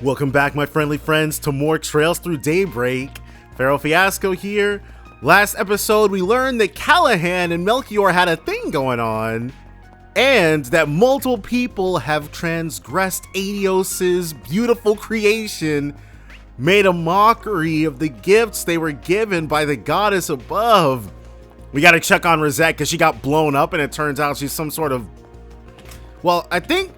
Welcome back, my friendly friends, to more Trails Through Daybreak. Pharaoh Fiasco here. Last episode, we learned that Callaghan and Melchior had a thing going on, and that multiple people have transgressed Adios's beautiful creation, made a mockery of the gifts they were given by the goddess above. We gotta check on Rosette because she got blown up, and it turns out she's some sort of... Well, I think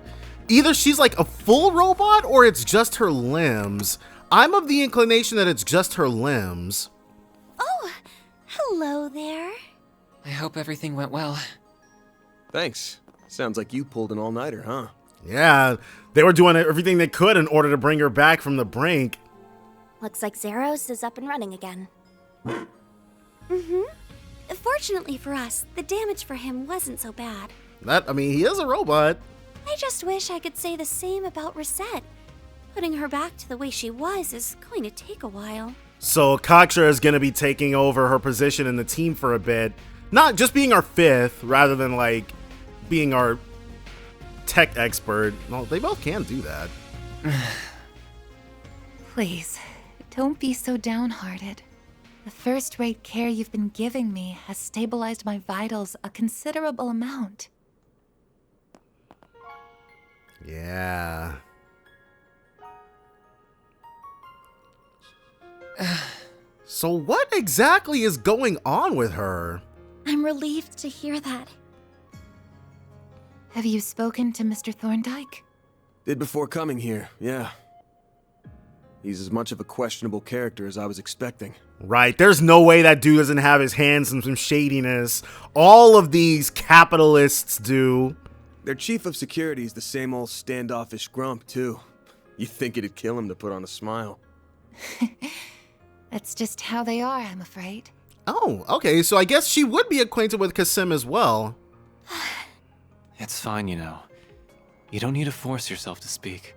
either she's like a full robot or it's just her limbs. I'm of the inclination that it's just her limbs. Oh, hello there. I hope everything went well. Thanks. Sounds like you pulled an all-nighter, huh? Yeah, they were doing everything they could in order to bring her back from the brink. Looks like Zeros is up and running again. Fortunately for us, the damage for him wasn't so bad. He is a robot. I just wish I could say the same about Rosette. Putting her back to the way she was is going to take a while. So Katra is going to be taking over her position in the team for a bit. Not just being our fifth, rather than like being our tech expert. Well, they both can do that. Please, don't be so downhearted. The first-rate care you've been giving me has stabilized my vitals a considerable amount. Yeah. So what exactly is going on with her? I'm relieved to hear that. Have you spoken to Mr. Thorndyke? Did before coming here, yeah. He's as much of a questionable character as I was expecting. Right, there's no way that dude doesn't have his hands in some shadiness. All of these capitalists do. Their chief of security is the same old standoffish grump, too. You'd think it'd kill him to put on a smile. That's just how they are, I'm afraid. Oh, okay, so I guess she would be acquainted with Kasim as well. It's fine, you know. You don't need to force yourself to speak.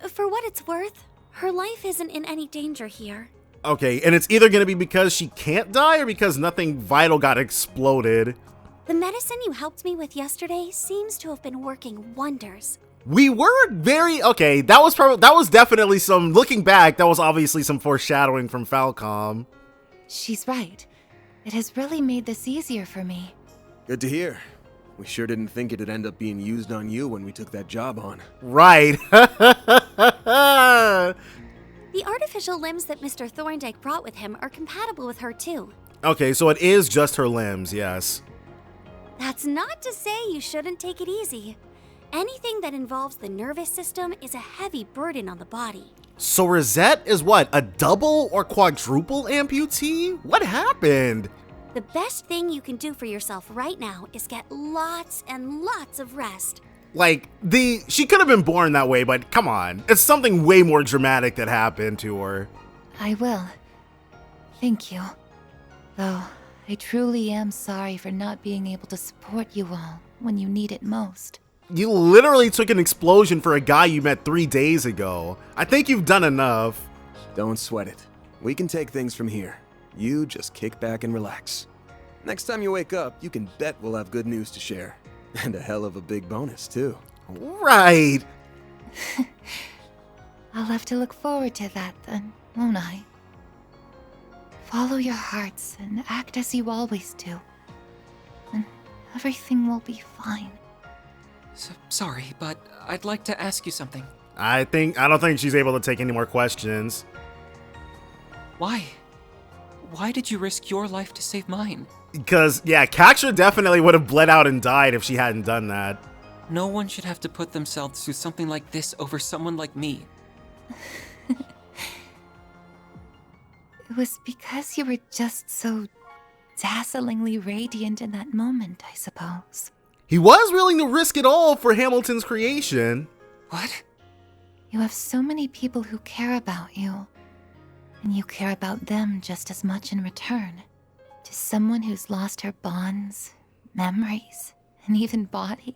For what it's worth, her life isn't in any danger here. Okay, and it's either going to be because she can't die or because nothing vital got exploded. The medicine you helped me with yesterday seems to have been working wonders. We were very... Okay, that was definitely some... Looking back, that was obviously some foreshadowing from Falcom. She's right. It has really made this easier for me. Good to hear. We sure didn't think it'd end up being used on you when we took that job on. Right. The artificial limbs that Mr. Thorndyke brought with him are compatible with her too. Okay, so it is just her limbs, yes. That's not to say you shouldn't take it easy. Anything that involves the nervous system is a heavy burden on the body. So Rosette is what, a double or quadruple amputee? What happened? The best thing you can do for yourself right now is get lots and lots of rest. Like, she could have been born that way, but come on. It's something way more dramatic that happened to her. I will. Thank you. Though, I truly am sorry for not being able to support you all when you need it most. You literally took an explosion for a guy you met 3 days ago. I think you've done enough. Don't sweat it. We can take things from here. You just kick back and relax. Next time you wake up, you can bet we'll have good news to share. And a hell of a big bonus, too. Right. I'll have to look forward to that then, won't I? Follow your hearts and act as you always do. And everything will be fine. Sorry, but I'd like to ask you something. I don't think she's able to take any more questions. Why? Why did you risk your life to save mine? Because, yeah, Kaksha definitely would have bled out and died if she hadn't done that. No one should have to put themselves through something like this over someone like me. It was because you were just so dazzlingly radiant in that moment, I suppose. He was willing to risk it all for Hamilton's creation. What? You have so many people who care about you, and you care about them just as much in return. To someone who's lost her bonds, memories, and even body,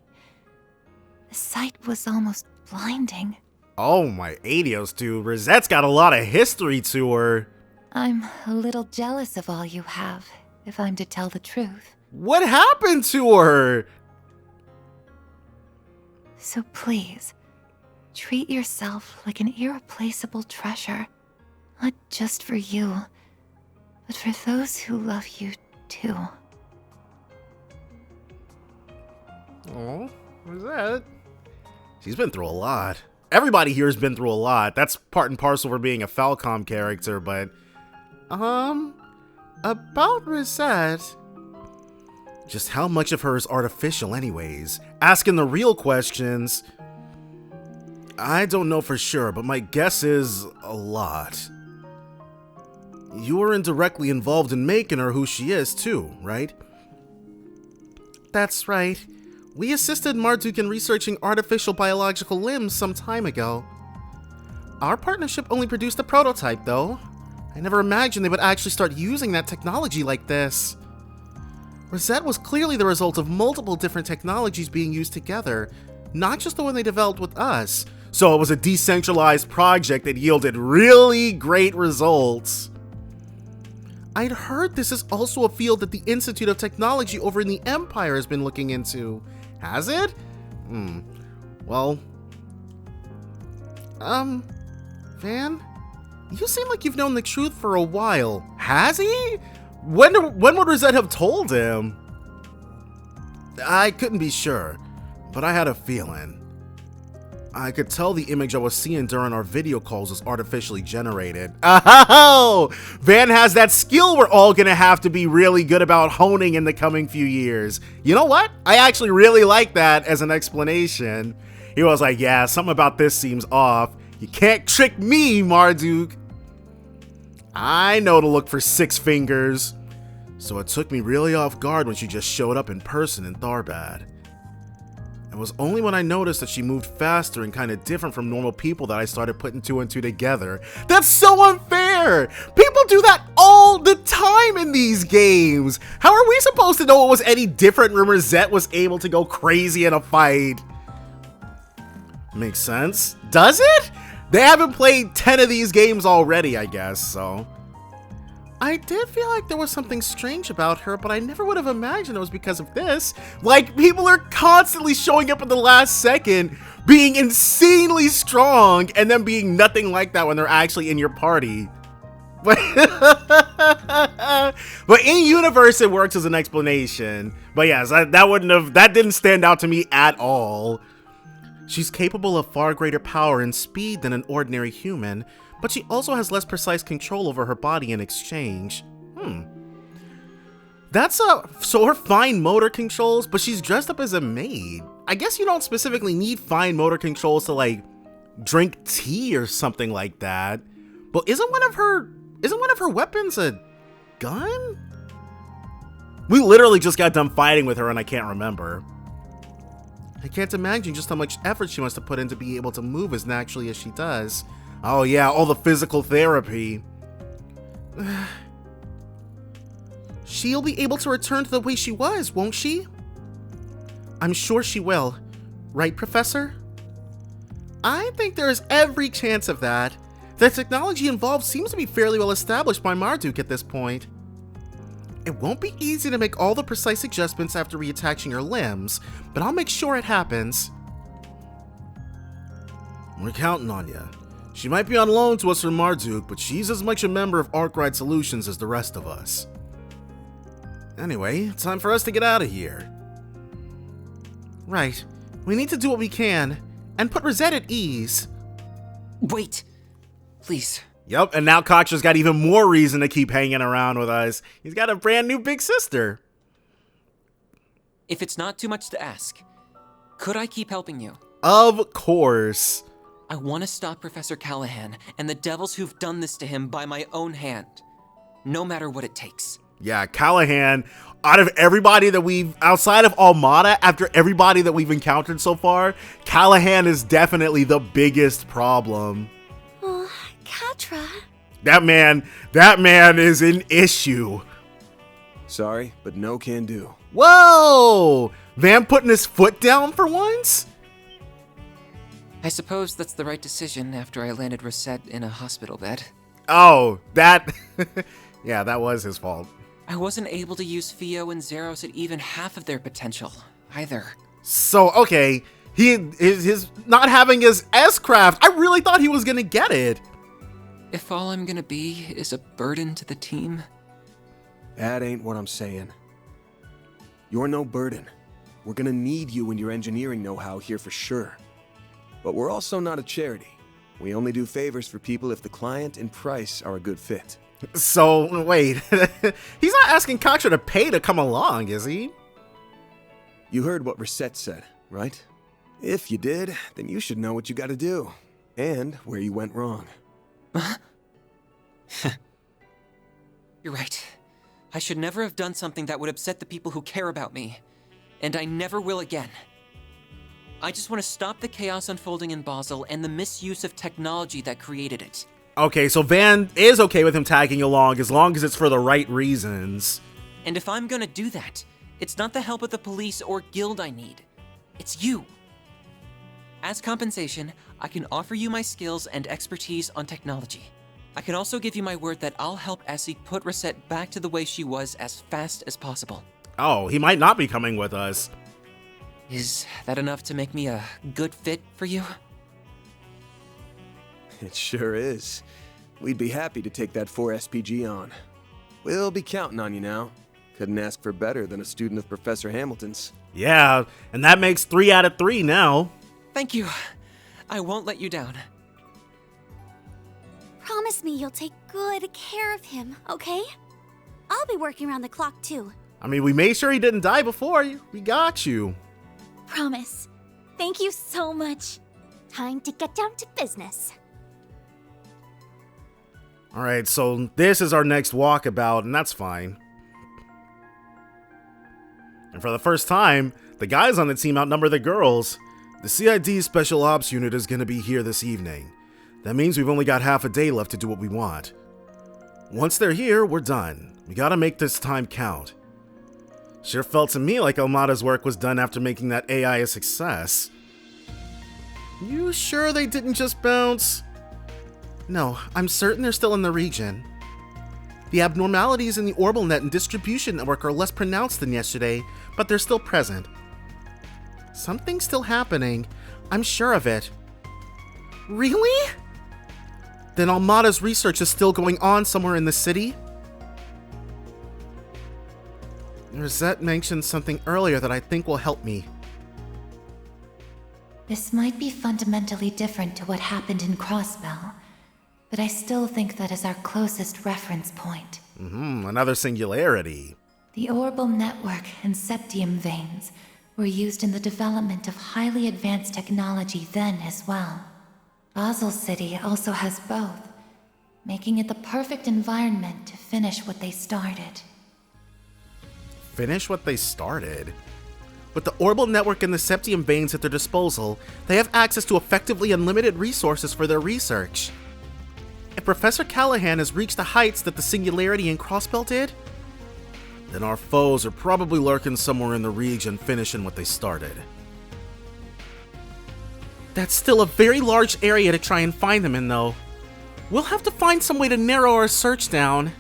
the sight was almost blinding. Oh my Adios, dude. Rosette's got a lot of history to her. I'm a little jealous of all you have, if I'm to tell the truth. What happened to her? So please, treat yourself like an irreplaceable treasure. Not just for you, but for those who love you too. Oh, what is that? She's been through a lot. Everybody here has been through a lot. That's part and parcel for being a Falcom character, but... about Rosette... Just how much of her is artificial anyways? Asking the real questions... I don't know for sure, but my guess is a lot. You were indirectly involved in making her who she is too, right? That's right. We assisted Marduk in researching artificial biological limbs some time ago. Our partnership only produced a prototype, though. I never imagined they would actually start using that technology like this. Rosette was clearly the result of multiple different technologies being used together, not just the one they developed with us. So it was a decentralized project that yielded really great results. I'd heard this is also a field that the Institute of Technology over in the Empire has been looking into. Has it? Well... Van? You seem like you've known the truth for a while. Has he? When would Rosette have told him? I couldn't be sure, but I had a feeling. I could tell the image I was seeing during our video calls was artificially generated. Oh! Van has that skill we're all gonna have to be really good about honing in the coming few years. You know what? I actually really like that as an explanation. He was like, yeah, something about this seems off. You can't trick me, Marduk. I know to look for 6 fingers. So it took me really off guard when she just showed up in person in Tharbad. It was only when I noticed that she moved faster and kind of different from normal people that I started putting 2 and 2 together. That's so unfair! People do that all the time in these games! How are we supposed to know it was any different when Rosette was able to go crazy in a fight? Makes sense. Does it? They haven't played 10 of these games already, I guess, so... I did feel like there was something strange about her, but I never would have imagined it was because of this. Like, people are constantly showing up at the last second, being insanely strong, and then being nothing like that when they're actually in your party. But in universe, it works as an explanation. But yes, that didn't stand out to me at all. She's capable of far greater power and speed than an ordinary human, but she also has less precise control over her body in exchange. So her fine motor controls, but she's dressed up as a maid. I guess you don't specifically need fine motor controls to, like, drink tea or something like that. But isn't one of her weapons a gun? We literally just got done fighting with her and I can't remember. I can't imagine just how much effort she must have put in to be able to move as naturally as she does. Oh yeah, all the physical therapy. She'll be able to return to the way she was, won't she? I'm sure she will. Right, Professor? I think there is every chance of that. The technology involved seems to be fairly well established by Marduk at this point. It won't be easy to make all the precise adjustments after reattaching her limbs, but I'll make sure it happens. We're counting on you. She might be on loan to us from Marduk, but she's as much a member of Arkwright Solutions as the rest of us. Anyway, time for us to get out of here. Right. We need to do what we can, and put Rosette at ease. Wait! Please. Yep, and now Kochra's got even more reason to keep hanging around with us. He's got a brand new big sister. If it's not too much to ask, could I keep helping you? Of course. I want to stop Professor Callaghan and the devils who've done this to him by my own hand. No matter what it takes. Yeah, Callaghan, out of everybody that outside of Almada, after everybody that we've encountered so far, Callaghan is definitely the biggest problem. Oh, Katra. That man is an issue. Sorry, but no can do. Whoa! Van putting his foot down for once? I suppose that's the right decision after I landed Rosette in a hospital bed. Oh, that... yeah, that was his fault. I wasn't able to use Fio and Zeros at even half of their potential, either. So, okay, his not having his S-craft. I really thought he was gonna get it. If all I'm gonna be is a burden to the team. That ain't what I'm saying. You're no burden. We're gonna need you and your engineering know-how here for sure. But we're also not a charity. We only do favors for people if the client and price are a good fit. So, wait. He's not asking Contra to pay to come along, is he? You heard what Reset said, right? If you did, then you should know what you gotta do. And where you went wrong. You're right. I should never have done something that would upset the people who care about me. And I never will again. I just want to stop the chaos unfolding in Basel and the misuse of technology that created it. Okay, so Van is okay with him tagging along as long as it's for the right reasons. And if I'm gonna do that, it's not the help of the police or guild I need. It's you. As compensation, I can offer you my skills and expertise on technology. I can also give you my word that I'll help Essie put Reset back to the way she was as fast as possible. Oh, he might not be coming with us. Is that enough to make me a good fit for you? It sure is. We'd be happy to take that 4 SPG on. We'll be counting on you now. Couldn't ask for better than a student of Professor Hamilton's. Yeah, and that makes 3 out of 3 now. Thank you. I won't let you down. Promise me you'll take good care of him, okay? I'll be working around the clock too. I mean, we made sure he didn't die before. We got you. Promise. Thank you so much. Time to get down to business. All right, so this is our next walkabout, and that's fine. And for the first time, the guys on the team outnumber the girls. The CID Special Ops Unit is going to be here this evening. That means we've only got half a day left to do what we want. Once they're here, we're done. We gotta make this time count. Sure felt to me like Almada's work was done after making that AI a success. You sure they didn't just bounce? No, I'm certain they're still in the region. The abnormalities in the orbital net and distribution network are less pronounced than yesterday, but they're still present. Something's still happening. I'm sure of it. Really? Then Almada's research is still going on somewhere in the city? Rosette mentioned something earlier that I think will help me. This might be fundamentally different to what happened in Crossbell, but I still think that is our closest reference point. Another singularity. The orbital network and septium veins were used in the development of highly advanced technology then as well. Basel City also has both, making it the perfect environment to finish what they started. Finish what they started? With the orbital network and the septium veins at their disposal, they have access to effectively unlimited resources for their research. If Professor Callaghan has reached the heights that the Singularity and Crossbell did, then our foes are probably lurking somewhere in the region finishing what they started. That's still a very large area to try and find them in, though. We'll have to find some way to narrow our search down.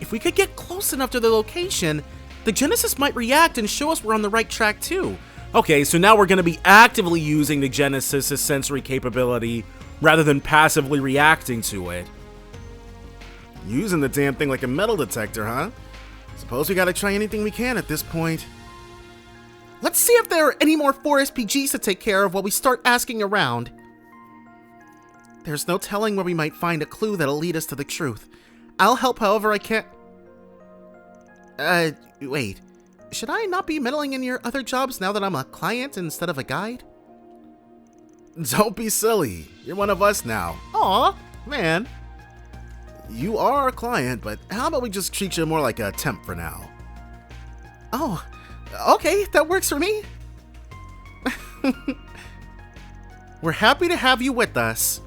If we could get close enough to the location, the Genesis might react and show us we're on the right track too. Okay, so now we're going to be actively using the Genesis' sensory capability rather than passively reacting to it. Using the damn thing like a metal detector, huh? Suppose we gotta try anything we can at this point. Let's see if there are any more 4 SPGs to take care of while we start asking around. There's no telling where we might find a clue that'll lead us to the truth. I'll help however I can. Wait. Should I not be meddling in your other jobs now that I'm a client instead of a guide? Don't be silly. You're one of us now. Aw, man. You are a client, but how about we just treat you more like a temp for now? Oh, okay, that works for me. We're happy to have you with us.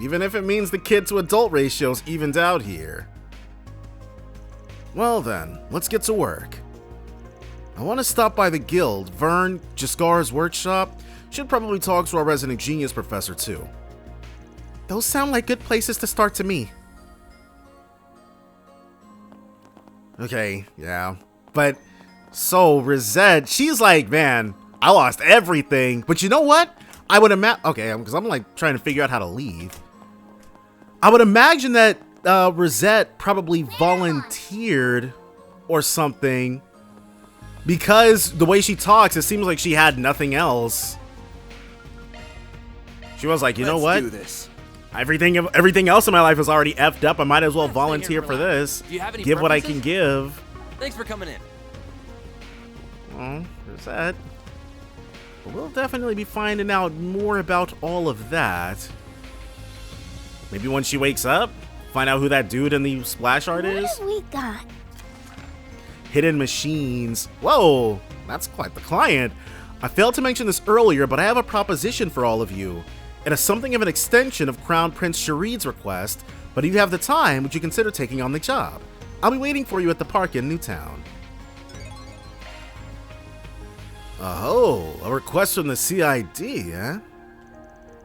Even if it means the kid to adult ratio's evened out here. Well then, let's get to work. I want to stop by the guild. Vern, Jaskar's workshop. Should probably talk to our resident genius professor too. Those sound like good places to start to me. Okay, yeah. But, so, Rosette, she's like, man, I lost everything. But you know what? I would imagine, okay, because I'm like trying to figure out how to leave. I would imagine that Rosette probably volunteered or something, because the way she talks, it seems like she had nothing else. She was like, you know what? Let's do this. Everything else in my life is already effed up. I might as well volunteer for this. Do you have any Give what I can preferences? give. Thanks for coming in. Oh, there's that. But we'll definitely be finding out more about all of that. Maybe when she wakes up, find out who that dude in the splash art is. What have we got? Hidden machines. Whoa, that's quite the client. I failed to mention this earlier, but I have a proposition for all of you. It is something of an extension of Crown Prince Sharid's request, but if you have the time, would you consider taking on the job? I'll be waiting for you at the park in Newtown. Oh, a request from the CID, eh?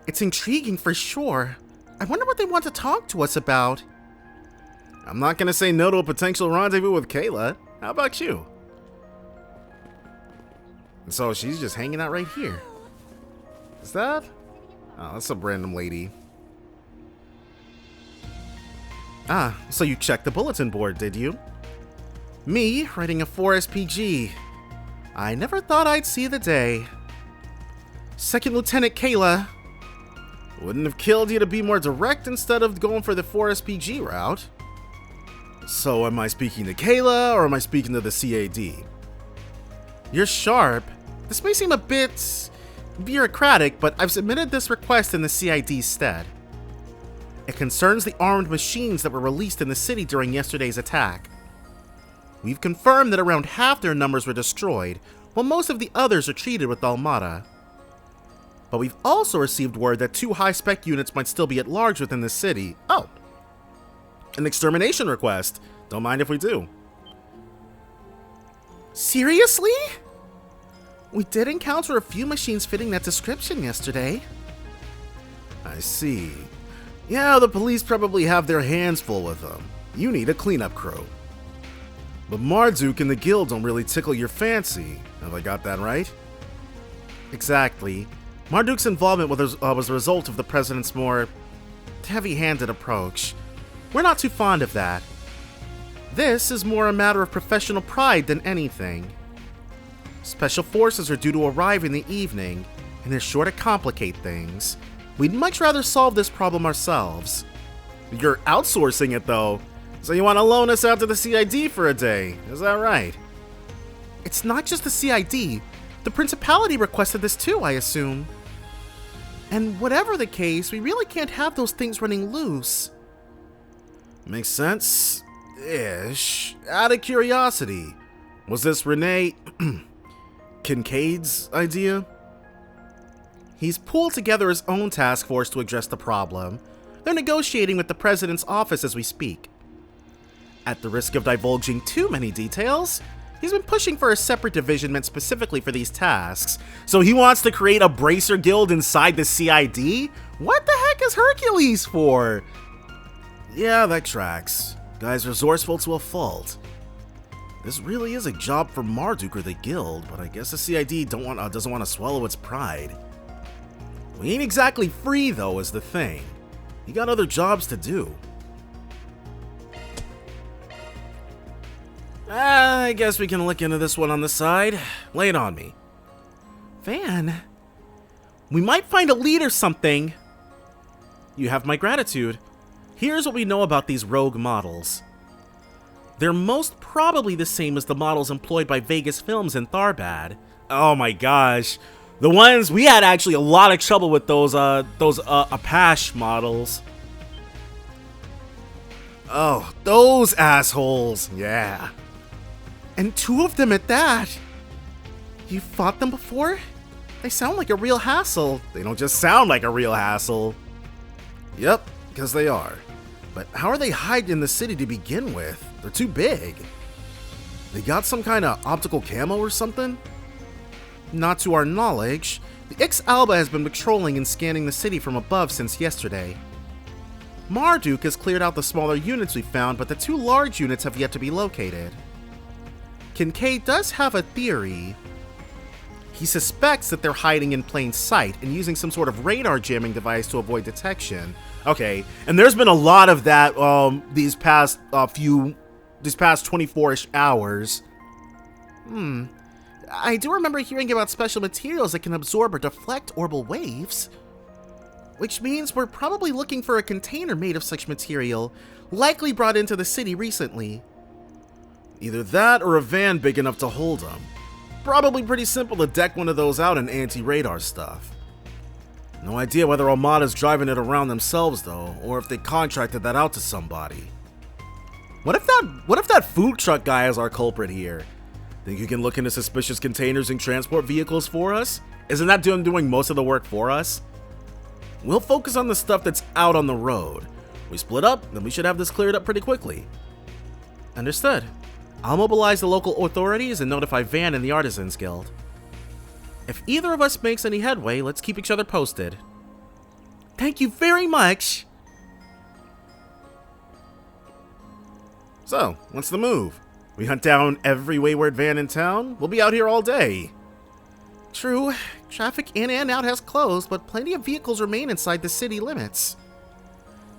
It's intriguing for sure. I wonder what they want to talk to us about. I'm not gonna say no to a potential rendezvous with Kayla. How about you? And so she's just hanging out right here. Is that? Oh, that's a random lady. Ah, so you checked the bulletin board, did you? Me, writing a 4SPG. I never thought I'd see the day. Second Lieutenant Kayla. Wouldn't have killed you to be more direct instead of going for the 4SPG route. So am I speaking to Kayla or am I speaking to the CAD? You're sharp. This may seem a bit bureaucratic, but I've submitted this request in the CID's stead. It concerns the armed machines that were released in the city during yesterday's attack. We've confirmed that around half their numbers were destroyed, while most of the others are treated with Almada. But we've also received word that 2 high-spec units might still be at large within the city. Oh, an extermination request. Don't mind if we do. Seriously? We did encounter a few machines fitting that description yesterday. I see. Yeah, the police probably have their hands full with them. You need a cleanup crew. But Marduk and the guild don't really tickle your fancy. Have I got that right? Exactly. Marduk's involvement was a result of the president's more heavy-handed approach. We're not too fond of that. This is more a matter of professional pride than anything. Special forces are due to arrive in the evening, and they're sure to complicate things. We'd much rather solve this problem ourselves. You're outsourcing it, though. So you want to loan us out to the CID for a day, is that right? It's not just the CID. The Principality requested this too, I assume. And whatever the case, we really can't have those things running loose. Makes sense. Ish. Out of curiosity, was this Renee Kincaid's idea? He's pulled together his own task force to address the problem. They're negotiating with the president's office as we speak. At the risk of divulging too many details, he's been pushing for a separate division meant specifically for these tasks. So he wants to create a bracer guild inside the CID? What the heck is Hercules for? Yeah, that tracks. Guy's resourceful to a fault. This really is a job for Marduk or the guild, but I guess the CID doesn't want to swallow its pride. We ain't exactly free, though, is the thing. You got other jobs to do. I guess we can look into this one on the side. Lay it on me. Van, we might find a lead or something. You have my gratitude. Here's what we know about these rogue models. They're most probably the same as the models employed by Vegas Films in Tharbad. Oh my gosh. The ones, we had actually a lot of trouble with those Apache models. Oh, those assholes, yeah. And 2 of them at that. You fought them before? They sound like a real hassle. They don't just sound like a real hassle. Yep, because they are. But how are they hiding in the city to begin with? They're too big. They got some kind of optical camo or something? Not to our knowledge. The X-Alba has been patrolling and scanning the city from above since yesterday. Marduk has cleared out the smaller units we found, but the 2 large units have yet to be located. Kincaid does have a theory. He suspects that they're hiding in plain sight and using some sort of radar jamming device to avoid detection. Okay, and there's been a lot of that these past 24-ish hours. I do remember hearing about special materials that can absorb or deflect orbital waves. Which means we're probably looking for a container made of such material, likely brought into the city recently. Either that or a van big enough to hold them. Probably pretty simple to deck one of those out in anti-radar stuff. No idea whether Armada's driving it around themselves though, or if they contracted that out to somebody. What if that food truck guy is our culprit here? Think you can look into suspicious containers and transport vehicles for us? Isn't that doing most of the work for us? We'll focus on the stuff that's out on the road. We split up, then we should have this cleared up pretty quickly. Understood. I'll mobilize the local authorities and notify Van and the Artisans Guild. If either of us makes any headway, let's keep each other posted. Thank you very much! So, what's the move? We hunt down every wayward van in town? We'll be out here all day. True, traffic in and out has closed, but plenty of vehicles remain inside the city limits.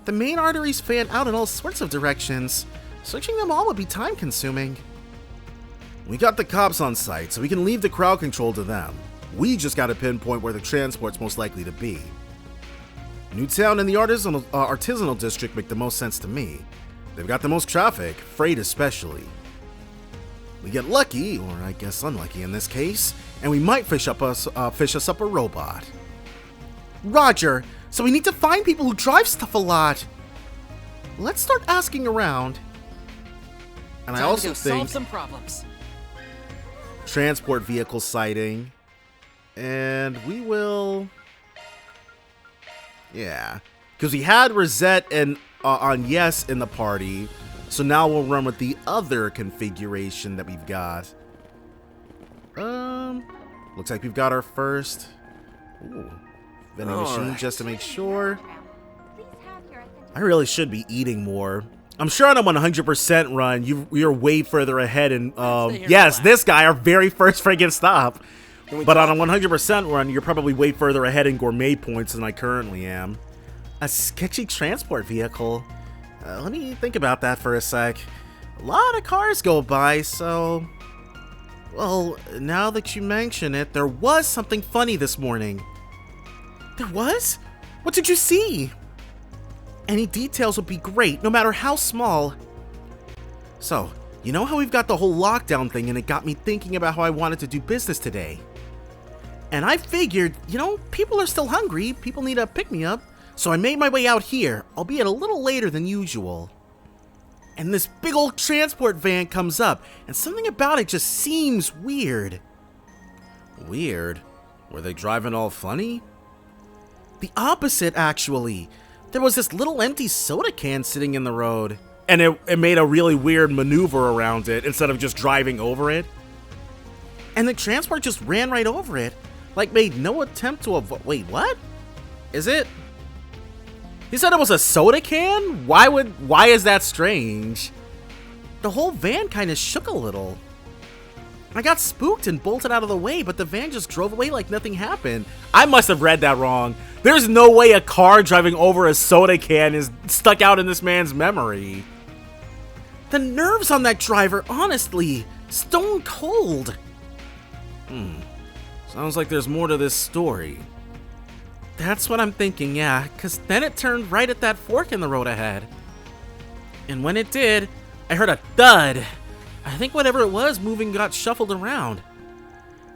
The main arteries fan out in all sorts of directions. Searching them all would be time-consuming. We got the cops on site, so we can leave the crowd control to them. We just gotta pinpoint where the transport's most likely to be. Newtown and the artisanal district make the most sense to me. They've got the most traffic, freight especially. We get lucky, or I guess unlucky in this case, and we might fish us up a robot. Roger, so we need to find people who drive stuff a lot. Let's start asking around. And I also think solve some problems. Transport vehicle sighting, and we will, yeah, because we had Rosette and on yes in the party, so now we'll run with the other configuration that we've got. Looks like we've got our first vending machine just to make sure. I really should be eating more. I'm sure on a 100% run, you're way further ahead. And yes, this guy, our very first friggin' stop. But on a 100% run, you're probably way further ahead in gourmet points than I currently am. A sketchy transport vehicle. Let me think about that for a sec. A lot of cars go by, so... Well, now that you mention it, there was something funny this morning. There was? What did you see? Any details would be great, no matter how small. So, you know how we've got the whole lockdown thing, and it got me thinking about how I wanted to do business today. And I figured, people are still hungry, people need a pick-me-up, so I made my way out here, albeit a little later than usual. And this big old transport van comes up, and something about it just seems weird. Weird? Were they driving all funny? The opposite, actually. There was this little empty soda can sitting in the road, and it made a really weird maneuver around it instead of just driving over it. And the transport just ran right over it, like made no attempt to avoid. Wait, what? Is it? He said it was a soda can? Why is that strange? The whole van kind of shook a little. I got spooked and bolted out of the way, but the van just drove away like nothing happened. I must have read that wrong. There's no way a car driving over a soda can is stuck out in this man's memory. The nerves on that driver, honestly, stone cold. Sounds like there's more to this story. That's what I'm thinking, yeah, because then it turned right at that fork in the road ahead. And when it did, I heard a thud. I think whatever it was moving got shuffled around.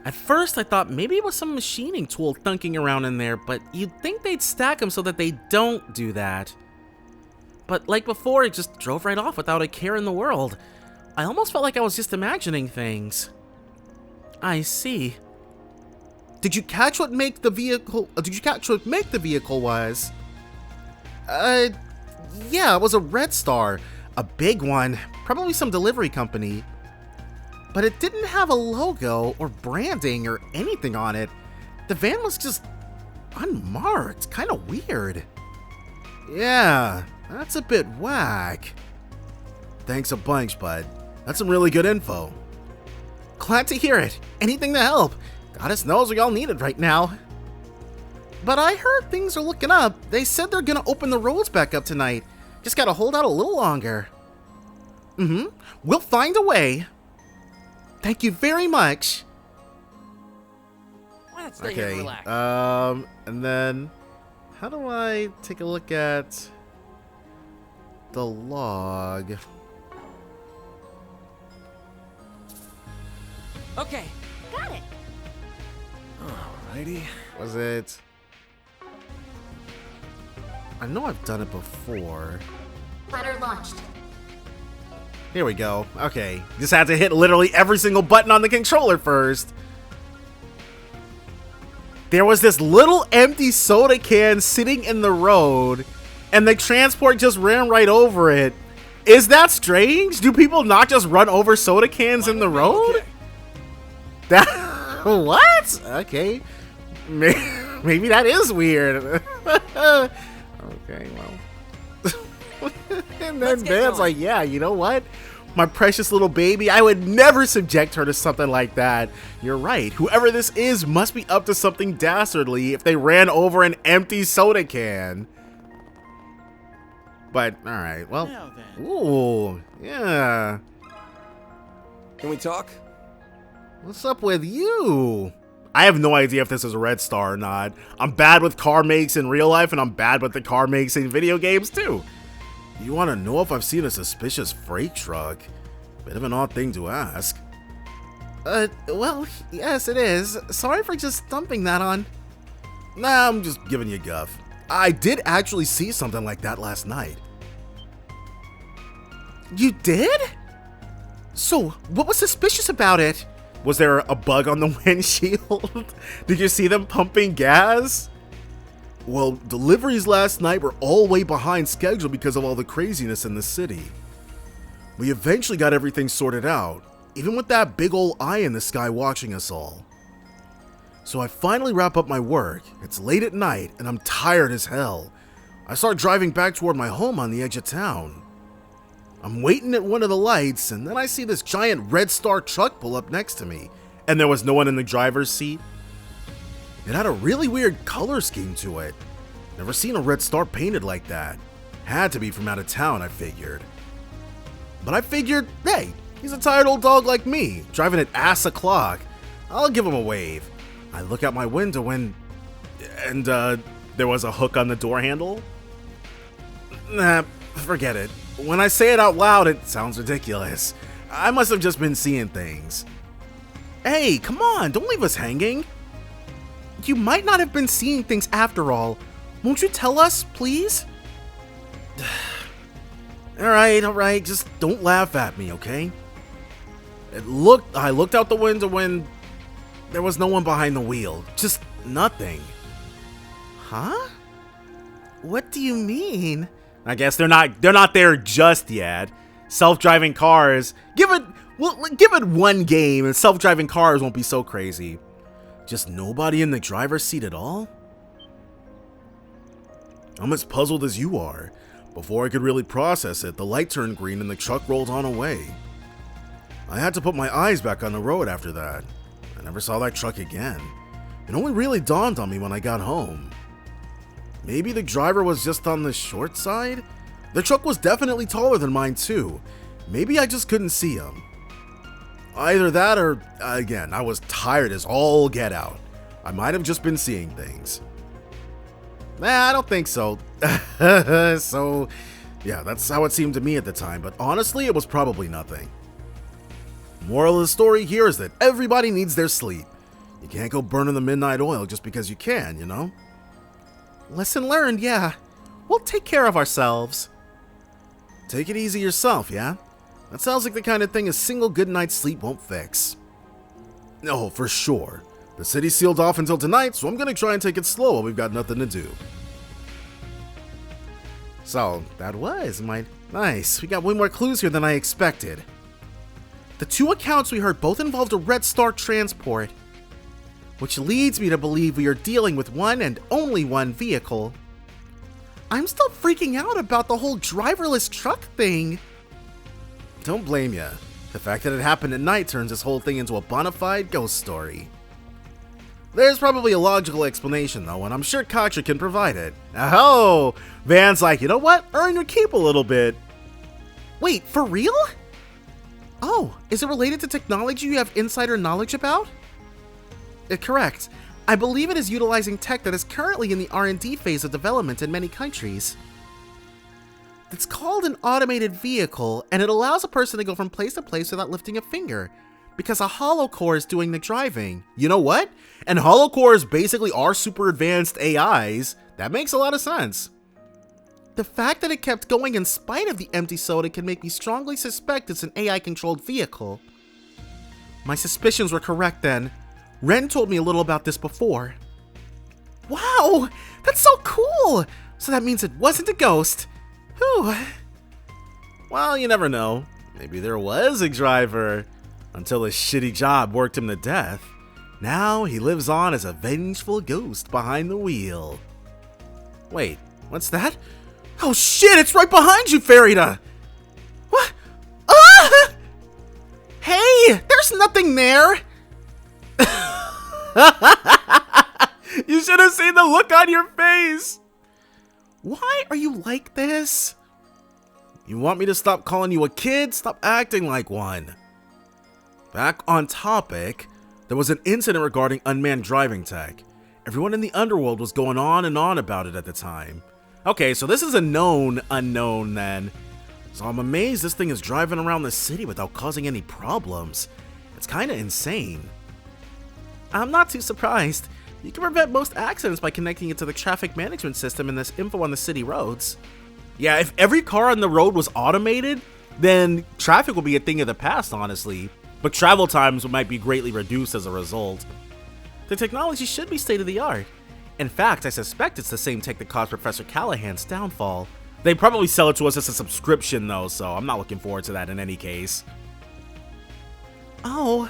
At first, I thought maybe it was some machining tool thunking around in there, but you'd think they'd stack them so that they don't do that. But like before, it just drove right off without a care in the world. I almost felt like I was just imagining things. I see. Did you catch what make the vehicle was? Yeah, it was a Red Star. A big one. Probably some delivery company. But it didn't have a logo or branding or anything on it. The van was just unmarked. Kind of weird. Yeah, that's a bit whack. Thanks a bunch, bud. That's some really good info. Glad to hear it. Anything to help. Goddess knows we all need it right now. But I heard things are looking up. They said they're gonna open the roads back up tonight. Just gotta hold out a little longer. We'll find a way. Thank you very much. Let's stay here and Okay, relax. and then how do I take a look at the log? Okay. Got it. Alrighty. Was it? I know I've done it before. Planner launched. Here we go. Okay, just had to hit literally every single button on the controller first. There was this little empty soda can sitting in the road, and the transport just ran right over it. Is that strange? Do people not just run over soda cans in the road? Okay. That what? Okay, maybe that is weird. Okay, well. And then Let's get Van's going. like, yeah, you know what? My precious little baby, I would never subject her to something like that. You're right. Whoever this is must be up to something dastardly if they ran over an empty soda can. But, alright, well. Now then. Ooh, yeah. Can we talk? What's up with you? I have no idea if this is a red star or not. I'm bad with car makes in real life, and I'm bad with the car makes in video games, too. You want to know if I've seen a suspicious freight truck? Bit of an odd thing to ask. Well, yes, it is. Sorry for just dumping that on. Nah, I'm just giving you guff. I did actually see something like that last night. You did? So, what was suspicious about it? Was there a bug on the windshield? Did you see them pumping gas? Well, deliveries last night were all way behind schedule because of all the craziness in the city. We eventually got everything sorted out, even with that big old eye in the sky watching us all. So I finally wrap up my work. It's late at night and I'm tired as hell. I start driving back toward my home on the edge of town. I'm waiting at one of the lights and then I see this giant red star truck pull up next to me, and there was no one in the driver's seat. It had a really weird color scheme to it. Never seen a red star painted like that. Had to be from out of town, I figured. But I figured, hey, he's a tired old dog like me, driving at ass o'clock. I'll give him a wave. I look out my window and there was a hook on the door handle. Nah, forget it. When I say it out loud, it sounds ridiculous. I must have just been seeing things. Hey, come on, don't leave us hanging. You might not have been seeing things after all. Won't you tell us, please? Alright, just don't laugh at me, okay? I looked out the window when there was no one behind the wheel. Just nothing. Huh? What do you mean? I guess they're not there just yet. Self-driving cars. Give it one game and self-driving cars won't be so crazy. Just nobody in the driver's seat at all? I'm as puzzled as you are. Before I could really process it, the light turned green and the truck rolled on away. I had to put my eyes back on the road after that. I never saw that truck again. It only really dawned on me when I got home. Maybe the driver was just on the short side? The truck was definitely taller than mine too. Maybe I just couldn't see him. Either that or, again, I was tired as all get out. I might have just been seeing things. Nah, I don't think so. So, yeah, that's how it seemed to me at the time, but honestly, it was probably nothing. Moral of the story here is that everybody needs their sleep. You can't go burning the midnight oil just because you can, you know? Lesson learned, yeah. We'll take care of ourselves. Take it easy yourself, yeah? That sounds like the kind of thing a single good night's sleep won't fix. No, for sure. The city's sealed off until tonight, so I'm gonna try and take it slow while we've got nothing to do. So, that was nice. We got way more clues here than I expected. The two accounts we heard both involved a Red Star transport, which leads me to believe we are dealing with one and only one vehicle. I'm still freaking out about the whole driverless truck thing. Don't blame ya. The fact that it happened at night turns this whole thing into a bona fide ghost story. There's probably a logical explanation though, and I'm sure Katja can provide it. Oh, Van's like, you know what? Earn your keep a little bit. Wait, for real? Oh, is it related to technology you have insider knowledge about? Correct. I believe it is utilizing tech that is currently in the R&D phase of development in many countries. It's called an automated vehicle, and it allows a person to go from place to place without lifting a finger, because a holocore is doing the driving. You know what? And holocores basically are super advanced AIs. That makes a lot of sense. The fact that it kept going in spite of the empty soda can make me strongly suspect it's an AI-controlled vehicle. My suspicions were correct then. Ren told me a little about this before. Wow, that's so cool! So that means it wasn't a ghost. Whew. Well, you never know. Maybe there was a driver. Until his shitty job worked him to death. Now he lives on as a vengeful ghost behind the wheel. Wait, what's that? Oh shit, it's right behind you, Farida! What? Ah! Hey, there's nothing there! You should have seen the look on your face! Why are you like this? You want me to stop calling you a kid? Stop acting like one. Back on topic, there was an incident regarding unmanned driving tech. Everyone in the underworld was going on and on about it at the time. Okay, so this is a known unknown then. So I'm amazed this thing is driving around the city without causing any problems. It's kinda insane. I'm not too surprised. You can prevent most accidents by connecting it to the traffic management system and this info on the city roads. Yeah, if every car on the road was automated, then traffic would be a thing of the past, honestly. But travel times might be greatly reduced as a result. The technology should be state-of-the-art. In fact, I suspect it's the same tech that caused Professor Callaghan's downfall. They probably sell it to us as a subscription though, so I'm not looking forward to that in any case. Oh.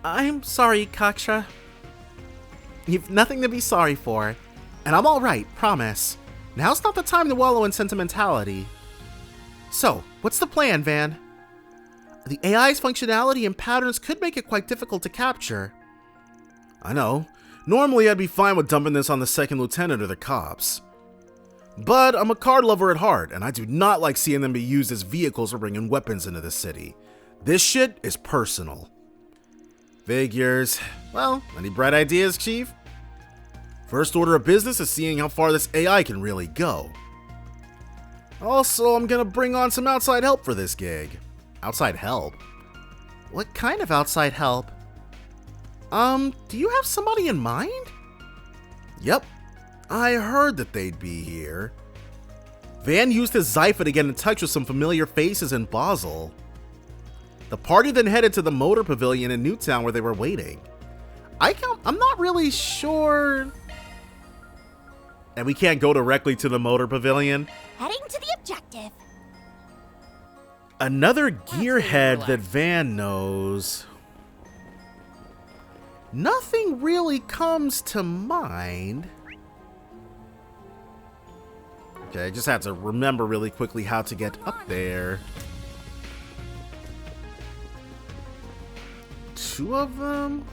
I'm sorry, Katja. You've nothing to be sorry for. And I'm alright, promise. Now's not the time to wallow in sentimentality. So, what's the plan, Van? The AI's functionality and patterns could make it quite difficult to capture. I know. Normally I'd be fine with dumping this on the second lieutenant or the cops. But I'm a card lover at heart, and I do not like seeing them be used as vehicles for bringing weapons into the city. This shit is personal. Figures. Well, any bright ideas, Chief? First order of business is seeing how far this AI can really go. Also, I'm gonna bring on some outside help for this gig. Outside help? What kind of outside help? Do you have somebody in mind? Yep, I heard that they'd be here. Van used his Zypha to get in touch with some familiar faces in Basel. The party then headed to the motor pavilion in Newtown where they were waiting. I'm not really sure... And we can't go directly to the motor pavilion? Heading to the objective. Another gearhead that Van knows. Nothing really comes to mind. Okay, I just have to remember really quickly how to get up there. Two of them?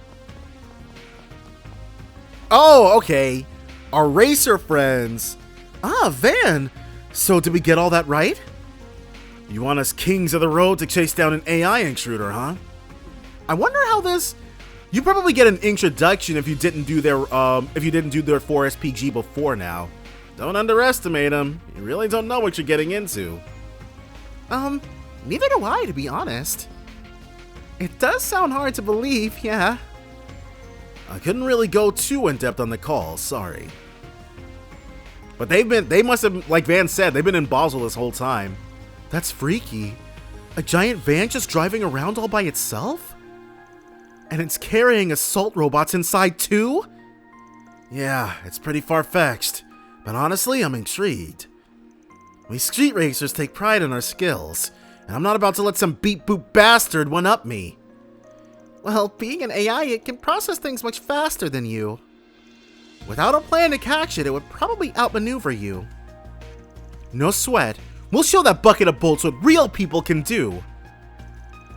Oh, okay. Our racer friends. Ah, Van. So did we get all that right? You want us kings of the road to chase down an AI intruder, huh? I wonder how this... You probably get an introduction if you didn't do their 4SPG before now. Don't underestimate them. You really don't know what you're getting into. Neither do I, to be honest. It does sound hard to believe, yeah. I couldn't really go too in-depth on the call, sorry. But they must have, like Van said, they've been in Basel this whole time. That's freaky. A giant van just driving around all by itself? And it's carrying assault robots inside too? Yeah, it's pretty far-fetched. But honestly, I'm intrigued. We street racers take pride in our skills, and I'm not about to let some beat-boop bastard one-up me. Well, being an AI, it can process things much faster than you. Without a plan to catch it, it would probably outmaneuver you. No sweat. We'll show that bucket of bolts what real people can do.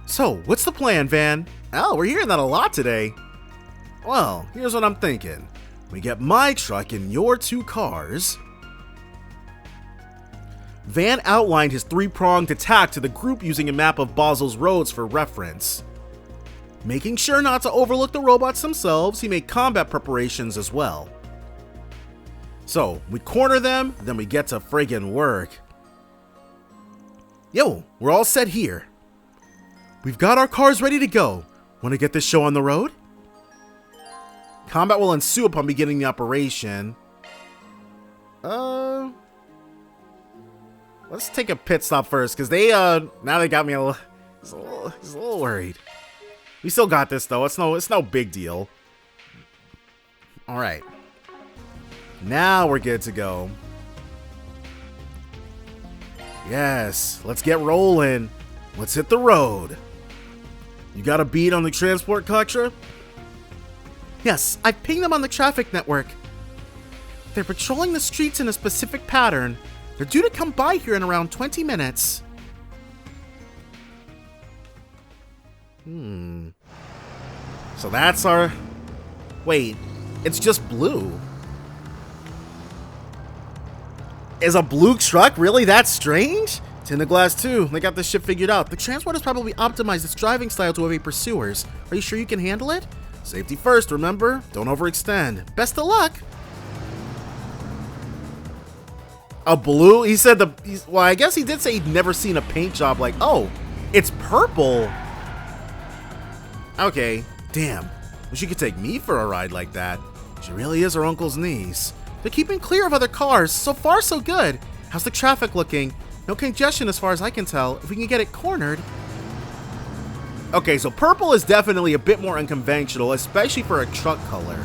So, what's the plan, Van? Oh, we're hearing that a lot today. Well, here's what I'm thinking. We get my truck and your 2 cars. Van outlined his 3-pronged attack to the group using a map of Basel's roads for reference. Making sure not to overlook the robots themselves, he made combat preparations as well. So, we corner them, then we get to friggin' work. Yo, we're all set here. We've got our cars ready to go. Want to get this show on the road? Combat will ensue upon beginning the operation. Let's take a pit stop first, because they, now they got me a little worried. We still got this, though. It's no big deal. Alright. Now we're good to go. Yes, let's get rolling. Let's hit the road. You got a beat on the transport, Contra? Yes, I've pinged them on the traffic network. They're patrolling the streets in a specific pattern. They're due to come by here in around 20 minutes. So that's our... Wait, it's just blue. Is a blue truck really that strange? Tinted glass too. They got this shit figured out. The transport has probably optimized its driving style to evade pursuers. Are you sure you can handle it? Safety first, remember? Don't overextend. Best of luck. A blue? He said well, I guess he did say he'd never seen a paint job like... Oh, it's purple. Okay, damn. Wish you could take me for a ride like that. She really is her uncle's niece. They're keeping clear of other cars. So far, so good. How's the traffic looking? No congestion as far as I can tell. If we can get it cornered... Okay, so purple is definitely a bit more unconventional, especially for a truck color.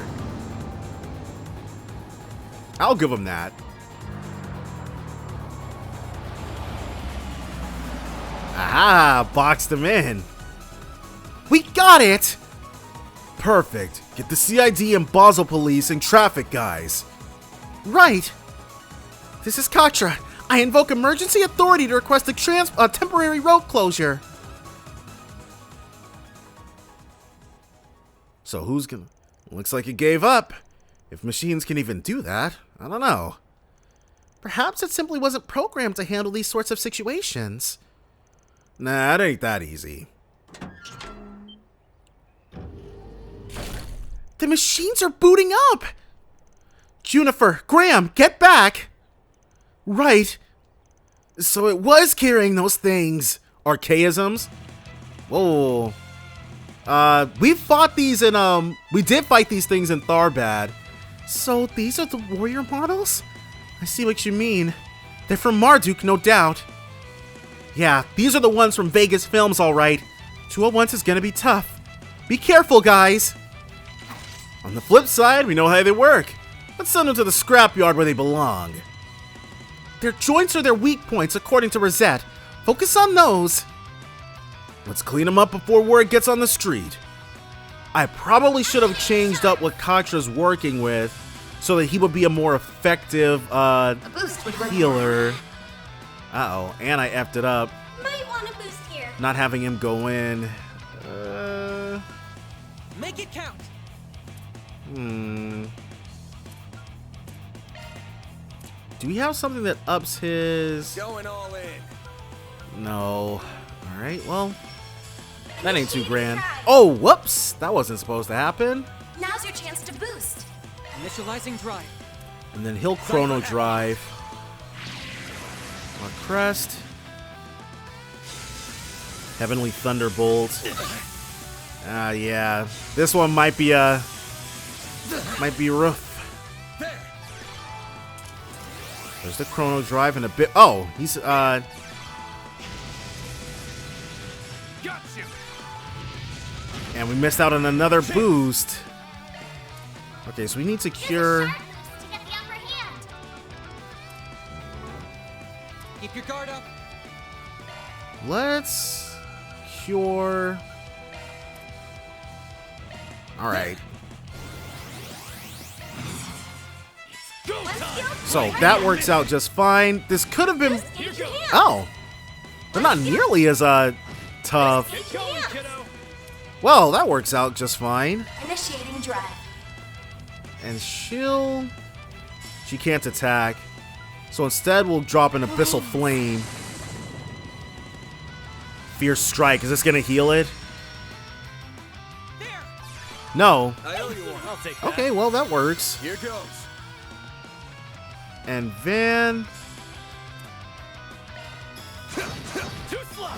I'll give him that. Aha, boxed him in. We got it! Perfect. Get the CID and Basel police and traffic guys. Right. This is Katra. I invoke emergency authority to request a temporary road closure. So who's gonna... Looks like it gave up. If machines can even do that, I don't know. Perhaps it simply wasn't programmed to handle these sorts of situations. Nah, it ain't that easy. The machines are booting up! Juniper, Graham, get back! Right. So it was carrying those things. Archaisms? Whoa. We fought these in, we did fight these things in Tharbad. So these are the warrior models? I see what you mean. They're from Marduk, no doubt. Yeah, these are the ones from Vegas Films, alright. 201s is gonna be tough. Be careful, guys! On the flip side, we know how they work. Let's send them to the scrapyard where they belong. Their joints are their weak points, according to Rosette. Focus on those. Let's clean them up before word gets on the street. I probably should have changed up what Katra's working with so that he would be a more effective healer. Uh-oh, and I effed it up. Might want a boost here. Not having him go in. Make it count. Do we have something that ups his... Going all in. No. Alright, well... That ain't too grand. Oh, whoops! That wasn't supposed to happen. Now's your chance to boost. Initializing drive. And then he'll chrono drive. Our crest. Heavenly Thunderbolt. Yeah. This one might be rough. There's the chrono drive and a bit. Oh, he's Got you. And we missed out on another boost. Okay, so we need to cure. Keep your guard up. Let's cure. All right. So that works out just fine. This could have been... Oh. They're not nearly as tough. Well, that works out just fine. Initiating drive. And she can't attack. So instead we'll drop an Abyssal Flame. Fierce Strike, is this gonna heal it? No. I owe you one. I'll take that. Okay, well that works. Here goes. And Van. Too slow.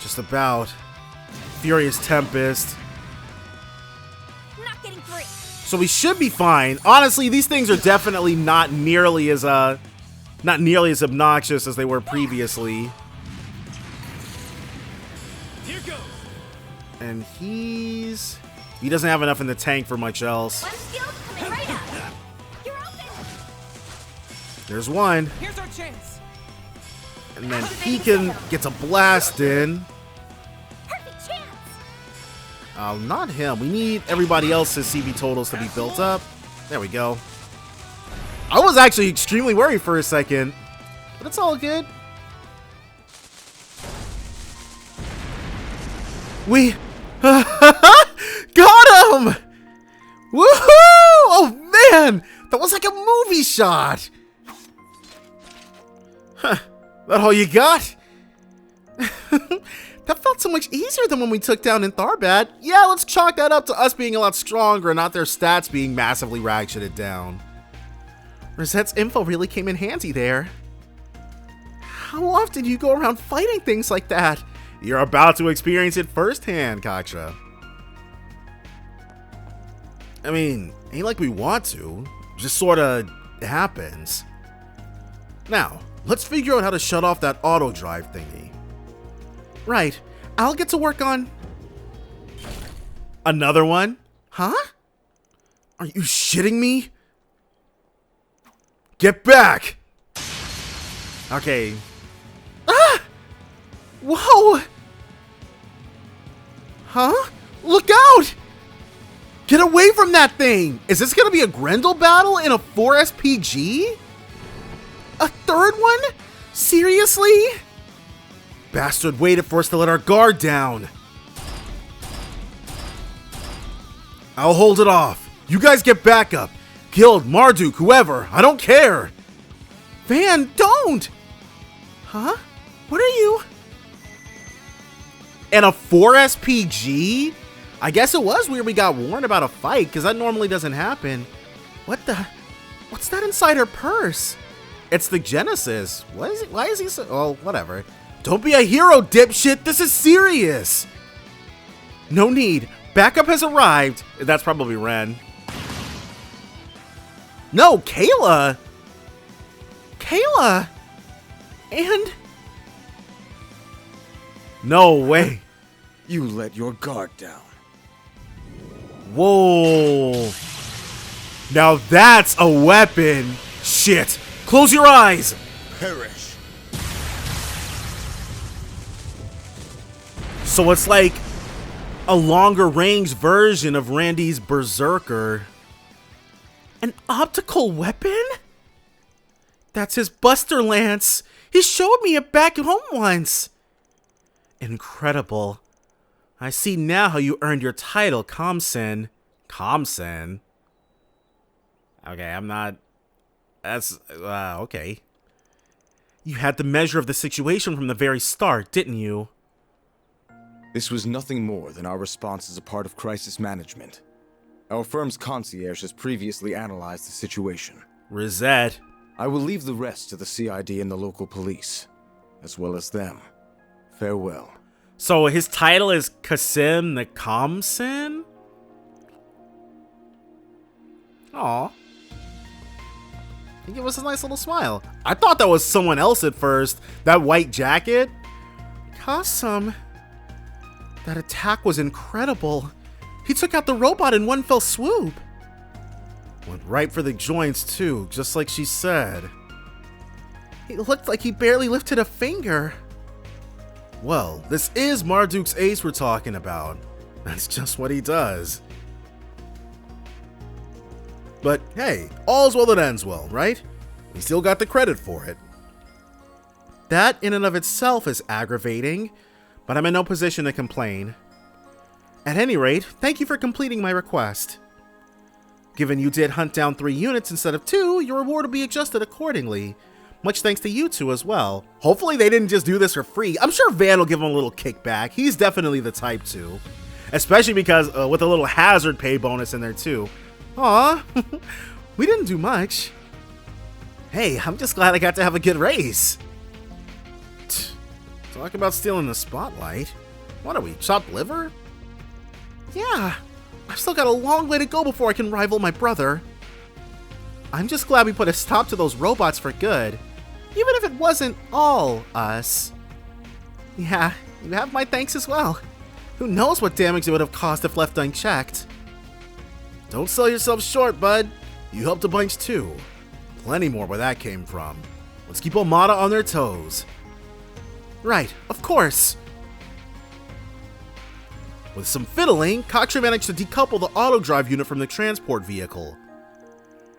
Just about. Furious Tempest. Not getting free. So we should be fine. Honestly, these things are definitely not nearly as obnoxious as they were previously. Here goes. And he doesn't have enough in the tank for much else. One skill's coming right up. You're open. There's one. Here's our chance. And then he gets a blast in. Perfect chance. Not him. We need everybody else's CB totals to be built up. There we go. I was actually extremely worried for a second, but it's all good. We got him! Woohoo! Oh man, that was like a movie shot. Huh? That all you got? That felt so much easier than when we took down Tharbad. Yeah, let's chalk that up to us being a lot stronger, not their stats being massively ratcheted down. Rosette's info really came in handy there. How often do you go around fighting things like that? You're about to experience it firsthand, Kaksha. I mean, ain't like we want to. Just sorta happens. Now, let's figure out how to shut off that auto drive thingy. Right, I'll get to work on... Another one? Huh? Are you shitting me? Get back! Okay. Ah! Whoa! Huh? Look out! Get away from that thing! Is this gonna be a Grendel battle in a 4 SPG? A third one? Seriously? Bastard waited for us to let our guard down. I'll hold it off. You guys get back up. Guild, Marduk, whoever. I don't care. Van, don't! Huh? What are you? And a 4 SPG? I guess it was weird we got warned about a fight, because that normally doesn't happen. What the? What's that inside her purse? It's the Genesis. What is it? Why is he so... Oh, whatever. Don't be a hero, dipshit. This is serious. No need. Backup has arrived. That's probably Ren. No, Kayla. Kayla. And... No way. You let your guard down. Whoa. Now that's a weapon. Shit. Close your eyes. Perish. So it's like a longer range version of Randy's Berserker. An optical weapon? That's his Buster Lance. He showed me it back home once. Incredible. I see now how you earned your title, Comsen. Comsen? Okay, I'm not... That's... okay. You had the measure of the situation from the very start, didn't you? This was nothing more than our response as a part of crisis management. Our firm's concierge has previously analyzed the situation. Rosette. I will leave the rest to the CID and the local police, as well as them. Farewell. So his title is Kasim the Comsen? Aw. He gave us a nice little smile. I thought that was someone else at first. That white jacket? Kasim. That attack was incredible. He took out the robot in one fell swoop. Went right for the joints too, just like she said. He looked like he barely lifted a finger. Well, this is Marduk's ace we're talking about. That's just what he does. But hey, all's well that ends well, right? We still got the credit for it. That in and of itself is aggravating, but I'm in no position to complain. At any rate, thank you for completing my request. Given you did hunt down 3 units instead of 2, your reward will be adjusted accordingly. Much thanks to you two as well. Hopefully they didn't just do this for free. I'm sure Van will give him a little kickback. He's definitely the type to. Especially because with a little hazard pay bonus in there too. Aw, we didn't do much. Hey, I'm just glad I got to have a good race. Talk about stealing the spotlight. What are we, chopped liver? Yeah, I've still got a long way to go before I can rival my brother. I'm just glad we put a stop to those robots for good. Even if it wasn't all us. Yeah, you have my thanks as well. Who knows what damage it would have caused if left unchecked. Don't sell yourself short, bud. You helped a bunch too. Plenty more where that came from. Let's keep Omada on their toes. Right, of course. With some fiddling, Cocktree managed to decouple the auto-drive unit from the transport vehicle.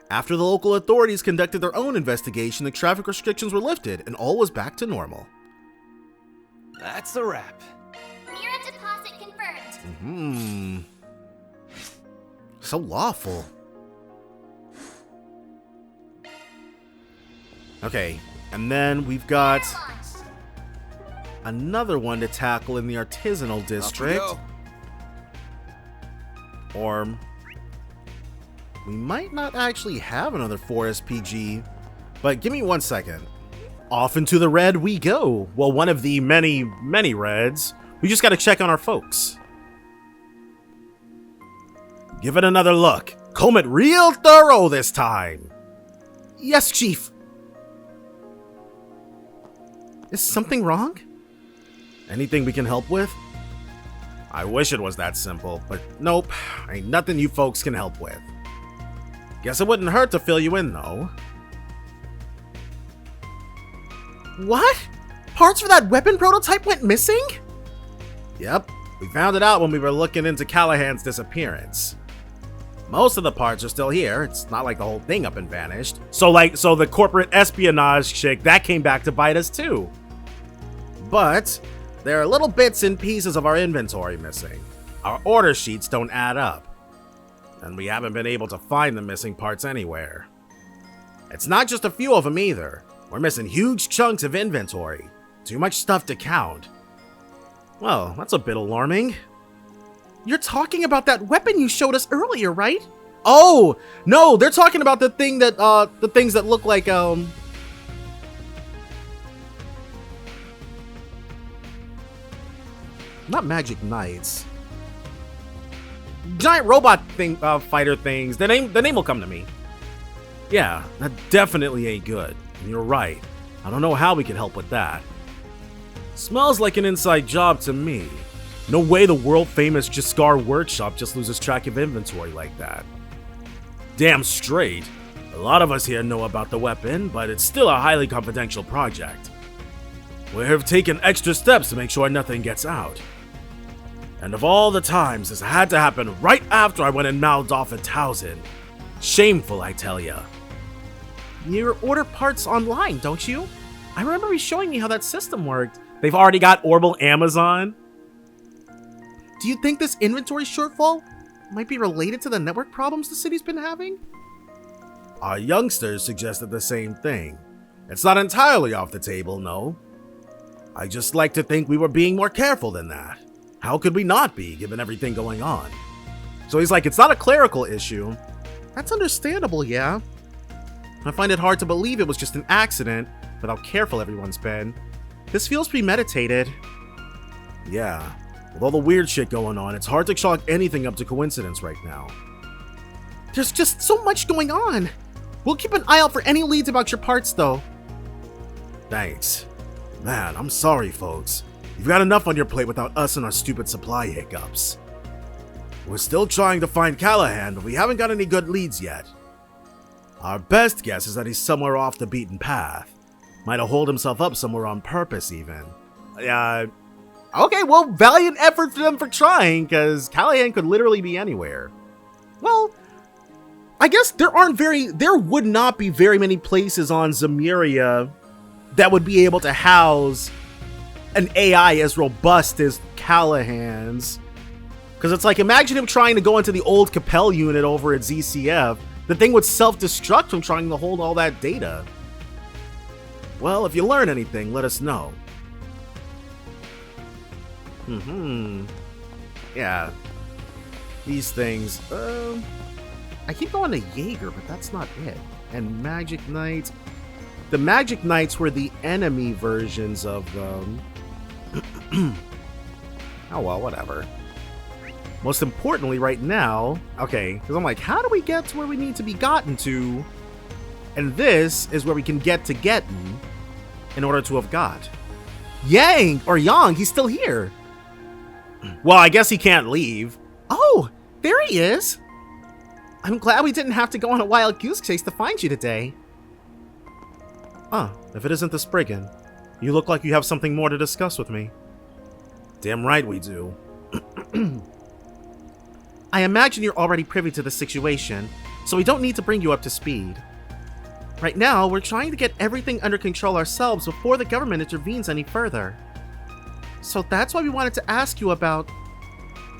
After the local authorities conducted their own investigation, the traffic restrictions were lifted and all was back to normal. That's a wrap. Mira deposit confirmed. So lawful. Okay, and then we've got another one to tackle in the artisanal district. Or we might not actually have another 4 SPG, but give me 1 second. Off into the red we go. Well, one of the many, many reds. We just gotta check on our folks. Give it another look. Comb it real thorough this time. Yes, Chief. Is something wrong? Anything we can help with? I wish it was that simple, but nope. Ain't nothing you folks can help with. Guess it wouldn't hurt to fill you in, though. What? Parts for that weapon prototype went missing? Yep, we found it out when we were looking into Callaghan's disappearance. Most of the parts are still here. It's not like the whole thing up and vanished. So the corporate espionage chick, that came back to bite us too. But there are little bits and pieces of our inventory missing. Our order sheets don't add up. And we haven't been able to find the missing parts anywhere. It's not just a few of them either. We're missing huge chunks of inventory. Too much stuff to count. Well, that's a bit alarming. You're talking about that weapon you showed us earlier, right? Oh, no, they're talking about the thing that, the things that look like, not Magic Knights. Giant robot thing, fighter things. The name will come to me. Yeah, that definitely ain't good. And you're right. I don't know how we can help with that. Smells like an inside job to me. No way the world-famous Jaskar workshop just loses track of inventory like that. Damn straight. A lot of us here know about the weapon, but it's still a highly confidential project. We have taken extra steps to make sure nothing gets out. And of all the times, this had to happen right after I went and mouthed off at Towson. Shameful, I tell ya. You order parts online, don't you? I remember you showing me how that system worked. They've already got Orbital Amazon. Do you think this inventory shortfall might be related to the network problems the city's been having? Our youngsters suggested the same thing. It's not entirely off the table, no. I just like to think we were being more careful than that. How could we not be, given everything going on? So he's like, it's not a clerical issue. That's understandable, yeah. I find it hard to believe it was just an accident, with how careful everyone's been. This feels premeditated. Yeah, with all the weird shit going on, it's hard to chalk anything up to coincidence right now. There's just so much going on. We'll keep an eye out for any leads about your parts, though. Thanks. Man, I'm sorry, folks. You've got enough on your plate without us and our stupid supply hiccups. We're still trying to find Callaghan, but we haven't got any good leads yet. Our best guess is that he's somewhere off the beaten path. Might have holed himself up somewhere on purpose, even. Okay, well, valiant effort for them for trying, because Callaghan could literally be anywhere. Well, I guess there would not be very many places on Zemuria that would be able to house an AI as robust as Callaghan's. Because it's like, imagine him trying to go into the old Capel unit over at ZCF. The thing would self-destruct from trying to hold all that data. Well, if you learn anything, let us know. Yeah. These things. I keep going to Jaeger, but that's not it. And Magic Knights. The Magic Knights were the enemy versions of them. Oh well, whatever. Most importantly right now, okay, because I'm like, how do we get to where we need to be gotten to? And this is where we can get to getting in order to have got. Yang, or Yang, he's still here. Well, I guess he can't leave. Oh, there he is. I'm glad we didn't have to go on a wild goose chase to find you today. If it isn't the Spriggan, you look like you have something more to discuss with me. Damn right we do. I imagine you're already privy to the situation, so we don't need to bring you up to speed. Right now, we're trying to get everything under control ourselves before the government intervenes any further. So that's why we wanted to ask you about...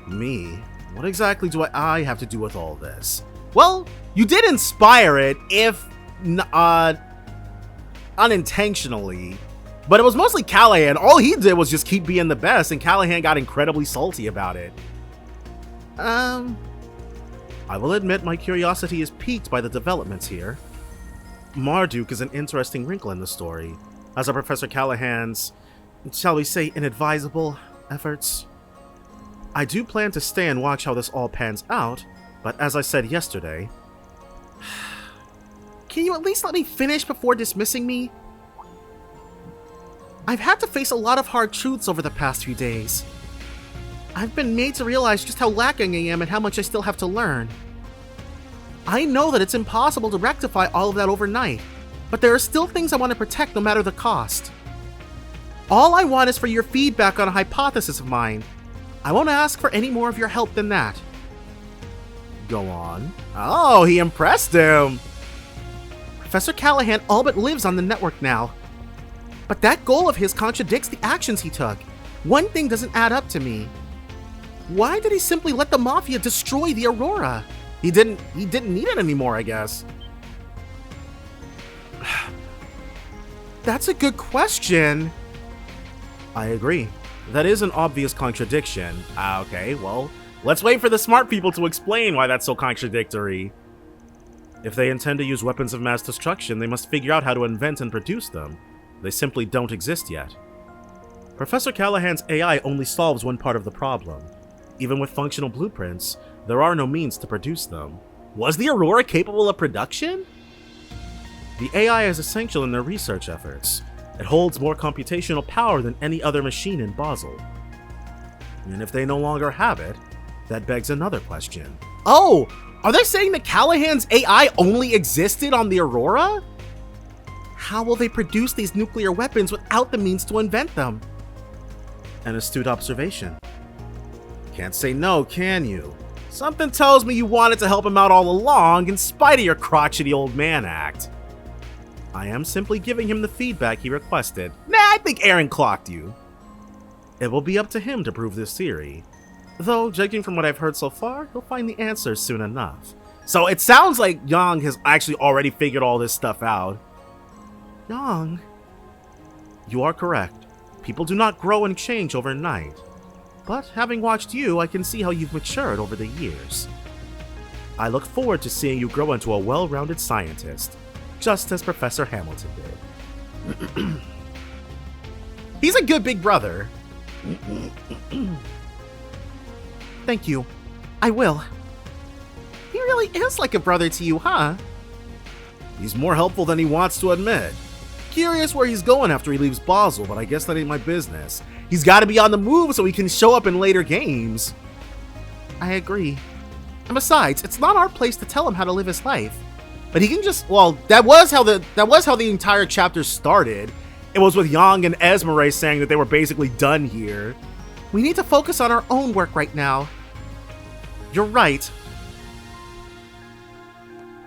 Me? What exactly do I have to do with all this? Well, you did inspire it, if unintentionally. But it was mostly Callaghan. All he did was just keep being the best, and Callaghan got incredibly salty about it. I will admit my curiosity is piqued by the developments here. Marduk is an interesting wrinkle in the story, as are Professor Callaghan's, shall we say, inadvisable efforts. I do plan to stay and watch how this all pans out, but as I said yesterday... Can you at least let me finish before dismissing me? I've had to face a lot of hard truths over the past few days. I've been made to realize just how lacking I am and how much I still have to learn. I know that it's impossible to rectify all of that overnight, but there are still things I want to protect no matter the cost. All I want is for your feedback on a hypothesis of mine. I won't ask for any more of your help than that. Go on. Oh, he impressed him! Professor Callaghan all but lives on the network now. But that goal of his contradicts the actions he took. One thing doesn't add up to me. Why did he simply let the Mafia destroy the Aurora? He didn't need it anymore, I guess. That's a good question. I agree. That is an obvious contradiction. Okay, well, let's wait for the smart people to explain why that's so contradictory. If they intend to use weapons of mass destruction, they must figure out how to invent and produce them. They simply don't exist yet. Professor Callaghan's AI only solves one part of the problem. Even with functional blueprints, there are no means to produce them. Was the Aurora capable of production? The AI is essential in their research efforts. It holds more computational power than any other machine in Basel. And if they no longer have it, that begs another question. Oh! Are they saying that Callaghan's AI only existed on the Aurora? How will they produce these nuclear weapons without the means to invent them? An astute observation. Can't say no, can you? Something tells me you wanted to help him out all along, in spite of your crotchety old man act. I am simply giving him the feedback he requested. Nah, I think Aaron clocked you. It will be up to him to prove this theory. Though, judging from what I've heard so far, he'll find the answers soon enough. So it sounds like Yang has actually already figured all this stuff out. Yang? You are correct. People do not grow and change overnight. But having watched you, I can see how you've matured over the years. I look forward to seeing you grow into a well-rounded scientist, just as Professor Hamilton did. He's a good big brother. Thank you. I will. He really is like a brother to you, huh? He's more helpful than he wants to admit. Curious where he's going after he leaves Basel, but I guess that ain't my business. He's got to be on the move so he can show up in later games. I agree. And besides, it's not our place to tell him how to live his life. But he can just, well, that was how the entire chapter started. It was with Yang and Esmeralda saying that they were basically done here. We need to focus on our own work right now. You're right.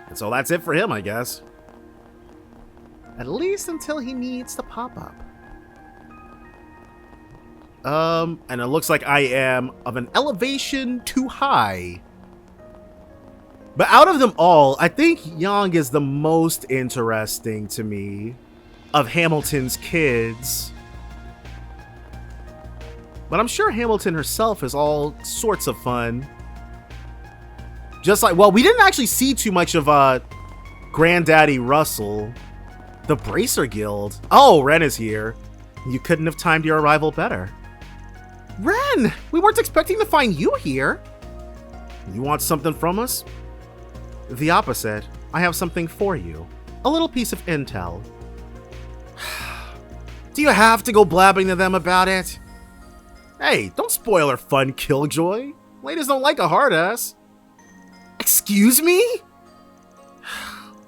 And so that's it for him, I guess. At least until he needs to pop up. And it looks like I am of an elevation too high. But out of them all, I think Yang is the most interesting to me of Hamilton's kids. But I'm sure Hamilton herself is all sorts of fun. Just like, well, we didn't actually see too much of Granddaddy Russell. The Bracer Guild. Oh, Ren is here. You couldn't have timed your arrival better. Ren! We weren't expecting to find you here. You want something from us? The opposite. I have something for you. A little piece of intel. Do you have to go blabbing to them about it? Hey, don't spoil her fun, Killjoy. Ladies don't like a hard ass. Excuse me?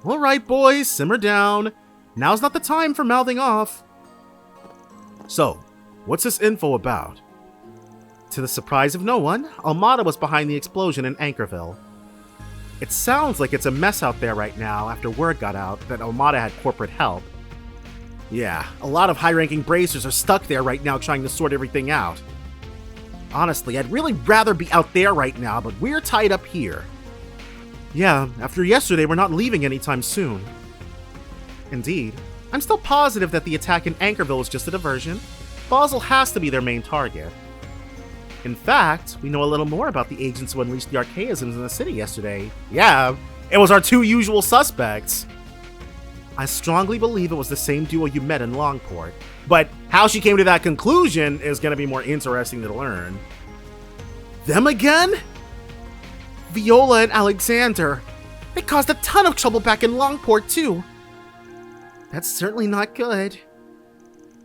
Alright, boys, simmer down. Now's not the time for mouthing off. So, what's this info about? To the surprise of no one, Almada was behind the explosion in Anchorville. It sounds like it's a mess out there right now after word got out that Almada had corporate help. Yeah, a lot of high-ranking bracers are stuck there right now trying to sort everything out. Honestly, I'd really rather be out there right now, but we're tied up here. Yeah, after yesterday, we're not leaving anytime soon. Indeed. I'm still positive that the attack in Anchorville was just a diversion. Basel has to be their main target. In fact, we know a little more about the agents who unleashed the archaisms in the city yesterday. Yeah, it was our two usual suspects. I strongly believe it was the same duo you met in Longport, but how she came to that conclusion is going to be more interesting to learn. Them again? Viola and Alexander. They caused a ton of trouble back in Longport, too. That's certainly not good.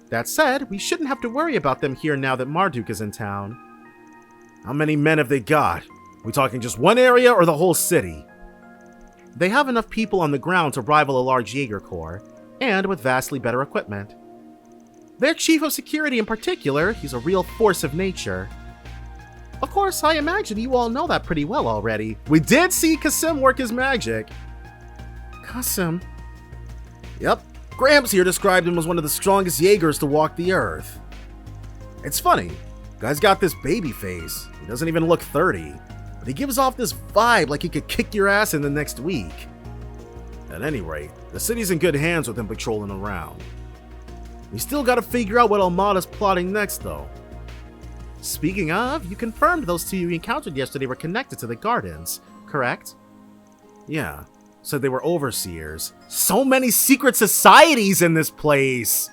That said, we shouldn't have to worry about them here now that Marduk is in town. How many men have they got? We talking just one area or the whole city? They have enough people on the ground to rival a large Jaeger Corps, and with vastly better equipment. Their chief of security in particular, he's a real force of nature. Of course, I imagine you all know that pretty well already. We did see Kasim work his magic. Kasim? Yep, Gramps here described him as one of the strongest Jaegers to walk the earth. It's funny, guy's got this baby face. He doesn't even look 30, but he gives off this vibe like he could kick your ass in the next week. At any rate, the city's in good hands with him patrolling around. We still gotta figure out what Almada's plotting next, though. Speaking of, you confirmed those two you encountered yesterday were connected to the Gardens, correct? Yeah, said they were overseers. So many secret societies in this place!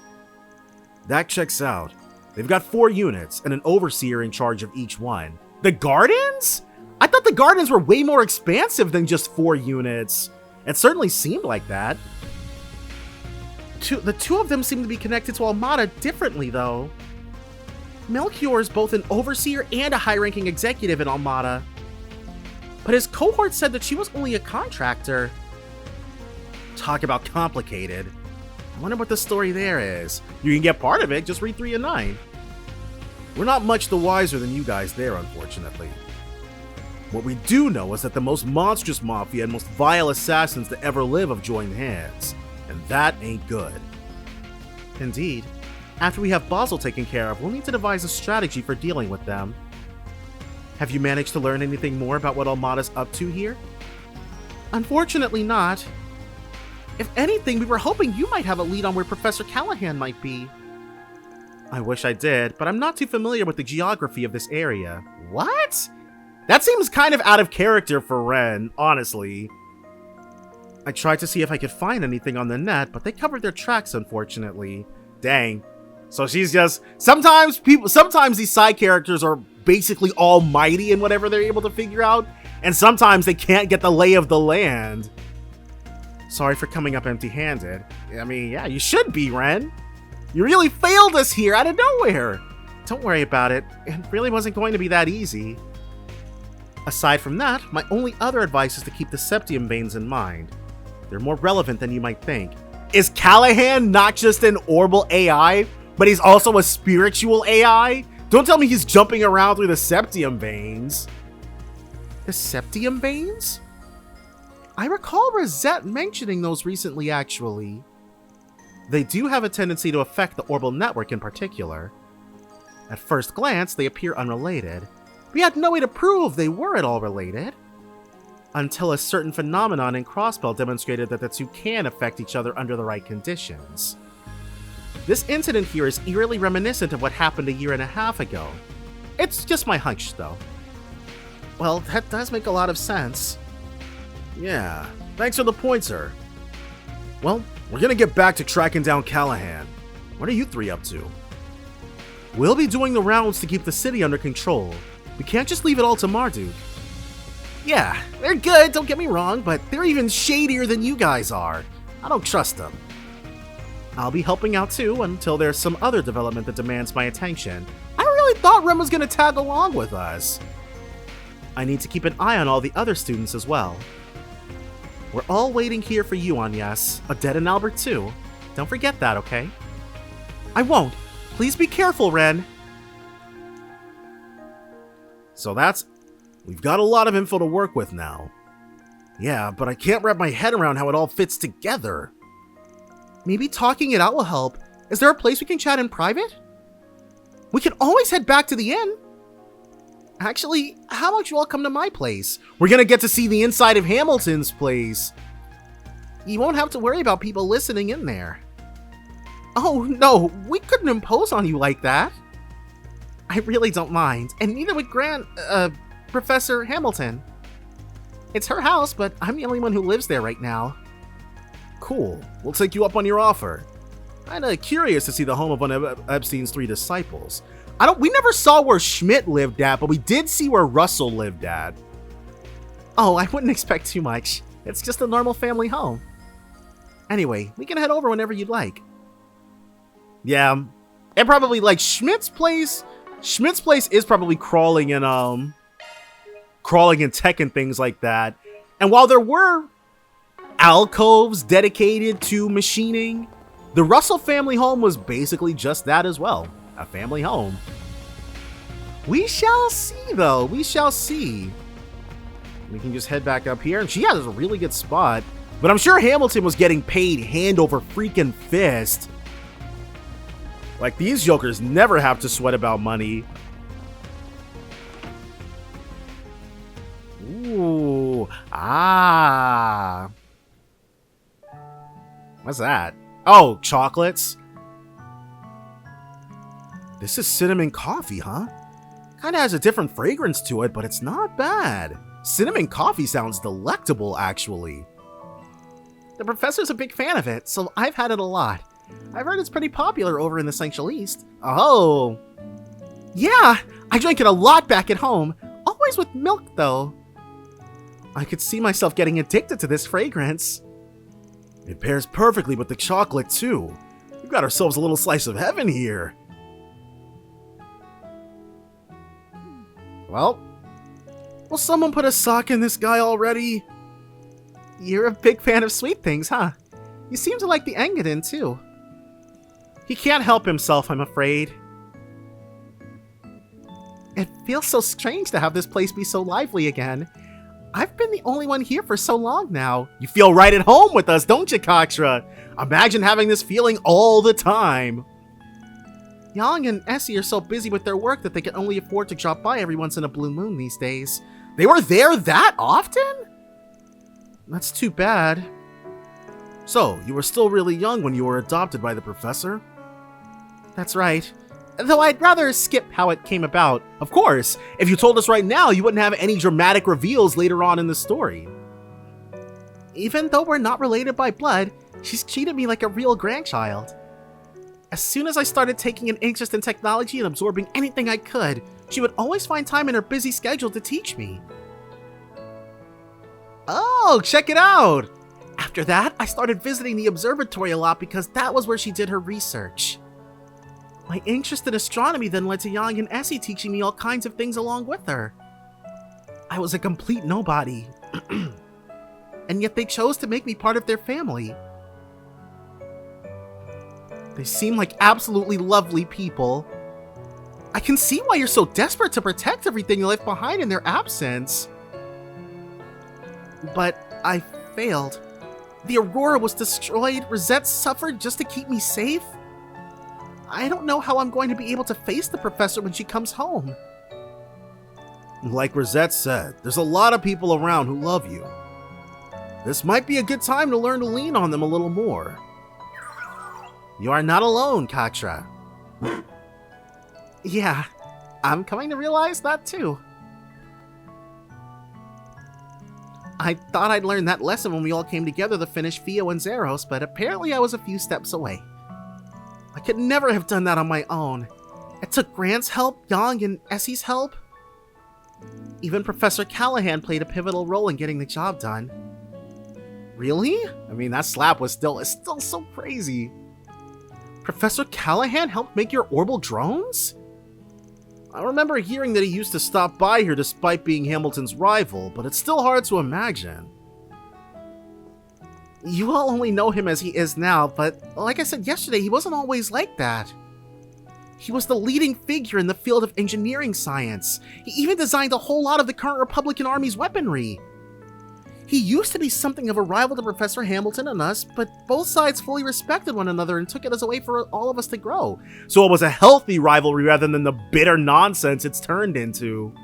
That checks out. They've got 4 units and an overseer in charge of each one. The Gardens? I thought the Gardens were way more expansive than just 4 units. It certainly seemed like that. The two of them seem to be connected to Almada differently, though. Melchior is both an overseer and a high-ranking executive in Almada. But his cohort said that she was only a contractor. Talk about complicated. I wonder what the story there is. You can get part of it, just read 3 and 9. We're not much the wiser than you guys there, unfortunately. What we do know is that the most monstrous mafia and most vile assassins to ever live have joined hands, and that ain't good. Indeed. After we have Basel taken care of, we'll need to devise a strategy for dealing with them. Have you managed to learn anything more about what Almada's up to here? Unfortunately not. If anything, we were hoping you might have a lead on where Professor Callaghan might be. I wish I did, but I'm not too familiar with the geography of this area. What? That seems kind of out of character for Ren, honestly. I tried to see if I could find anything on the net, but they covered their tracks, unfortunately. Dang. So she's just... Sometimes these side characters are basically almighty in whatever they're able to figure out, and sometimes they can't get the lay of the land. Sorry for coming up empty-handed. I mean, yeah, you should be, Ren. You really failed us here out of nowhere. Don't worry about it. It really wasn't going to be that easy. Aside from that, my only other advice is to keep the septium veins in mind. They're more relevant than you might think. Is Callaghan not just an orbal AI, but he's also a spiritual AI? Don't tell me he's jumping around through the septium veins. The septium veins? I recall Rosette mentioning those recently, actually. They do have a tendency to affect the orbal network in particular. At first glance, they appear unrelated. We had no way to prove they were at all related. Until a certain phenomenon in Crossbell demonstrated that the two can affect each other under the right conditions. This incident here is eerily reminiscent of what happened a year and a half ago. It's just my hunch, though. Well, that does make a lot of sense. Yeah, thanks for the pointer. Well, we're gonna get back to tracking down Callaghan. What are you three up to? We'll be doing the rounds to keep the city under control. We can't just leave it all to Marduk. Yeah, they're good, don't get me wrong, but they're even shadier than you guys are. I don't trust them. I'll be helping out too until there's some other development that demands my attention. I really thought Rem was gonna tag along with us. I need to keep an eye on all the other students as well. We're all waiting here for you, Agnes, Odette and Albert too. Don't forget that, okay? I won't. Please be careful, Ren. So we've got a lot of info to work with now. Yeah, but I can't wrap my head around how it all fits together. Maybe talking it out will help. Is there a place we can chat in private? We can always head back to the inn. Actually, how about you all come to my place? We're gonna get to see the inside of Hamilton's place. You won't have to worry about people listening in there. Oh no, we couldn't impose on you like that. I really don't mind, and neither would Professor Hamilton. It's her house, but I'm the only one who lives there right now. Cool, we'll take you up on your offer. Kinda curious to see the home of one of Epstein's 3 disciples. We never saw where Schmidt lived at, but we did see where Russell lived at. Oh, I wouldn't expect too much. It's just a normal family home. Anyway, we can head over whenever you'd like. Yeah, and probably like Schmidt's place is probably crawling in tech and things like that. And while there were alcoves dedicated to machining, the Russell family home was basically just that as well. A family home. We shall see, though. We shall see. We can just head back up here. And yeah, there's a really good spot. But I'm sure Hamilton was getting paid hand over freaking fist. Like, these jokers never have to sweat about money. Ooh. Ah. What's that? Oh, chocolates. This is cinnamon coffee, huh? Kinda has a different fragrance to it, but it's not bad. Cinnamon coffee sounds delectable, actually. The professor's a big fan of it, so I've had it a lot. I've heard it's pretty popular over in the Central East. Oh. Yeah, I drank it a lot back at home. Always with milk, though. I could see myself getting addicted to this fragrance. It pairs perfectly with the chocolate, too. We've got ourselves a little slice of heaven here. Well, will someone put a sock in this guy already? You're a big fan of sweet things, huh? You seem to like the Engadin, too. He can't help himself, I'm afraid. It feels so strange to have this place be so lively again. I've been the only one here for so long now. You feel right at home with us, don't you, Katra? Imagine having this feeling all the time. Yang and Essie are so busy with their work that they can only afford to drop by every once in a blue moon these days. They were there that often? That's too bad. So, you were still really young when you were adopted by the professor? That's right. Though I'd rather skip how it came about. Of course, if you told us right now, you wouldn't have any dramatic reveals later on in the story. Even though we're not related by blood, she's treated me like a real grandchild. As soon as I started taking an interest in technology and absorbing anything I could, she would always find time in her busy schedule to teach me. Oh, check it out! After that, I started visiting the observatory a lot because that was where she did her research. My interest in astronomy then led to Yang and Essie teaching me all kinds of things along with her. I was a complete nobody. And yet they chose to make me part of their family. They seem like absolutely lovely people. I can see why you're so desperate to protect everything you left behind in their absence. But I failed. The Aurora was destroyed, Rosette suffered just to keep me safe. I don't know how I'm going to be able to face the professor when she comes home. Like Rosette said, there's a lot of people around who love you. This might be a good time to learn to lean on them a little more. You are not alone, Katra. Yeah, I'm coming to realize that too. I thought I'd learned that lesson when we all came together to finish Fio and Zeros, but apparently I was a few steps away. I could never have done that on my own. It took Grant's help, Yang, and Essie's help. Even Professor Callaghan played a pivotal role in getting the job done. Really? I mean, that slap was still so crazy. Professor Callaghan helped make your orbital drones? I remember hearing that he used to stop by here despite being Hamilton's rival, but it's still hard to imagine. You all only know him as he is now, but like I said yesterday, he wasn't always like that. He was the leading figure in the field of engineering science. He even designed a whole lot of the current Republican Army's weaponry. He used to be something of a rival to Professor Hamilton and us, but both sides fully respected one another and took it as a way for all of us to grow. So it was a healthy rivalry rather than the bitter nonsense it's turned into.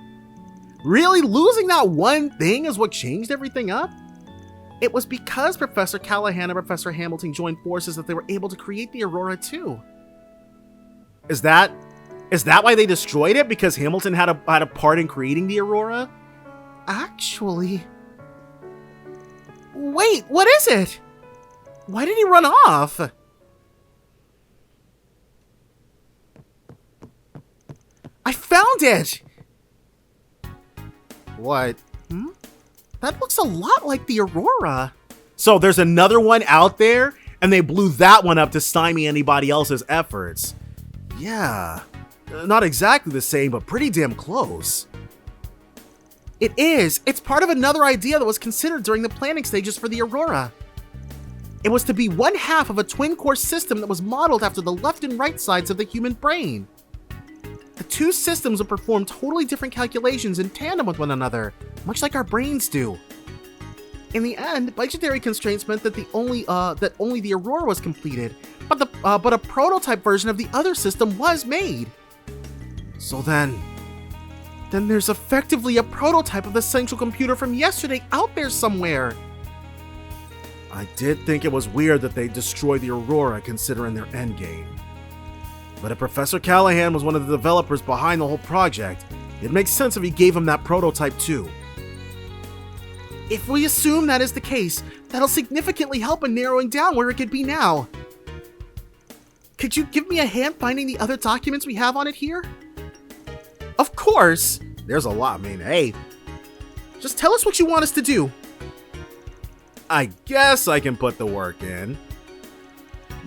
Really, losing that one thing is what changed everything up? It was because Professor Callaghan and Professor Hamilton joined forces that they were able to create the Aurora too. Is that why they destroyed it? Because Hamilton had a part in creating the Aurora? Actually... Wait, what is it? Why did he run off? I found it! What? That looks a lot like the Aurora. So there's another one out there, and they blew that one up to stymie anybody else's efforts. Yeah, not exactly the same, but pretty damn close. It is. It's part of another idea that was considered during the planning stages for the Aurora. It was to be one half of a twin-core system that was modeled after the left and right sides of the human brain. The two systems would perform totally different calculations in tandem with one another, much like our brains do. In the end, budgetary constraints meant that only the Aurora was completed, but a prototype version of the other system was made. So then there's effectively a prototype of the central computer from yesterday out there somewhere. I did think it was weird that they destroyed the Aurora considering their endgame. But if Professor Callaghan was one of the developers behind the whole project, it makes sense if he gave him that prototype too. If we assume that is the case, that'll significantly help in narrowing down where it could be now. Could you give me a hand finding the other documents we have on it here? Of course! There's a lot, I mean, hey. Just tell us what you want us to do. I guess I can put the work in.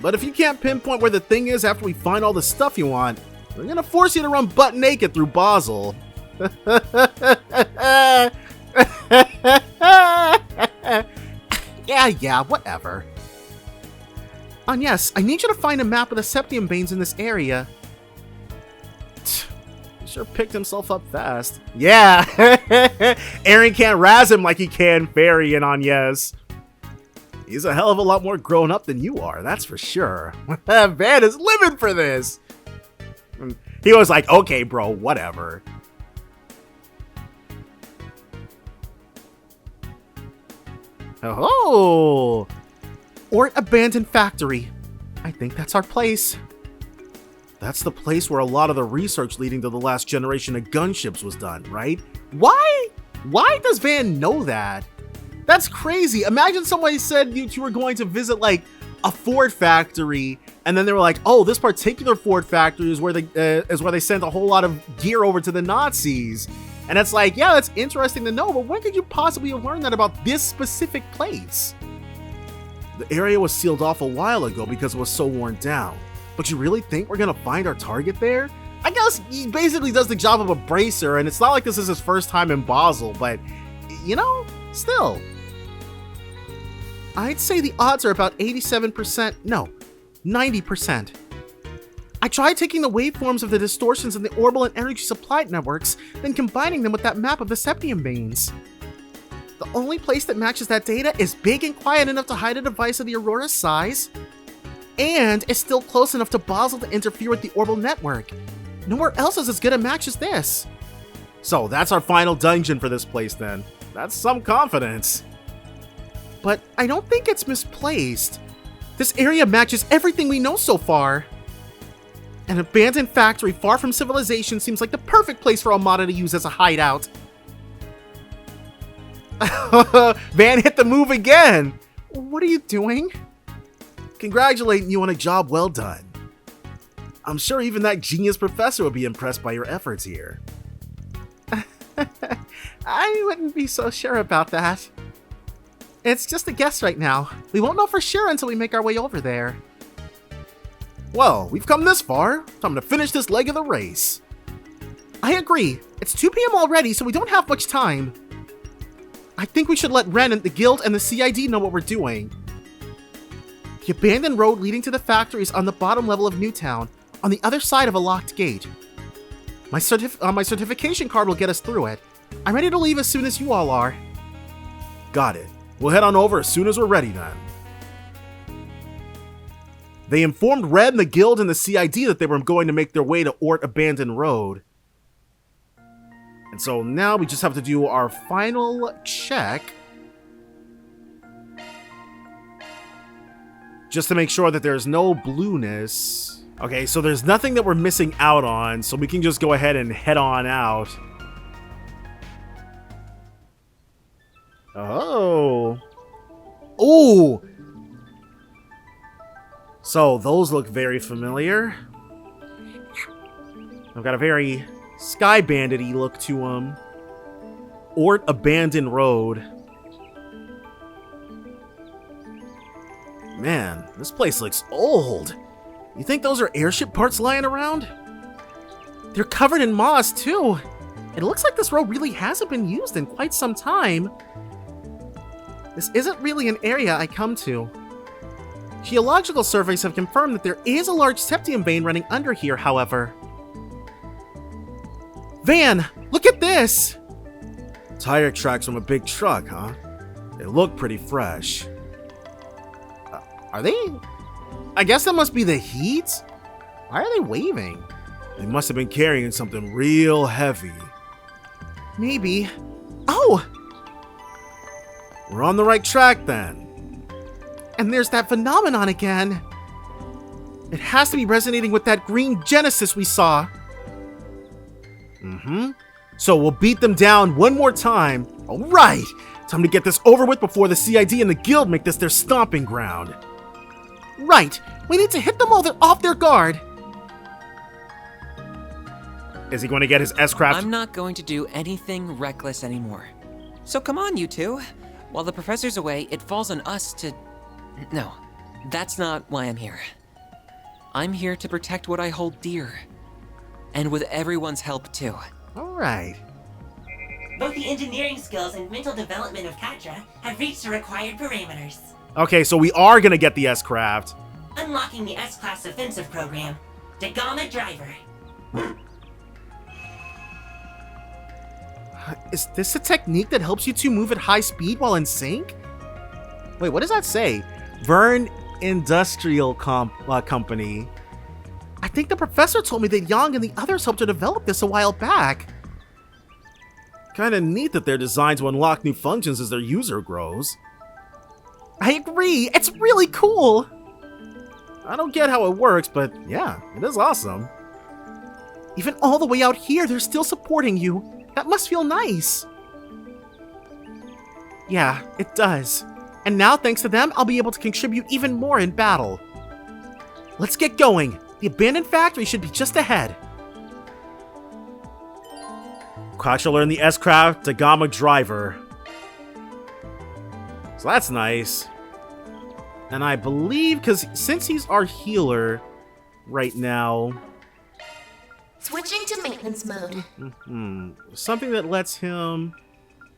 But if you can't pinpoint where the thing is after we find all the stuff you want, we're gonna force you to run butt naked through Basel. Yeah, whatever. And yes, I need you to find a map of the Septium Veins in this area. Sure picked himself up fast. Yeah! Aaron can't razz him like he can Fairy and Agnes. He's a hell of a lot more grown up than you are, that's for sure. Van is living for this! He was like, okay bro, whatever. Oh! Or abandoned factory. I think that's our place. That's the place where a lot of the research leading to the last generation of gunships was done, right? Why does Van know that? That's crazy. Imagine somebody said you were going to visit like a Ford factory, and then they were like, oh, this particular Ford factory is where they sent a whole lot of gear over to the Nazis. And it's like, yeah, that's interesting to know, but when could you possibly have learned that about this specific place? The area was sealed off a while ago because it was so worn down. But you really think we're gonna find our target there? I guess he basically does the job of a bracer, and it's not like this is his first time in Basel, but, you know, still. I'd say the odds are about 87%, no, 90%. I tried taking the waveforms of the distortions in the orbital and energy supply networks, then combining them with that map of the Septium Veins. The only place that matches that data is big and quiet enough to hide a device of the Aurora's size. and it's still close enough to Basel to interfere with the orbital network. Nowhere else is as good a match as this. So that's our final dungeon for this place then. That's some confidence. But I don't think it's misplaced. This area matches everything we know so far. An abandoned factory far from civilization seems like the perfect place for Armada to use as a hideout. Van hit the move again! What are you doing? Congratulating you on a job well done. I'm sure even that genius professor would be impressed by your efforts here. I wouldn't be so sure about that. It's just a guess right now. We won't know for sure until we make our way over there. Well, we've come this far. Time to finish this leg of the race. I agree. It's 2 p.m. already, so we don't have much time. I think we should let Ren and the Guild and the CID know what we're doing. The abandoned road leading to the factory is on the bottom level of Newtown, on the other side of a locked gate. My certification card will get us through it. I'm ready to leave as soon as you all are. Got it. We'll head on over as soon as we're ready then. They informed Red and the Guild and the CID that they were going to make their way to Ort Abandoned Road. And so now we just have to do our final check. Just to make sure that there's no blueness. Okay, so there's nothing that we're missing out on, so we can just go ahead and head on out. Oh. Ooh. So those look very familiar. I've got a very Sky Bandit-y look to them. Ort Abandoned Road. Man, this place looks old. You think those are airship parts lying around? They're covered in moss, too. It looks like this road really hasn't been used in quite some time. This isn't really an area I come to. Geological surveys have confirmed that there is a large septium vein running under here, however. Van, look at this! Tire tracks from a big truck, huh? They look pretty fresh. Are they? I guess that must be the heat? Why are they waving? They must have been carrying something real heavy. Maybe. Oh! We're on the right track then. And there's that phenomenon again. It has to be resonating with that green Genesis we saw. Mm-hmm. So we'll beat them down one more time. All right, time to get this over with before the CID and the Guild make this their stomping ground. Right, we need to hit them all off their guard. Is he going to get his S-Craft? I'm not going to do anything reckless anymore. So come on, you two. While the professor's away, it falls on us to... No, that's not why I'm here. I'm here to protect what I hold dear. And with everyone's help, too. All right. Both the engineering skills and mental development of Katra have reached the required parameters. Okay, so we are going to get the S-Craft. Unlocking the S-Class offensive program. Dagama Driver. Is this a technique that helps you two move at high speed while in sync? Wait, what does that say? Vern Industrial Company. I think the professor told me that Yang and the others helped to develop this a while back. Kinda neat that they're designed to unlock new functions as their user grows. I agree, it's really cool! I don't get how it works, but yeah, it is awesome. Even all the way out here, they're still supporting you. That must feel nice. Yeah, it does. And now, thanks to them, I'll be able to contribute even more in battle. Let's get going. The abandoned factory should be just ahead. Katra learned the S-Craft Dagama Driver. So that's nice. And I believe, because since he's our healer right now... Switching to maintenance mode. Something that lets him...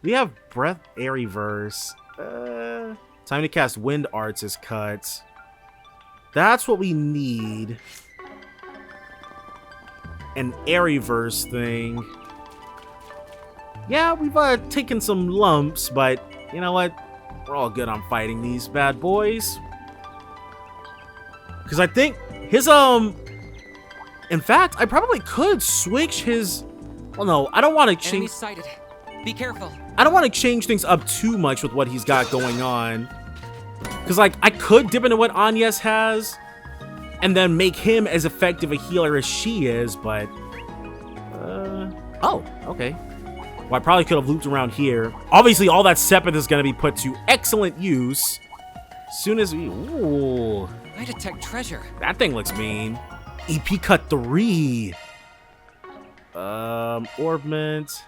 We have Breath Airy Verse. Time to cast Wind Arts is cut. That's what we need. An Airy Verse thing. Yeah, we've taken some lumps, but you know what? We're all good on fighting these bad boys. Because I think his, in fact, I probably could switch his, well, no, I don't want to Enemy change, sighted. Be careful. I don't want to change things up too much with what he's got going on. Because, like, I could dip into what Agnes has and then make him as effective a healer as she is, but, oh, okay. Well, I probably could have looped around here. Obviously, all that Sepith is going to be put to excellent use. As soon as we... Ooh. I detect treasure. That thing looks mean. EP cut 3. Orbment.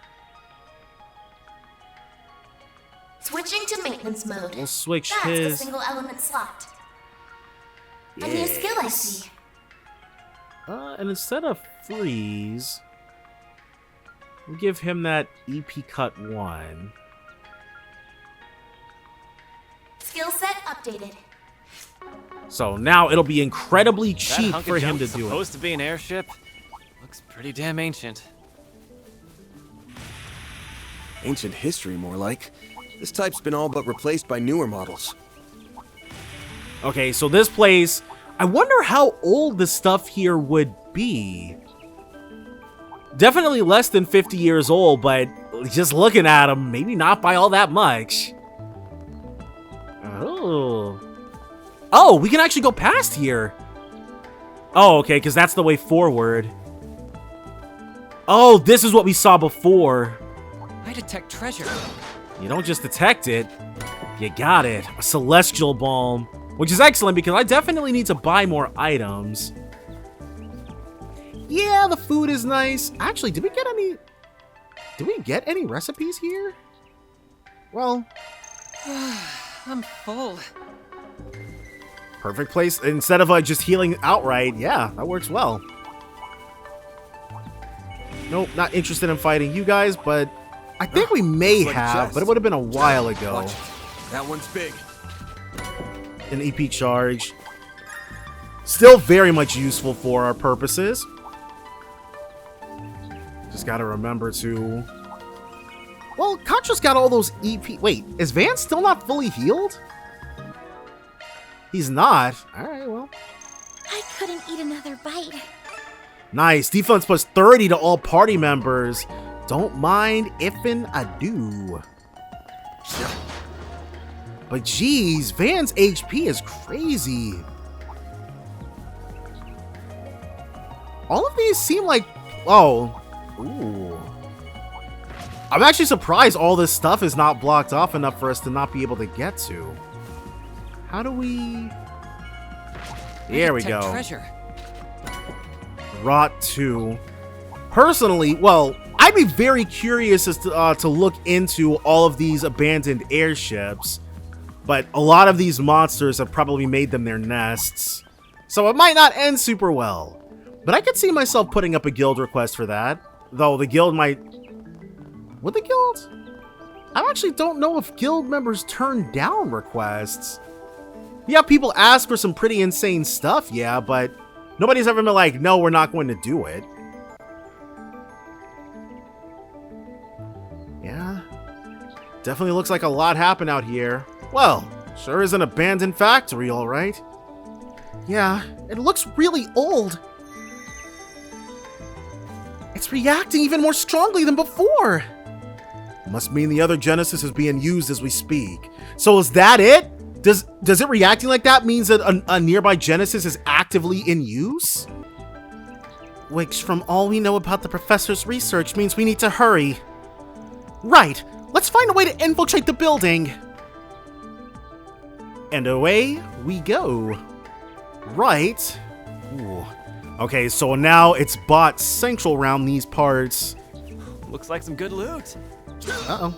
Switching to maintenance mode. We'll switch That's his... a single element slot. Yes. A new skill I see. And instead of freeze, we'll give him that EP cut 1. Skill set updated. So now it'll be incredibly That cheap hunk for of him to junk's do it. supposed to be an airship. Looks pretty damn ancient. Ancient history, more like. This type's been all but replaced by newer models. Okay, so this place, I wonder how old the stuff here would be. Definitely less than 50 years old, but just looking at them, maybe not by all that much. Oh. Oh, we can actually go past here. Oh, okay, because that's the way forward. Oh, this is what we saw before. I detect treasure. You don't just detect it, you got it. A celestial balm, which is excellent because I definitely need to buy more items. Yeah, the food is nice. Actually, did we get any recipes here? Well, I'm full. perfect place. Instead of just healing outright, yeah, that works well. Nope, not interested in fighting you guys, but I think we may Looks like a have, chest. but it would have been a while ago. Watch it. That one's big. An EP charge. Still very much useful for our purposes. Just gotta remember to... Well, Contra's got all those EP... Wait, is Van still not fully healed? He's not. Alright, well. I couldn't eat another bite. Nice. Defense plus 30 to all party members. Don't mind if'n I do. But geez, Van's HP is crazy. All of these seem like... Oh. Ooh. I'm actually surprised all this stuff is not blocked off enough for us to not be able to get to. How do we... There we go. Treasure. Rot 2. Personally, well, I'd be very curious as to look into all of these abandoned airships, but a lot of these monsters have probably made them their nests, so it might not end super well. But I could see myself putting up a guild request for that, though the guild might... Would the guild? I actually don't know if guild members turn down requests. Yeah, people ask for some pretty insane stuff, yeah, but nobody's ever been like, no, we're not going to do it. Yeah. Definitely looks like a lot happened out here. Well, sure is an abandoned factory, all right. Yeah, it looks really old. It's reacting even more strongly than before. Must mean the other Genesis is being used as we speak. So is that it? Does it reacting like that means that a nearby Genesis is actively in use? Which, from all we know about the professor's research, means we need to hurry. Right, let's find a way to infiltrate the building. And away we go. Right. Ooh. Okay, so now it's bot central around these parts. Looks like some good loot. Uh-oh.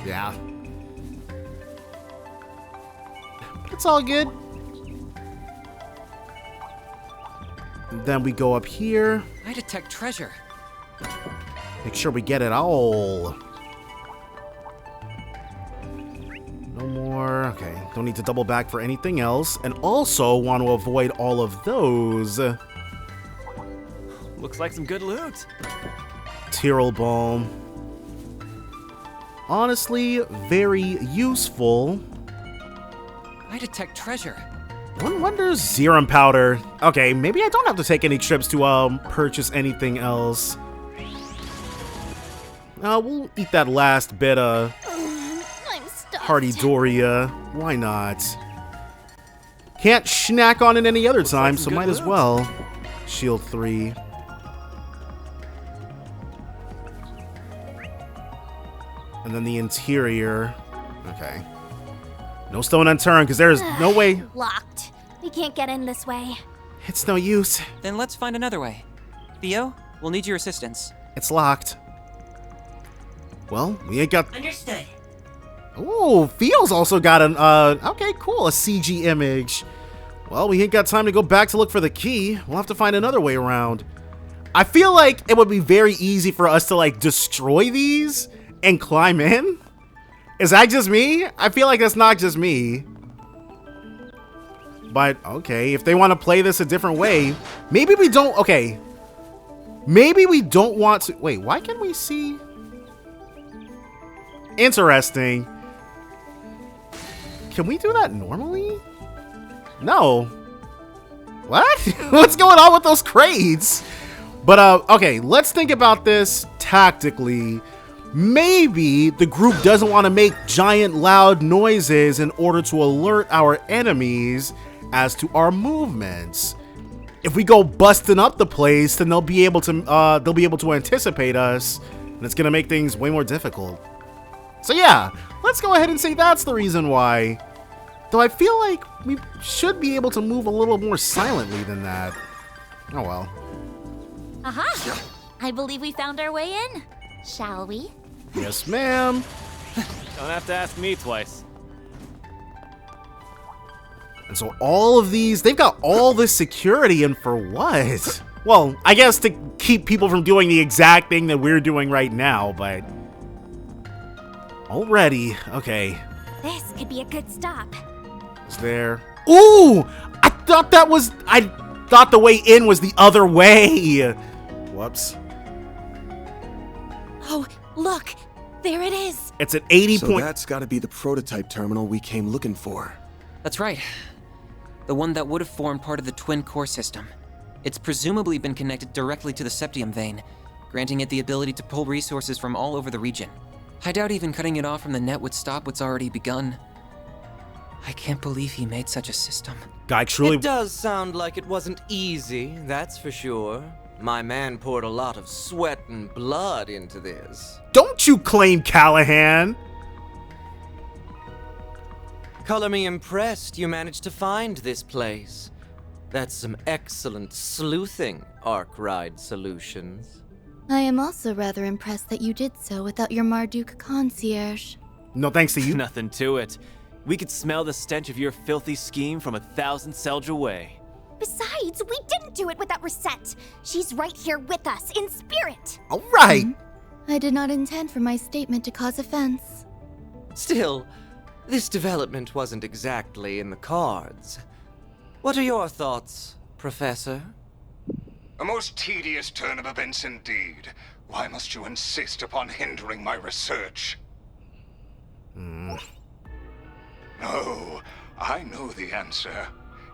Yeah. It's all good. Then we go up here. I detect treasure. Make sure we get it all. No more. Okay, don't need to double back for anything else. And also want to avoid all of those. Looks like some good loot. Tyrrell Balm. Honestly, very useful. I detect treasure. One wonders serum powder. Okay, maybe I don't have to take any trips to purchase anything else. We'll eat that last bit of I'm stuffed. Hardy Doria. Why not? Can't snack on it any other time, so might as well. Shield 3. And then the interior. Okay. No stone unturned, because there's no way. Locked. We can't get in this way. It's no use. Then let's find another way. Theo, we'll need your assistance. It's locked. Well, we ain't got... Understood. Ooh, Theo's also got an, okay, cool, a CG image. Well, we ain't got time to go back to look for the key. We'll have to find another way around. I feel like it would be very easy for us to, like, destroy these and climb in. Is that just me? I feel like that's not just me. But, okay, if they want to play this a different way, maybe we don't, okay. Maybe we don't want to, wait, why can we see? Interesting. Can we do that normally? No. What? What's going on with those crates? But, okay, let's think about this tactically. Maybe the group doesn't want to make giant loud noises in order to alert our enemies as to our movements. If we go busting up the place, then they'll be able to anticipate us, and it's gonna make things way more difficult. So yeah, let's go ahead and say that's the reason why. Though I feel like we should be able to move a little more silently than that. Oh well. Aha! I believe we found our way in. Shall we? Yes, ma'am. Don't have to ask me twice. And so all of these, they've got all this security, and for what? Well, I guess to keep people from doing the exact thing that we're doing right now, but... Already, okay. This could be a good stop. Is there... Ooh! I thought the way in was the other way! Whoops. Oh, look! There it is! It's at 80 So that's gotta be the prototype terminal we came looking for. That's right. The one that would have formed part of the twin core system. It's presumably been connected directly to the septium vein, granting it the ability to pull resources from all over the region. I doubt even cutting it off from the net would stop what's already begun. I can't believe he made such a system. Guy truly... It does sound like it wasn't easy, that's for sure. My man poured a lot of sweat and blood into this. Don't you claim Callaghan! Color me impressed you managed to find this place. That's some excellent sleuthing, Arkwright Solutions. I am also rather impressed that you did so without your Marduk concierge. No thanks to you. Nothing to it. We could smell the stench of your filthy scheme from 1,000 Selge away. Besides, we didn't do it without Reset. She's right here with us, in spirit. Alright! I did not intend for my statement to cause offense. Still, this development wasn't exactly in the cards. What are your thoughts, Professor? A most tedious turn of events indeed. Why must you insist upon hindering my research? No, I know the answer.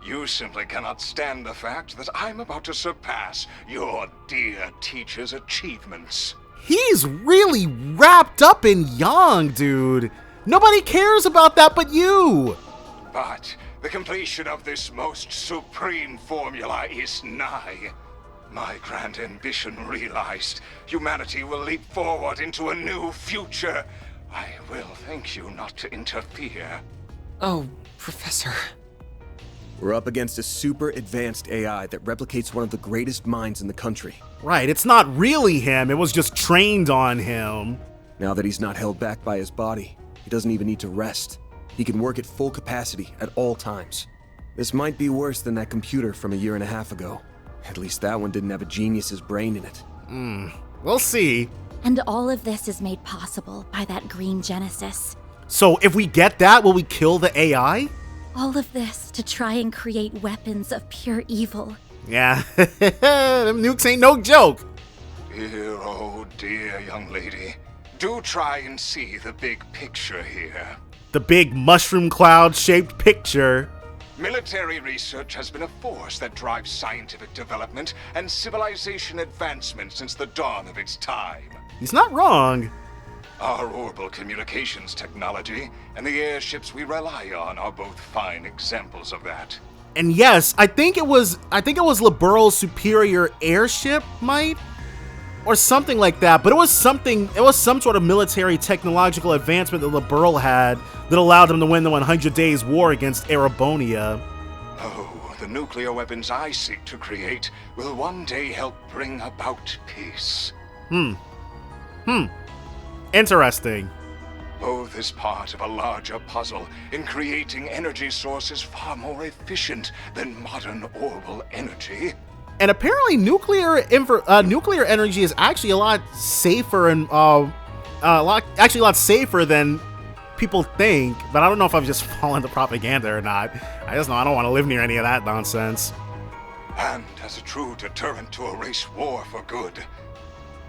You simply cannot stand the fact that I'm about to surpass your dear teacher's achievements. He's really wrapped up in Yang, dude. Nobody cares about that but you. But the completion of this most supreme formula is nigh. My grand ambition realized, humanity will leap forward into a new future. I will thank you not to interfere. Oh, Professor. We're up against a super advanced AI that replicates one of the greatest minds in the country. Right, it's not really him. It was just trained on him. Now that he's not held back by his body, he doesn't even need to rest. He can work at full capacity at all times. This might be worse than that computer from a year and a half ago. At least that one didn't have a genius's brain in it. We'll see. And all of this is made possible by that green Genesis. So if we get that, will we kill the AI? All of this to try and create weapons of pure evil. Yeah, them nukes ain't no joke. Dear, oh dear, young lady. Do try and see the big picture here. The big mushroom cloud shaped picture. Military research has been a force that drives scientific development and civilization advancement since the dawn of its time. He's not wrong. Our orbital communications technology and the airships we rely on are both fine examples of that. And yes, I think it was Liberal's superior airship, might? Or something like that, but it was some sort of military technological advancement that Liberal had that allowed them to win the 100 Days War against Erebonia. Oh, the nuclear weapons I seek to create will one day help bring about peace. Interesting. Both is part of a larger puzzle in creating energy sources far more efficient than modern orbital energy. And apparently nuclear energy is actually a lot safer and a lot safer than people think, but I don't know if I've just fallen to propaganda or not. I just know I don't want to live near any of that nonsense. And as a true deterrent to a race war for good,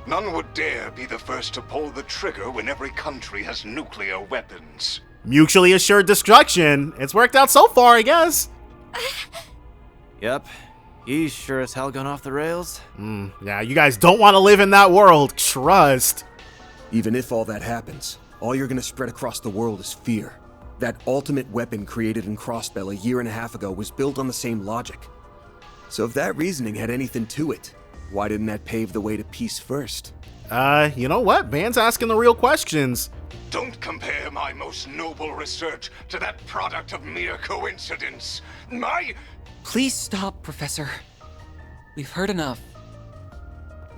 none would dare be the first to pull the trigger when every country has nuclear weapons. Mutually assured destruction. It's worked out so far, I guess. Yep. He's sure as hell gone off the rails. Yeah, you guys don't want to live in that world. Trust. Even if all that happens, all you're gonna spread across the world is fear. That ultimate weapon created in Crossbell a year and a half ago was built on the same logic. So if that reasoning had anything to it, why didn't that pave the way to peace first? You know what? Man's asking the real questions. Don't compare my most noble research to that product of mere coincidence. Please stop, Professor. We've heard enough.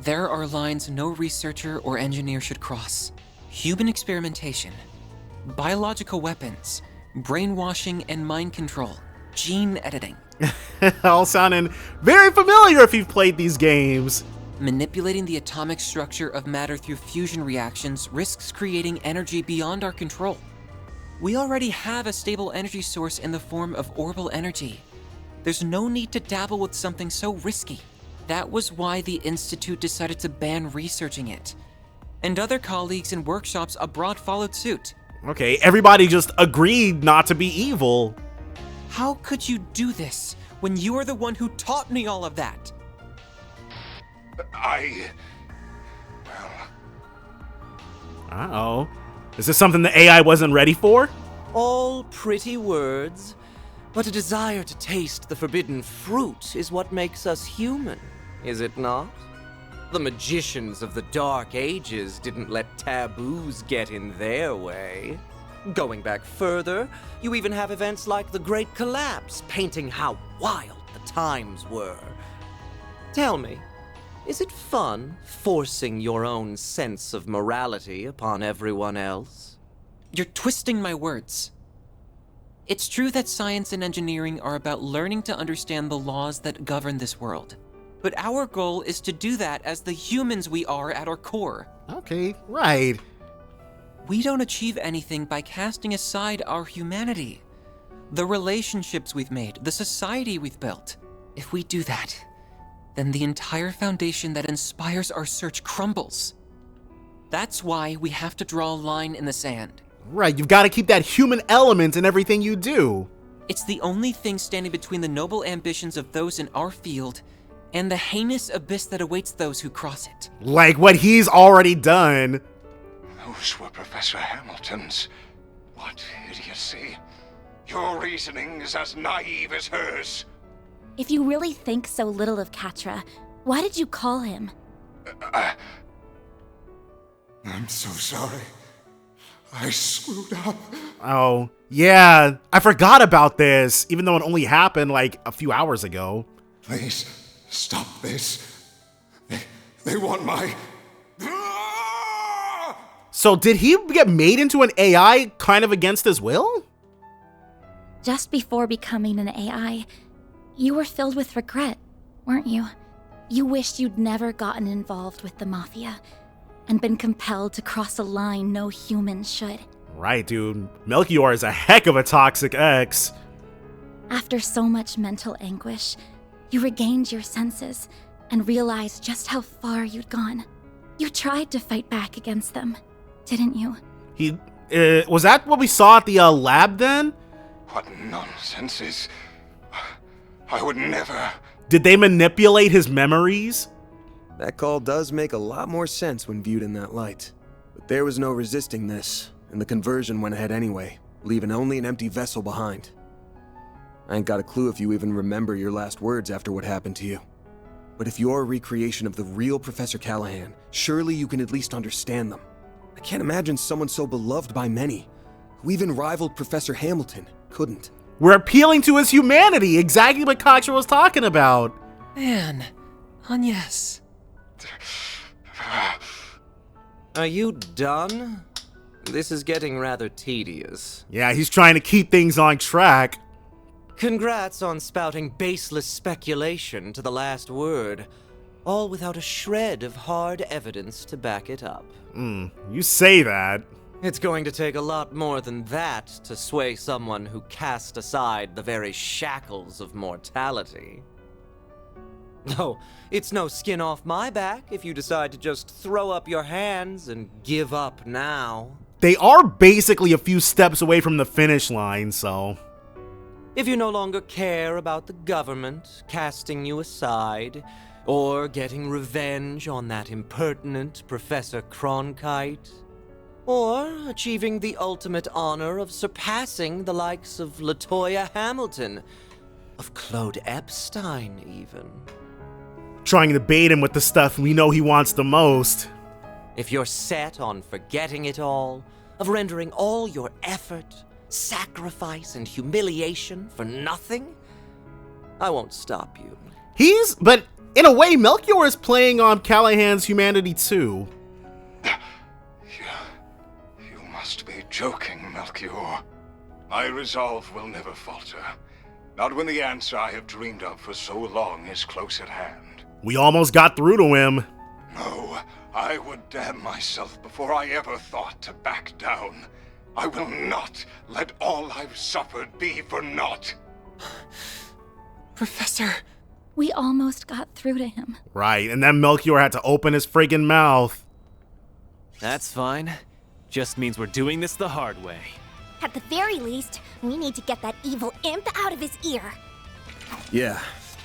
There are lines no researcher or engineer should cross. Human experimentation, biological weapons, brainwashing and mind control, gene editing. All sounding very familiar if you've played these games. Manipulating the atomic structure of matter through fusion reactions risks creating energy beyond our control. We already have a stable energy source in the form of orbital energy. There's no need to dabble with something so risky. That was why the Institute decided to ban researching it. And other colleagues in workshops abroad followed suit. Okay, everybody just agreed not to be evil. How could you do this when you are the one who taught me all of that? Uh-oh. Is this something the AI wasn't ready for? All pretty words, but a desire to taste the forbidden fruit is what makes us human, is it not? The magicians of the Dark Ages didn't let taboos get in their way. Going back further, you even have events like the Great Collapse painting how wild the times were. Tell me, is it fun forcing your own sense of morality upon everyone else? You're twisting my words. It's true that science and engineering are about learning to understand the laws that govern this world. But our goal is to do that as the humans we are at our core. Okay, right. We don't achieve anything by casting aside our humanity. The relationships we've made, the society we've built. If we do that, then the entire foundation that inspires our search crumbles. That's why we have to draw a line in the sand. Right, you've got to keep that human element in everything you do. It's the only thing standing between the noble ambitions of those in our field and the heinous abyss that awaits those who cross it. Like what he's already done. Those were Professor Hamilton's. What idiocy. Your reasoning is as naive as hers. If you really think so little of Catra, why did you call him? I'm so sorry. I screwed up. Oh, yeah. I forgot about this, even though it only happened like a few hours ago. Please, stop this. They want my... So did he get made into an AI kind of against his will? Just before becoming an AI, you were filled with regret, weren't you? You wished you'd never gotten involved with the Mafia and been compelled to cross a line no human should. Right, dude. Melchior is a heck of a toxic ex. After so much mental anguish, you regained your senses and realized just how far you'd gone. You tried to fight back against them, didn't you? Was that what we saw at the lab then? What nonsense is I would never. Did they manipulate his memories? That call does make a lot more sense when viewed in that light. But there was no resisting this, and the conversion went ahead anyway, leaving only an empty vessel behind. I ain't got a clue if you even remember your last words after what happened to you. But if you're a recreation of the real Professor Callaghan, surely you can at least understand them. I can't imagine someone so beloved by many, who even rivaled Professor Hamilton, couldn't. We're appealing to his humanity, exactly what Cocksure was talking about. Man, Agnes. Are you done? This is getting rather tedious. Yeah, he's trying to keep things on track. Congrats on spouting baseless speculation to the last word, all without a shred of hard evidence to back it up. You say that. It's going to take a lot more than that to sway someone who cast aside the very shackles of mortality. No, it's no skin off my back if you decide to just throw up your hands and give up now. They are basically a few steps away from the finish line, so... If you no longer care about the government casting you aside, or getting revenge on that impertinent Professor Cronkite, or achieving the ultimate honor of surpassing the likes of LaToya Hamilton, of Claude Epstein even. Trying to bait him with the stuff we know he wants the most. If you're set on forgetting it all, of rendering all your effort, sacrifice, and humiliation for nothing, I won't stop you. But in a way, Melchior is playing on Callaghan's humanity too. You must be joking, Melchior. My resolve will never falter. Not when the answer I have dreamed of for so long is close at hand. We almost got through to him. No, I would damn myself before I ever thought to back down. I will not let all I've suffered be for naught. Professor. We almost got through to him. Right, and then Melchior had to open his friggin' mouth. That's fine. Just means we're doing this the hard way. At the very least, we need to get that evil imp out of his ear. Yeah,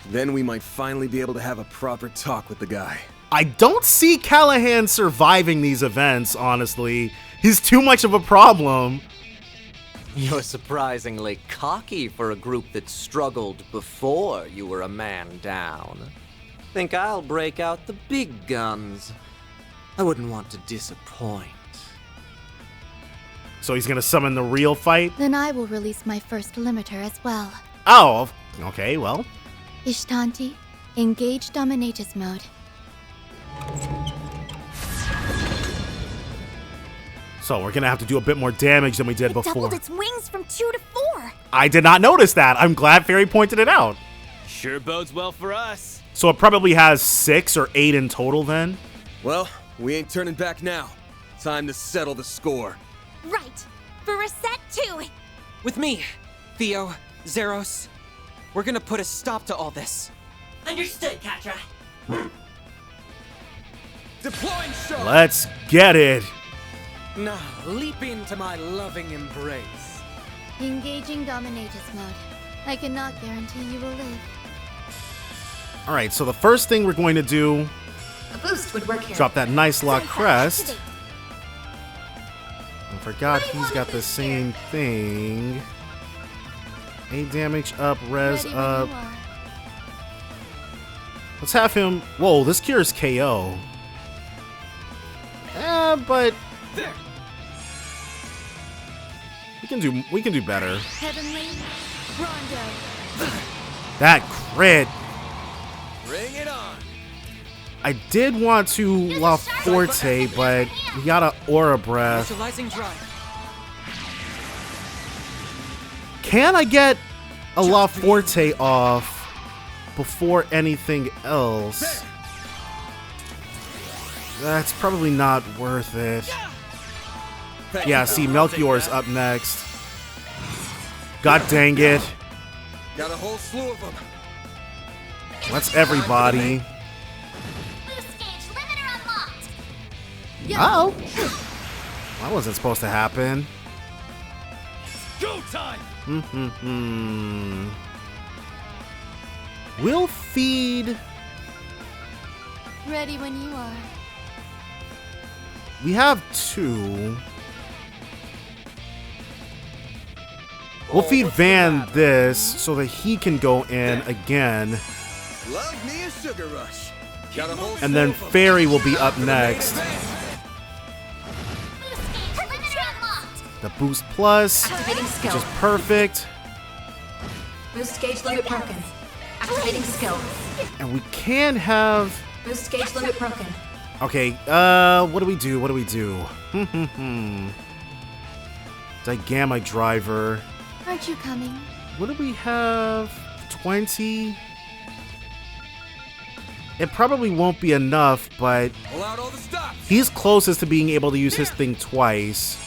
then we might finally be able to have a proper talk with the guy. I don't see Callaghan surviving these events, honestly. He's too much of a problem. You're surprisingly cocky for a group that struggled before you were a man down. Think I'll break out the big guns. I wouldn't want to disappoint. So he's gonna summon the real fight? Then I will release my first limiter as well. Oh, okay, well. Ishtanti, engage Dominatus mode. So we're gonna have to do a bit more damage than we did before. Doubled its wings from 2 to 4. I did not notice that. I'm glad Fairy pointed it out. Sure bodes well for us. So it probably has 6 or 8 in total then? Well, we ain't turning back now. Time to settle the score. Right. For reset 2. With me, Theo, Zeros. We're gonna put a stop to all this. Understood, Katra. Deploying show. Let's get it. Now, leap into my loving embrace. Engaging Dominatus mode. I cannot guarantee you will live. Alright, so the first thing we're going to do, A boost would work here. drop that nice lock crest. I forgot he's got the same thing. 8 damage up, res Ready up. when you are. Let's have him. Whoa, this cures KO. But we can do better. Heavenly Rondo. That crit. Bring it on. I did want to La Forte, but he got a Aura Breath. Neutralizing drive. Can I get a La Forte off before anything else? That's probably not worth it. Yeah, see, Melchior's up next. God dang it. Got a whole slew of them. That's everybody. Boost gauge limiter unlocked. Oh. That wasn't supposed to happen. Go time! We'll feed... Ready when you are. We have 2. We'll feed Van this so that he can go in again. Love me a sugar rush. Got a whole And then Fairy will be up next. The Boost Plus, Activating which skill. is perfect. Boost gauge limit broken. Activating skill. And we can have... Boost gauge limit broken. Okay, what do we do? What do we do? Digamma Driver. Aren't you coming? What do we have? 20? It probably won't be enough, but Pull out all the stops. he's closest to being able to use his thing twice.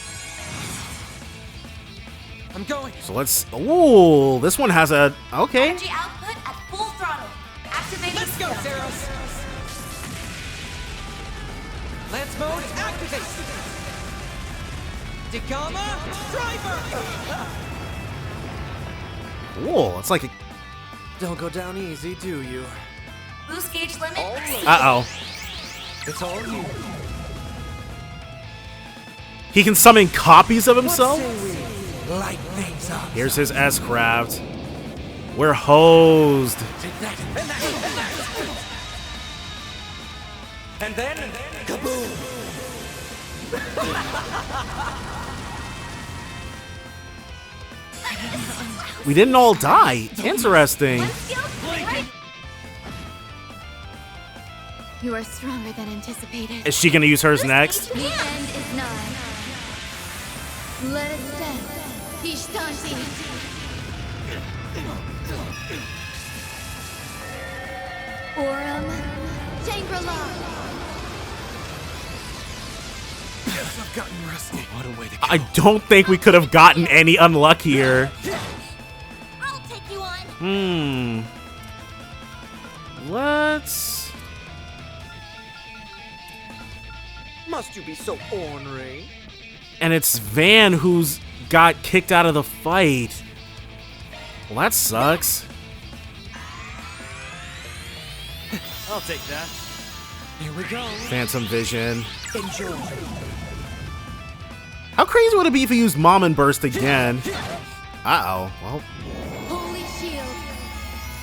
I'm going. So let's... Ooh, this one has a... Okay. Energy output at full throttle. Activating Let's go, Zeros. Lance mode activate. Daygama driver. Ooh, it's like a... Don't go down easy, do you? Boost gauge limit. Uh-oh. It's all you. He can summon copies of himself? Light things up. Here's his S-Craft. We're hosed. Take that, and that, and that. And then, kaboom! We didn't all die. Interesting. You are stronger than anticipated. Is she gonna use hers next? The end is nigh. Let us stand. Ishtanti. Aurum. Shangri-La. I've gotten rusty. What a way to go. I don't think we could have gotten any unluckier. I'll take you on. Let's... Must you be so ornery? And it's Van who's got kicked out of the fight. Well, that sucks. I'll take that. Here we go. Phantom Vision. Enjoy. How crazy would it be if he used Mom and Burst again? Uh-oh. Well, Holy shield.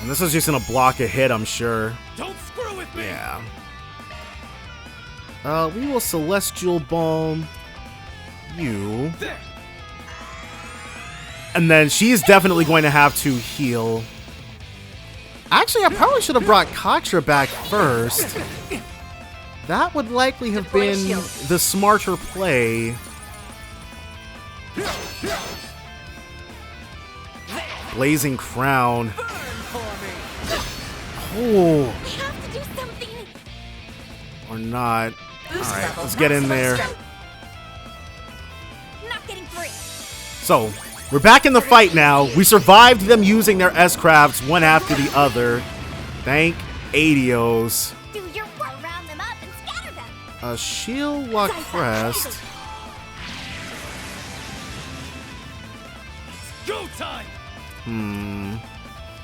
and this is just gonna block a hit, I'm sure. Don't screw with me. Yeah. We will Celestial Balm you. There. And then she's definitely going to have to heal. Actually, I probably should have brought Katra back first. That would likely have been the smarter play. Blazing Crown. Oh, We have to do something. or not. Alright, let's get in there. Not getting free. So, we're back in the fight now. We survived them using their S-Crafts one after the other. Thank Adios. Do your work. Round them up and scatter them. A Shield Lock Crest. Go time.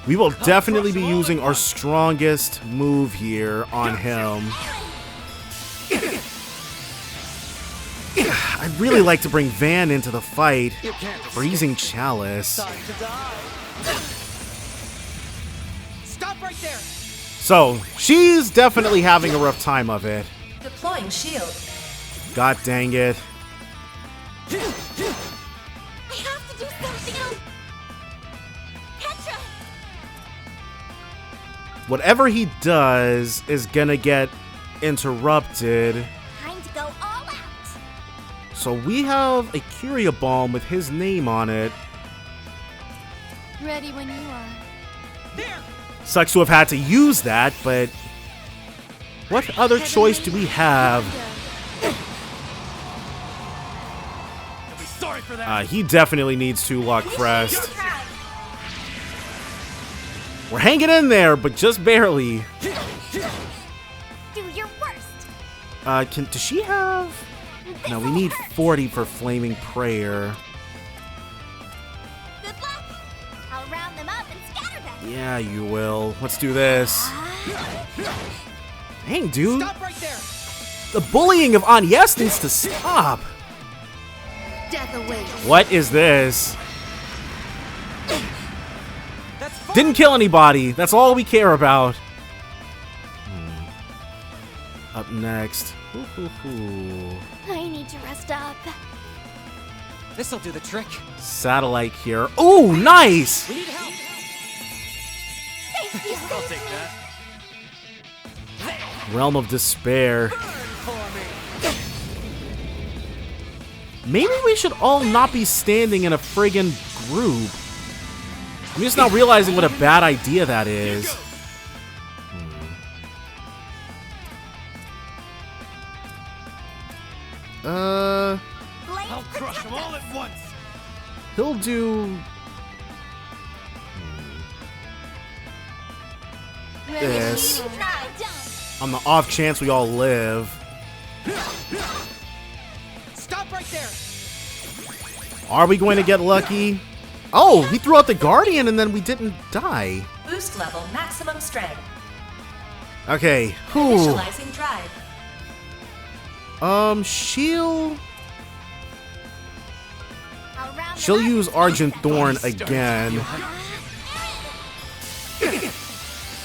We will definitely be using our strongest move here on him. I'd really like to bring Van into the fight. Freezing Chalice. Time to die. Stop right there. So, she's definitely having a rough time of it. Deploying shield. God dang it. I have to do something else. Petra. Whatever he does is gonna get interrupted. Time to go all out. So we have a Curia Balm with his name on it. Ready when you are. There. Sucks to have had to use that, but what other choice do we have? You'll be sorry for that. He definitely needs to lock Crest. We're hanging in there, but just barely. Do your worst. Does she have? No, we need 40 for Flaming Prayer. Good luck. I'll round them up and scatter them. Yeah, you will. Let's do this. Dang, dude. Stop right there. The bullying of Agnes needs to stop. Death awaits. What is this? Didn't kill anybody. That's all we care about. Up next. I need to rest up. This'll do the trick. Satellite here. Ooh, nice. We need help. Thank you. I'll take that. Realm of Despair. Maybe we should all not be standing in a friggin' group. I'm just not realizing what a bad idea that is. I'll crush them all at once. He'll do this on the off chance we all live. Stop right there. Are we going to get lucky? Oh, he threw out the Guardian and then we didn't die. Boost level maximum strength. Okay. Whew. Initializing drive. She'll use Argent Thorn again.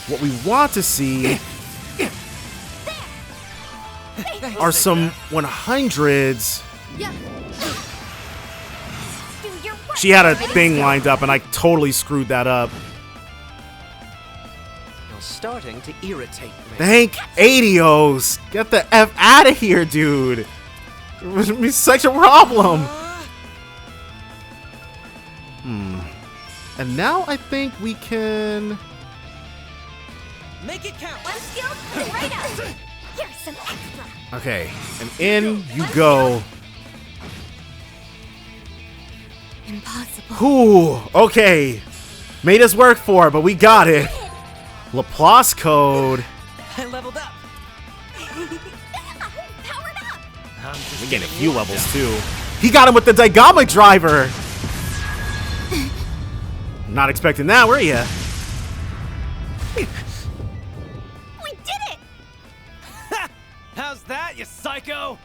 What we want to see are some 100s. She had a thing lined up and I totally screwed that up. You're starting to irritate me. Thank Adios. Get the F out of here, dude. It would be such a problem. And now I think we can... Make it count. One skill coming right up. Here's some extra. Okay, and in you go. Impossible. Whew, okay. Made us work for it, but we got it. Laplace code. I leveled up. Powered up. We get a few levels too. He got him with the Daigama driver. Not expecting that, were ya? We did it. How's that, you psycho?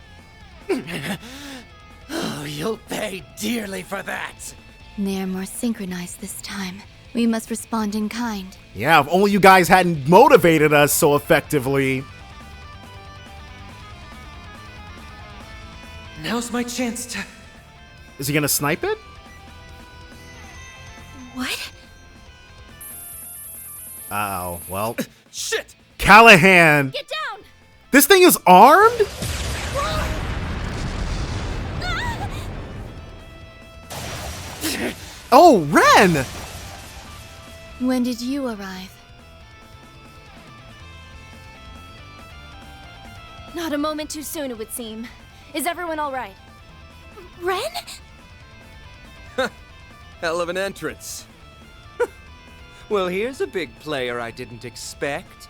Oh, you'll pay dearly for that. They're more synchronized this time. We must respond in kind. Yeah, if only you guys hadn't motivated us so effectively. Now's my chance to... Is he gonna snipe it? What? Uh-oh, well. Shit! Callaghan! Get down. This thing is armed? Oh, Ren! When did you arrive? Not a moment too soon, it would seem. Is everyone all right? Ren? Hell of an entrance. Well, here's a big player I didn't expect.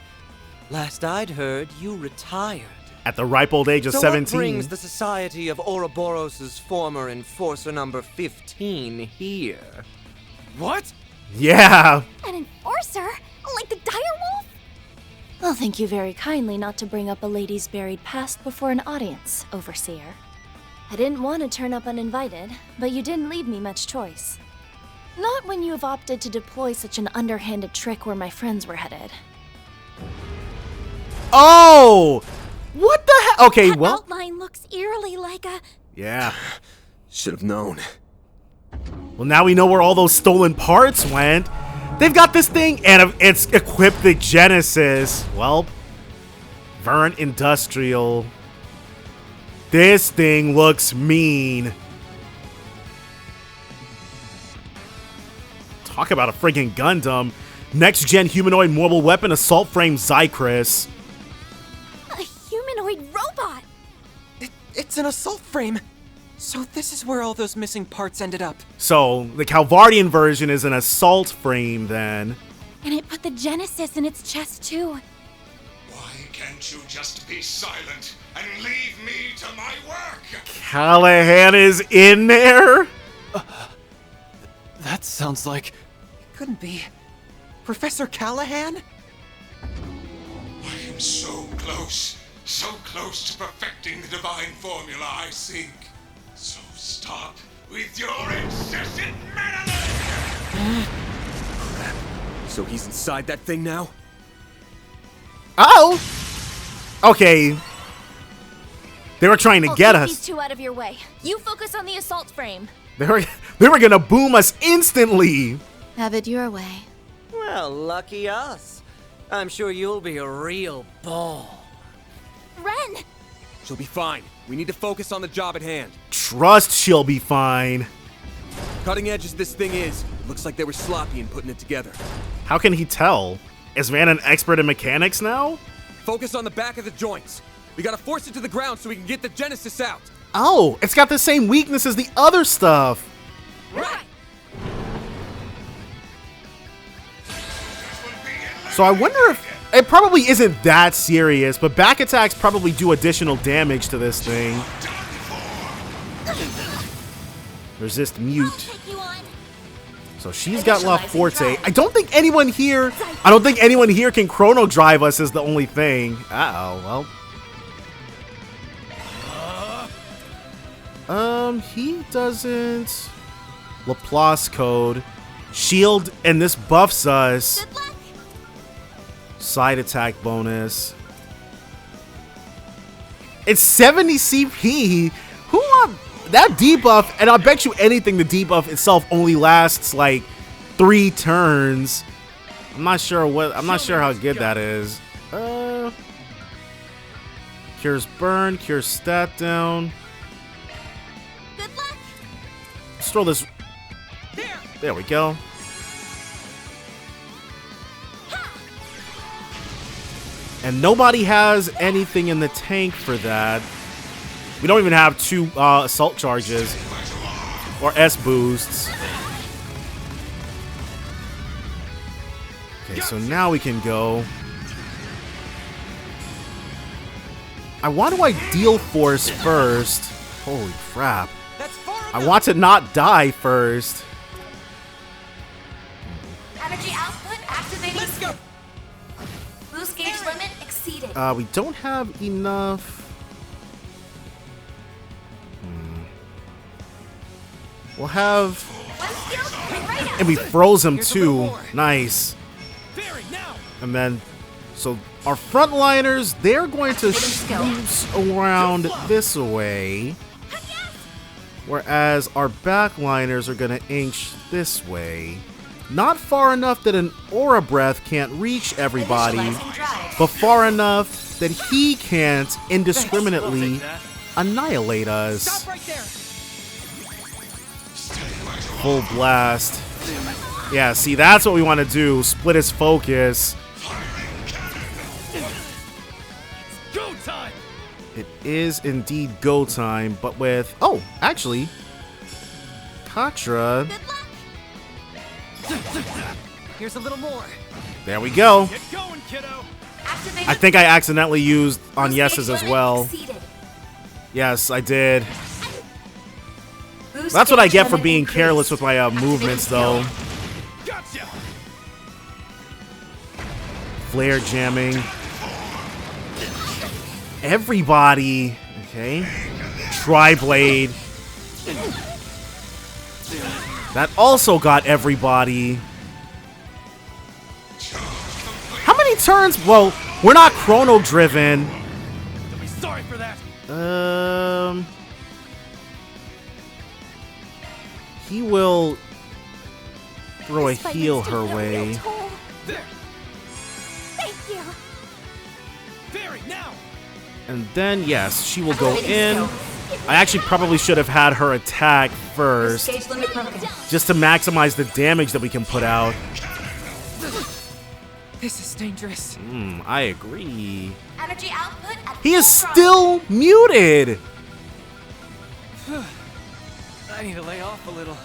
Last I'd heard, you retired. At the ripe old age of So 17. what brings the Society of Ouroboros' former enforcer number 15 here? What? Yeah. An enforcer? Like the direwolf? I'll thank you very kindly not to bring up a lady's buried past before an audience, Overseer. I didn't want to turn up uninvited, but you didn't leave me much choice. Not when you have opted to deploy such an underhanded trick where my friends were headed. Oh! What the heck? Okay, That well. outline looks eerily like a... Yeah. Should have known. Well, now we know where all those stolen parts went. They've got this thing, and it's equipped the Genesis. Well, Vern Industrial. This thing looks mean. Talk about a friggin' Gundam. Next-gen humanoid mobile weapon assault frame Zychris. a humanoid robot! It's an assault frame. So this is where all those missing parts ended up. So, the Calvardian version is an assault frame, then. And it put the Genesis in its chest, too. Why can't you just be silent and leave me to my work? Callaghan is in there? That sounds like... It couldn't be. Professor Callaghan? I am so close to perfecting the divine formula I seek. So stop with your incessant meddling! So he's inside that thing now? Oh! Okay. They were trying to get Keep us. these two out of your way. You focus on the assault frame. They were gonna boom us instantly. Have it your way. Well, lucky us. I'm sure you'll be a real ball. Ren! She'll be fine. We need to focus on the job at hand. Trust she'll be fine. Cutting edge as this thing is, it looks like they were sloppy in putting it together. How can he tell? Is Van an expert in mechanics now? Focus on the back of the joints. We gotta force it to the ground so we can get the Genesis out. Oh, it's got the same weakness as the other stuff. Right! So I wonder if it probably isn't that serious, but back attacks probably do additional damage to this thing. Resist mute. So she's got La Forte. I don't think anyone here can chrono drive us is the only thing. Uh-oh, well. He doesn't. Laplace code. Shield, and this buffs us. Side attack bonus. It's 70 CP. That debuff, and I bet you anything the debuff itself only lasts like 3 turns. I'm not sure how good that is. Cures burn, cures stat down. Good luck. Let's throw this. There we go. And nobody has anything in the tank for that. We don't even have 2 assault charges or S boosts. Okay, so now we can go. Why do I deal force first? Holy crap. I want to not die first. Energy output activating. Let's go. Boost gauge limit exceeded. We don't have enough. We'll have. And we froze him too. Nice. And then, so our frontliners, they're going to shoot around this way. Whereas our backliners are going to inch this way. Not far enough that an aura breath can't reach everybody, but far enough that he can't indiscriminately annihilate us. Full blast. Yeah, see, that's what we want to do. Split his focus. Go time. It is indeed go time, but with... Oh, actually... Katra... Here's a little more. There we go. Get going, kiddo. I think I accidentally used on yeses as well. Yes, I did. That's what I get for being careless with my movements, though. Gotcha. Flare jamming. Everybody. Okay. Tri-blade. That also got everybody. How many turns? Well, we're not chrono driven. Don't be sorry for that. He will throw a heal her way. There. Thank you. Very now. And then, yes, she will go in. I actually probably should have had her attack first, just to maximize the damage that we can put out. This is dangerous. I agree. Energy output at He is full still muted. I need to lay off a little.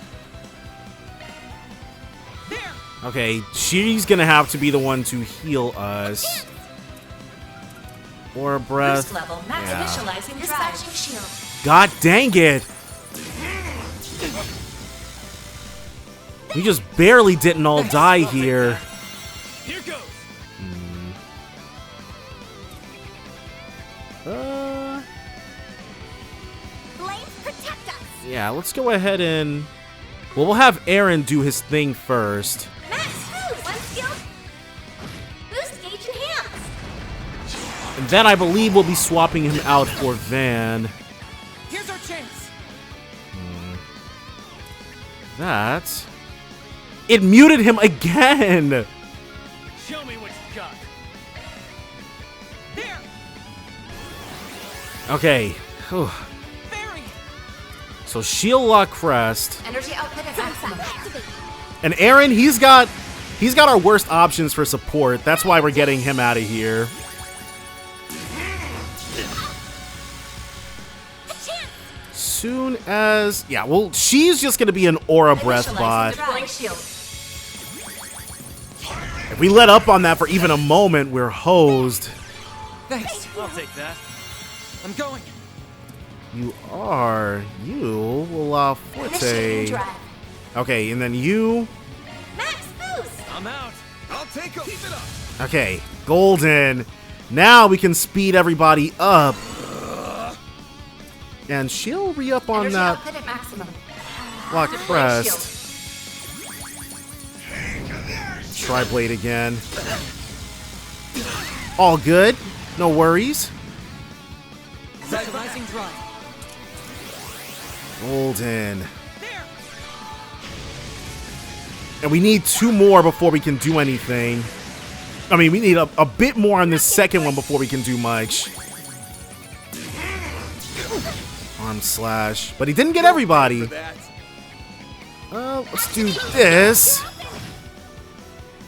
Okay, she's gonna have to be the one to heal us. Or a breath. boost level max initializing dispatching shield. God dang it! We just barely didn't all die here. Yeah, let's go ahead and... Well, we'll have Aaron do his thing first. Max, one skill. Boost gauge enhanced. And then I believe we'll be swapping him out for Van. Here's our chance. That... It muted him again! Show me what you got. There. Okay. Whew. Barry. So shield lock crest. Energy output at maximum. And Aaron, he's got our worst options for support. That's why we're getting him out of here. Soon as... Yeah, well, she's just going to be an aura breath bot. If we let up on that for even a moment, we're hosed. Thanks. I'll take that. I'm going. You will Forte. Okay, and then you... Max boost. I'm out. I'll take him. Keep it up. Okay, golden. Now we can speed everybody up. And she'll re-up on Energy that output at maximum. lock Deploy crest. Tri-blade again. All good. No worries. Vitalizing drive. Golden. And we need 2 more before we can do anything. I mean, we need a bit more on this second one before we can do much. Arm slash. But he didn't get everybody. Let's do this.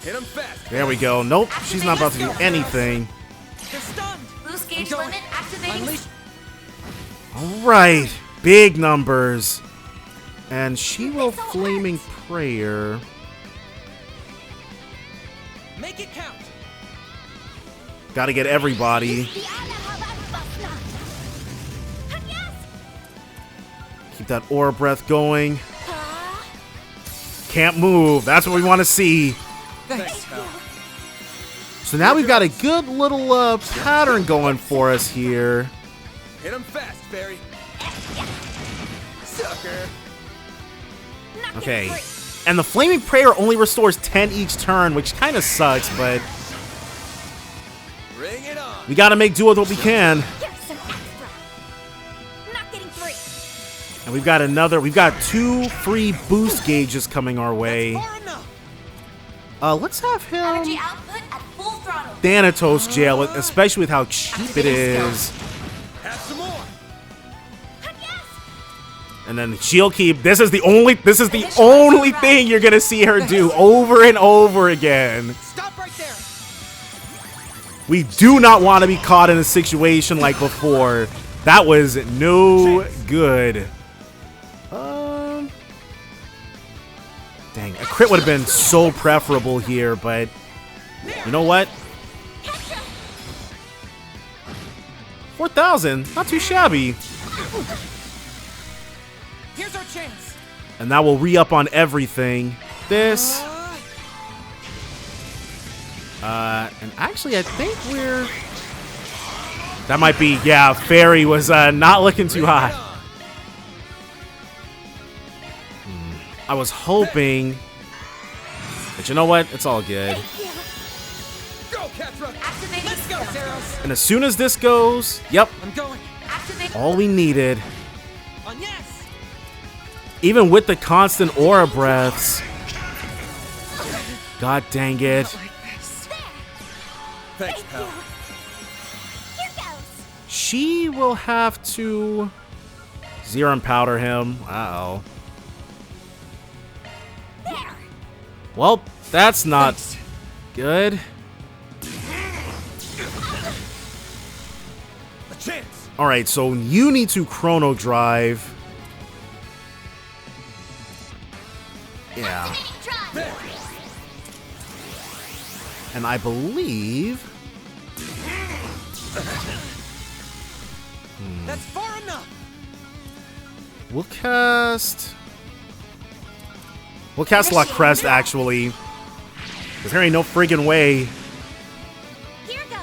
Hit him fast. There we go. Nope, she's not about to do anything. They're stunned. Boost gauge limit activating. Unleash. Alright, big numbers. And she will Flaming Prayer. Make it count. Gotta get everybody. Keep that aura breath going. Can't move. That's what we want to see. Thanks, pal. So now we've got a good little pattern going for us here. Hit him fast, Barry. Sucker. Okay. And the Flaming Prayer only restores 10 each turn, which kind of sucks, but Bring it on. we gotta make do with what we can. Here's some extra. Not getting 3. And we've got 2 free boost gauges coming our way. Far enough. Let's have Energy him output at full throttle. Thanatos jail, especially with how cheap it is. Have some more. And then she'll keep. This is the only thing you're gonna see her do over and over again. Stop right there. We do not want to be caught in a situation like before. That was no good. Dang, a crit would have been so preferable here, but you know what? 4,000, not too shabby. Here's our chance. And that will re-up on everything. This. And actually, I think we're... That might be, yeah, Fairy was not looking too hot. I was hoping... But you know what? It's all good. Go, Catra. Let's go, Zeros. And as soon as this goes, yep, I'm going. all we needed. On yes. Even with the constant aura breaths. God dang it. Thanks, pal. Here goes. She will have to zero and powder him. Uh-oh. There. Well, that's not good. A chance. All right, so you need to chrono drive. Yeah. Drive. And I believe... That's far enough. We'll cast La Crest, actually. Because there ain't no friggin' way. Here goes.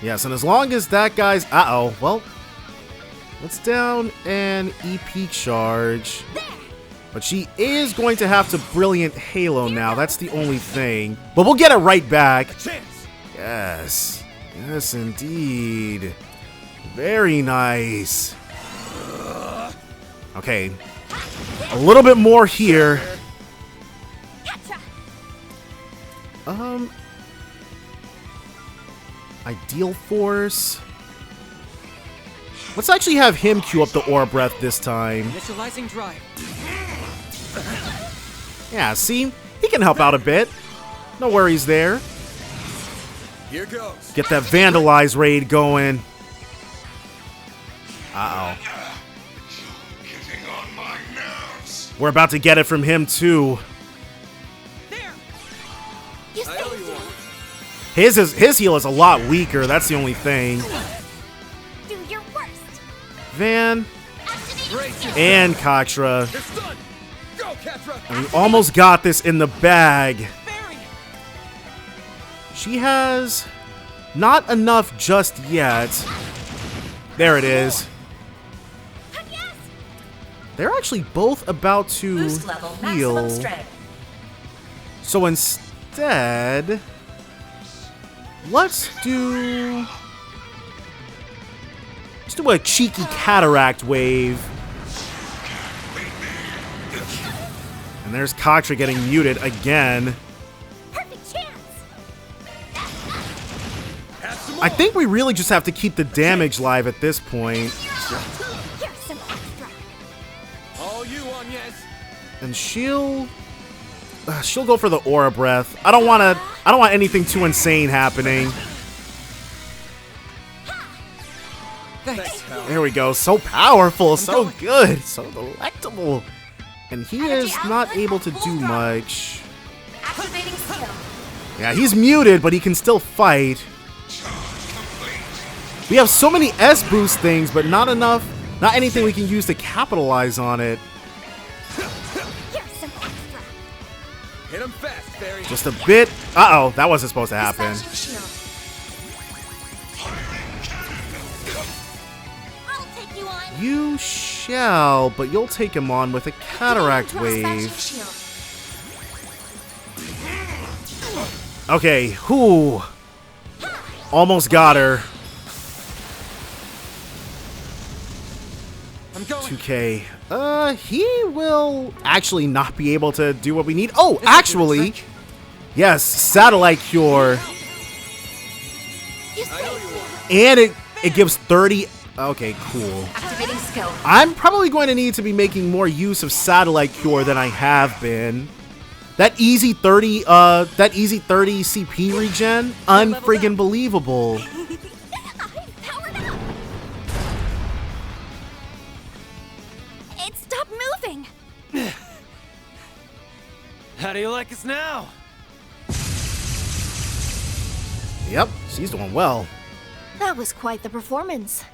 Yes, and as long as that guy's... Uh-oh. Well, Let's down an EP charge. But she is going to have to Brilliant Halo now. That's the only thing. But we'll get it right back. Yes. Yes, indeed. Very nice. Okay. A little bit more here. Ideal Force. Let's actually have him queue up the Aura Breath this time. Initializing drive. Yeah, see? He can help out a bit. No worries there. Here goes. Get that Vandalize raid going. Uh-oh. Getting on my nerves. We're about to get it from him, too. His heal is a lot weaker. That's the only thing. Do your worst. Van and Katra. Go, Katra. And we almost got this in the bag. She has not enough just yet. There it is. They're actually both about to Boost level, maximum heal. strength. So instead, let's do a cheeky cataract wave. And there's Katra getting muted again. Perfect chance. I think we really just have to keep the damage live at this point. Here's some extra. All you, Agnes. And she'll go for the Aura Breath. I don't want anything too insane happening. Thanks. There we go. So powerful, so good, so delectable. And he is not able to do much. Activating skill. Yeah, he's muted, but he can still fight. We have so many S-boost things, but not enough, not anything we can use to capitalize on it. Here's some extra. Hit him fast, Fairy. Just a bit. Uh-oh, that wasn't supposed to happen. Dispatching shield. I'll take you on. You shall, but you'll take him on with a cataract Dispatching wave. shield. Okay, whew. Almost got her. I'm going. 2K. He will actually not be able to do what we need. Oh, actually, yes, Satellite Cure. And it gives 30. Okay, cool. Activating skill. I'm probably going to need to be making more use of Satellite Cure than I have been. That easy 30 CP regen, unfriggin' believable. I'm powered up. It stopped moving. How do you like us now? Yep, she's doing well. That was quite the performance.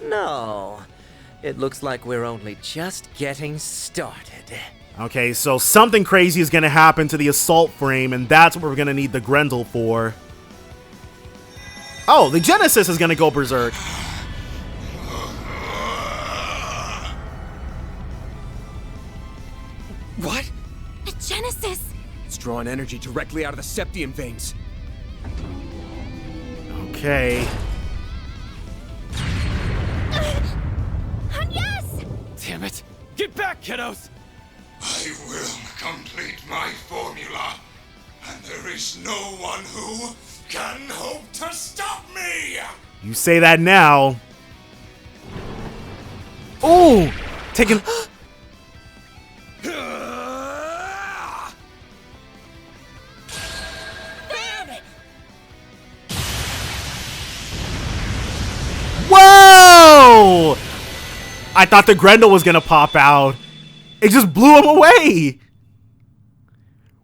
No. It looks like we're only just getting started. Okay, so something crazy is going to happen to the assault frame, and that's what we're going to need the Grendel for. Oh, the Genesis is going to go berserk. What? The Genesis. It's drawing energy directly out of the Septian veins. Okay. Yes. Damn it! Get back, kiddos! I will complete my formula, and there is no one who can hope to stop me! You say that now. Oh! Taking... Whoa! I thought the Grendel was gonna pop out. It just blew him away.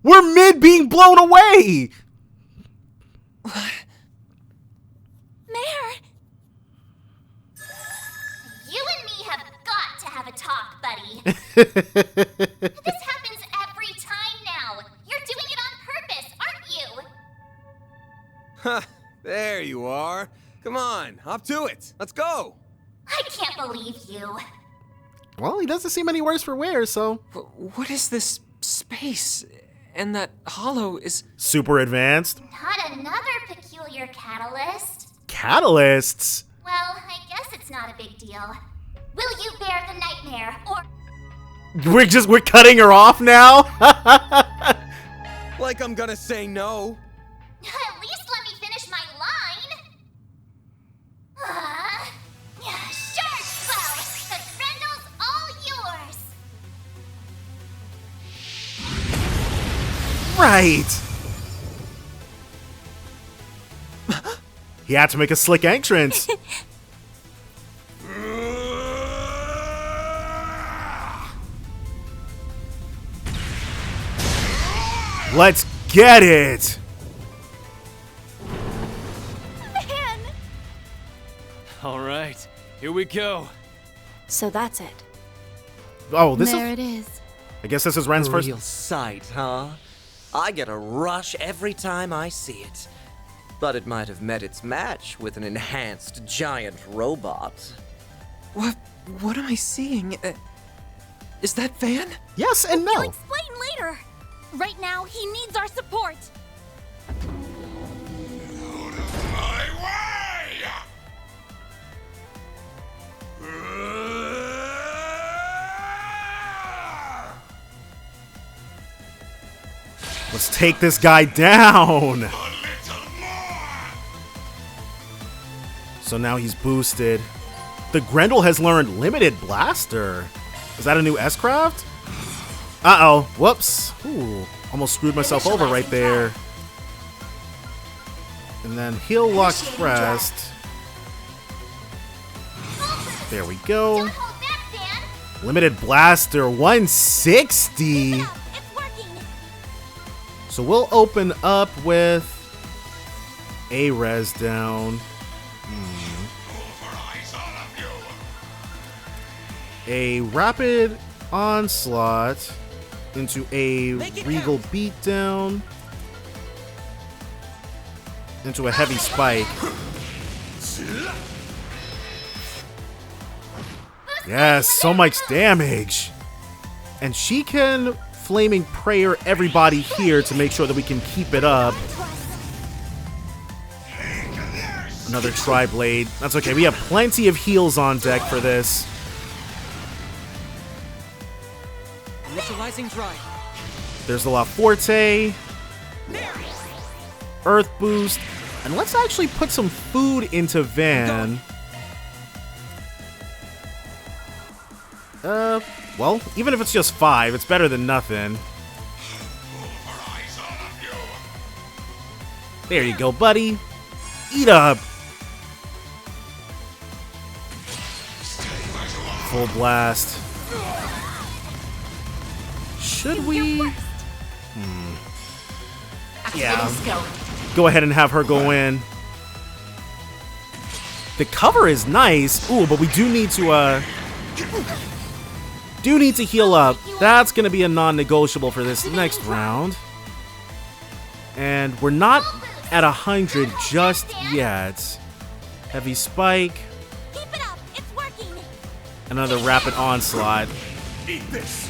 We're mid being blown away. Mare. You and me have got to have a talk, buddy. This happens every time now. You're doing it on purpose, aren't you? Ha! There you are. Come on, I'll hop to it. Let's go. I can't believe you. Well, he doesn't seem any worse for wear, so... What is this space? And that hollow is... Super advanced. Not another peculiar catalyst. Catalysts? Well, I guess it's not a big deal. Will you bear the nightmare, or... We're cutting her off now? Like I'm gonna say no. At least let me finish my line. Sure, well, the Grendel's all yours. Right. He had to make a slick entrance. Let's get it! Man! Alright, here we go. So that's it. Oh, this There is... it is. I guess this is Ren's A first... real sight, huh? I get a rush every time I see it. But it might have met its match with an enhanced giant robot. What am I seeing? Is that Van? Yes and no. You'll explain later. Right now, he needs our support. Let's take this guy down. So now he's boosted. The Grendel has learned Limited Blaster. Is that a new S-Craft? Uh-oh. Whoops. Ooh. Almost screwed myself over right there. And then Heal Lock pressed. There we go. Limited Blaster 160. So we'll open up with a res down. A rapid onslaught into a regal beatdown into a heavy spike. Yes, so much damage. And she can flaming prayer everybody here to make sure that we can keep it up. Another tri-blade. That's okay. We have plenty of heals on deck for this. Initializing drive. There's the La Forte. Earth boost. And let's actually put some food into Van. Well, even if it's just 5, it's better than nothing. There you go, buddy. Eat up. Full blast. Should we? Yeah. Go ahead and have her go in. The cover is nice. Ooh, but we do need to heal up. That's gonna be a non-negotiable for this next round. And we're not at 100 just yet. Heavy spike. Keep it up. It's working. Another rapid onslaught. Eat this.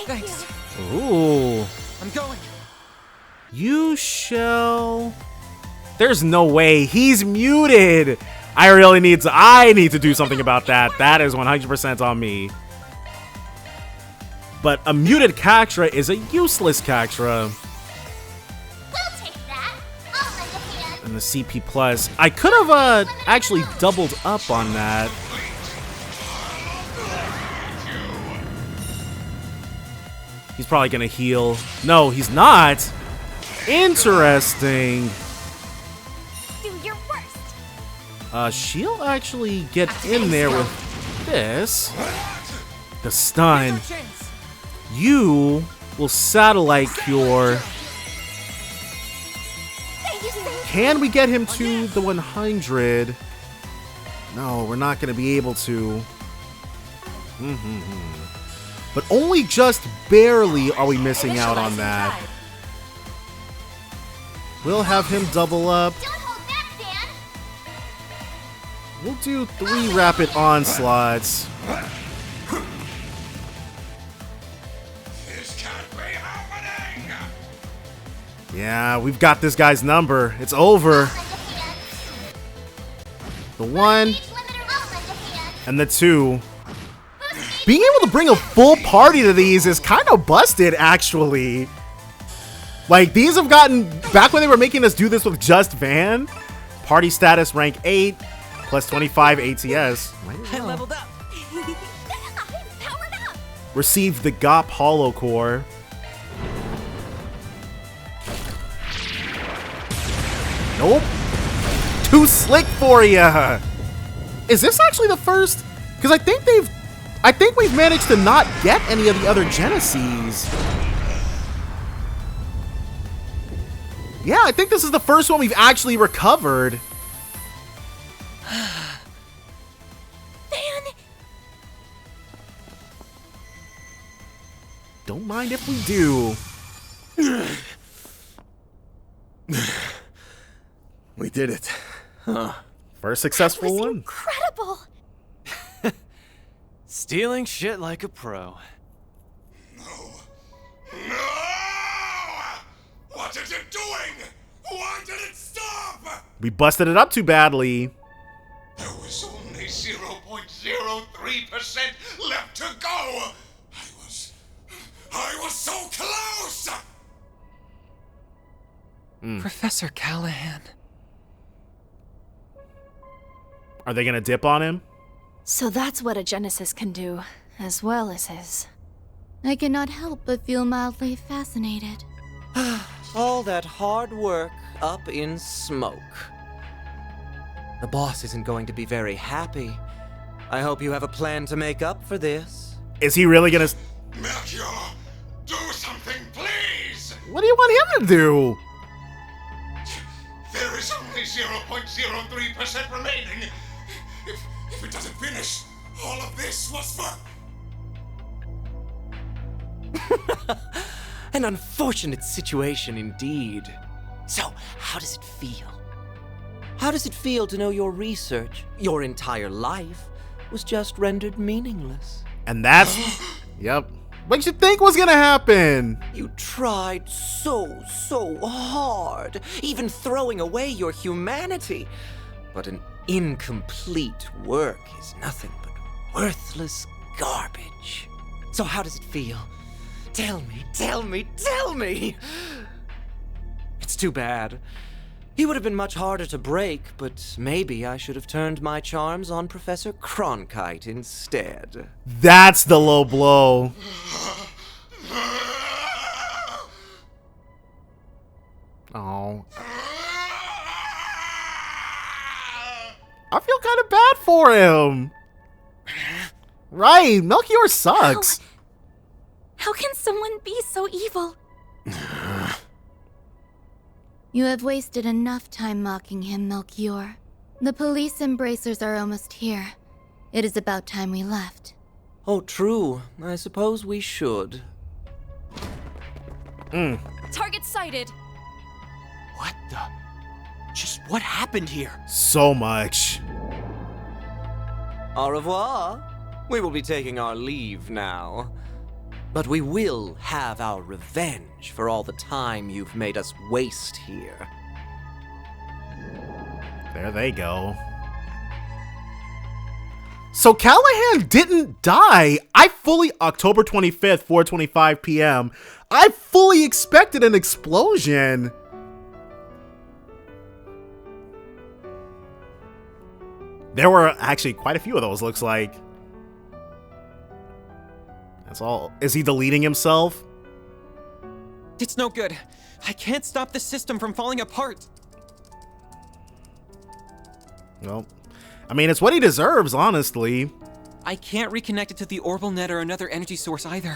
Thanks. Ooh. I'm going. You shall... There's no way. He's muted. I need to do something about that. That is 100% on me. But a muted Cactra is a useless Cactra. We'll take that. I'll lend a hand. And the CP plus. I could have actually doubled up on that. He's probably gonna heal. No, he's not. Interesting. Do your worst. She'll actually get in there with this. The stun. You will satellite cure. Can we get him to the 100? No, we're not gonna be able to. But only just barely are we missing out on that. We'll have him double up. We'll do 3 rapid onslaughts. This can't be happening! Yeah, we've got this guy's number. It's over. The 1 and the 2. Being able to bring a full party to these is kind of busted, actually. Like, these have gotten, back when they were making us do this with just Van, party status rank 8, plus 25 ATS. I leveled up. Received the GOP Hollow Core. Nope. Too slick for ya. Is this actually the first? Because I think we've managed to not get any of the other Genesees. Yeah, I think this is the first one we've actually recovered. Van! Don't mind if we do. We did it. Huh. First successful one. Incredible! Stealing shit like a pro. No! What is it doing? Why did it stop? We busted it up too badly. There was only 0.03% left to go. I was so close. Professor Callaghan. Are they gonna dip on him? So that's what a Genesis can do, as well as his. I cannot help but feel mildly fascinated. All that hard work up in smoke. The boss isn't going to be very happy. I hope you have a plan to make up for this. Is he really gonna... Melchior, do something, please. What do you want him to do? There is only 0.03% remaining. If it doesn't finish, all of this was for... An unfortunate situation indeed. So, how does it feel? How does it feel to know your research, your entire life, was just rendered meaningless? And that's... Yep. What did you think was gonna happen? You tried so hard, even throwing away your humanity. But an incomplete work is nothing but worthless garbage. So how does it feel? Tell me. It's too bad. He would have been much harder to break, but maybe I should have turned my charms on Professor Cronkite instead. That's the low blow. Oh. I feel kind of bad for him. Right, Melchior sucks. How can someone be so evil? You have wasted enough time mocking him, Melchior. The police embracers are almost here. It is about time we left. Oh, true. I suppose we should. Target sighted! What the? Just what happened here? So much. Au revoir. We will be taking our leave now. But we will have our revenge for all the time you've made us waste here. There they go. So Callaghan didn't die. October 25th, 4:25 p.m. I fully expected an explosion. There were actually quite a few of those, looks like. That's all. Is he deleting himself? It's no good. I can't stop the system from falling apart. Well, I mean, it's what he deserves, honestly. I can't reconnect it to the orbital net or another energy source either.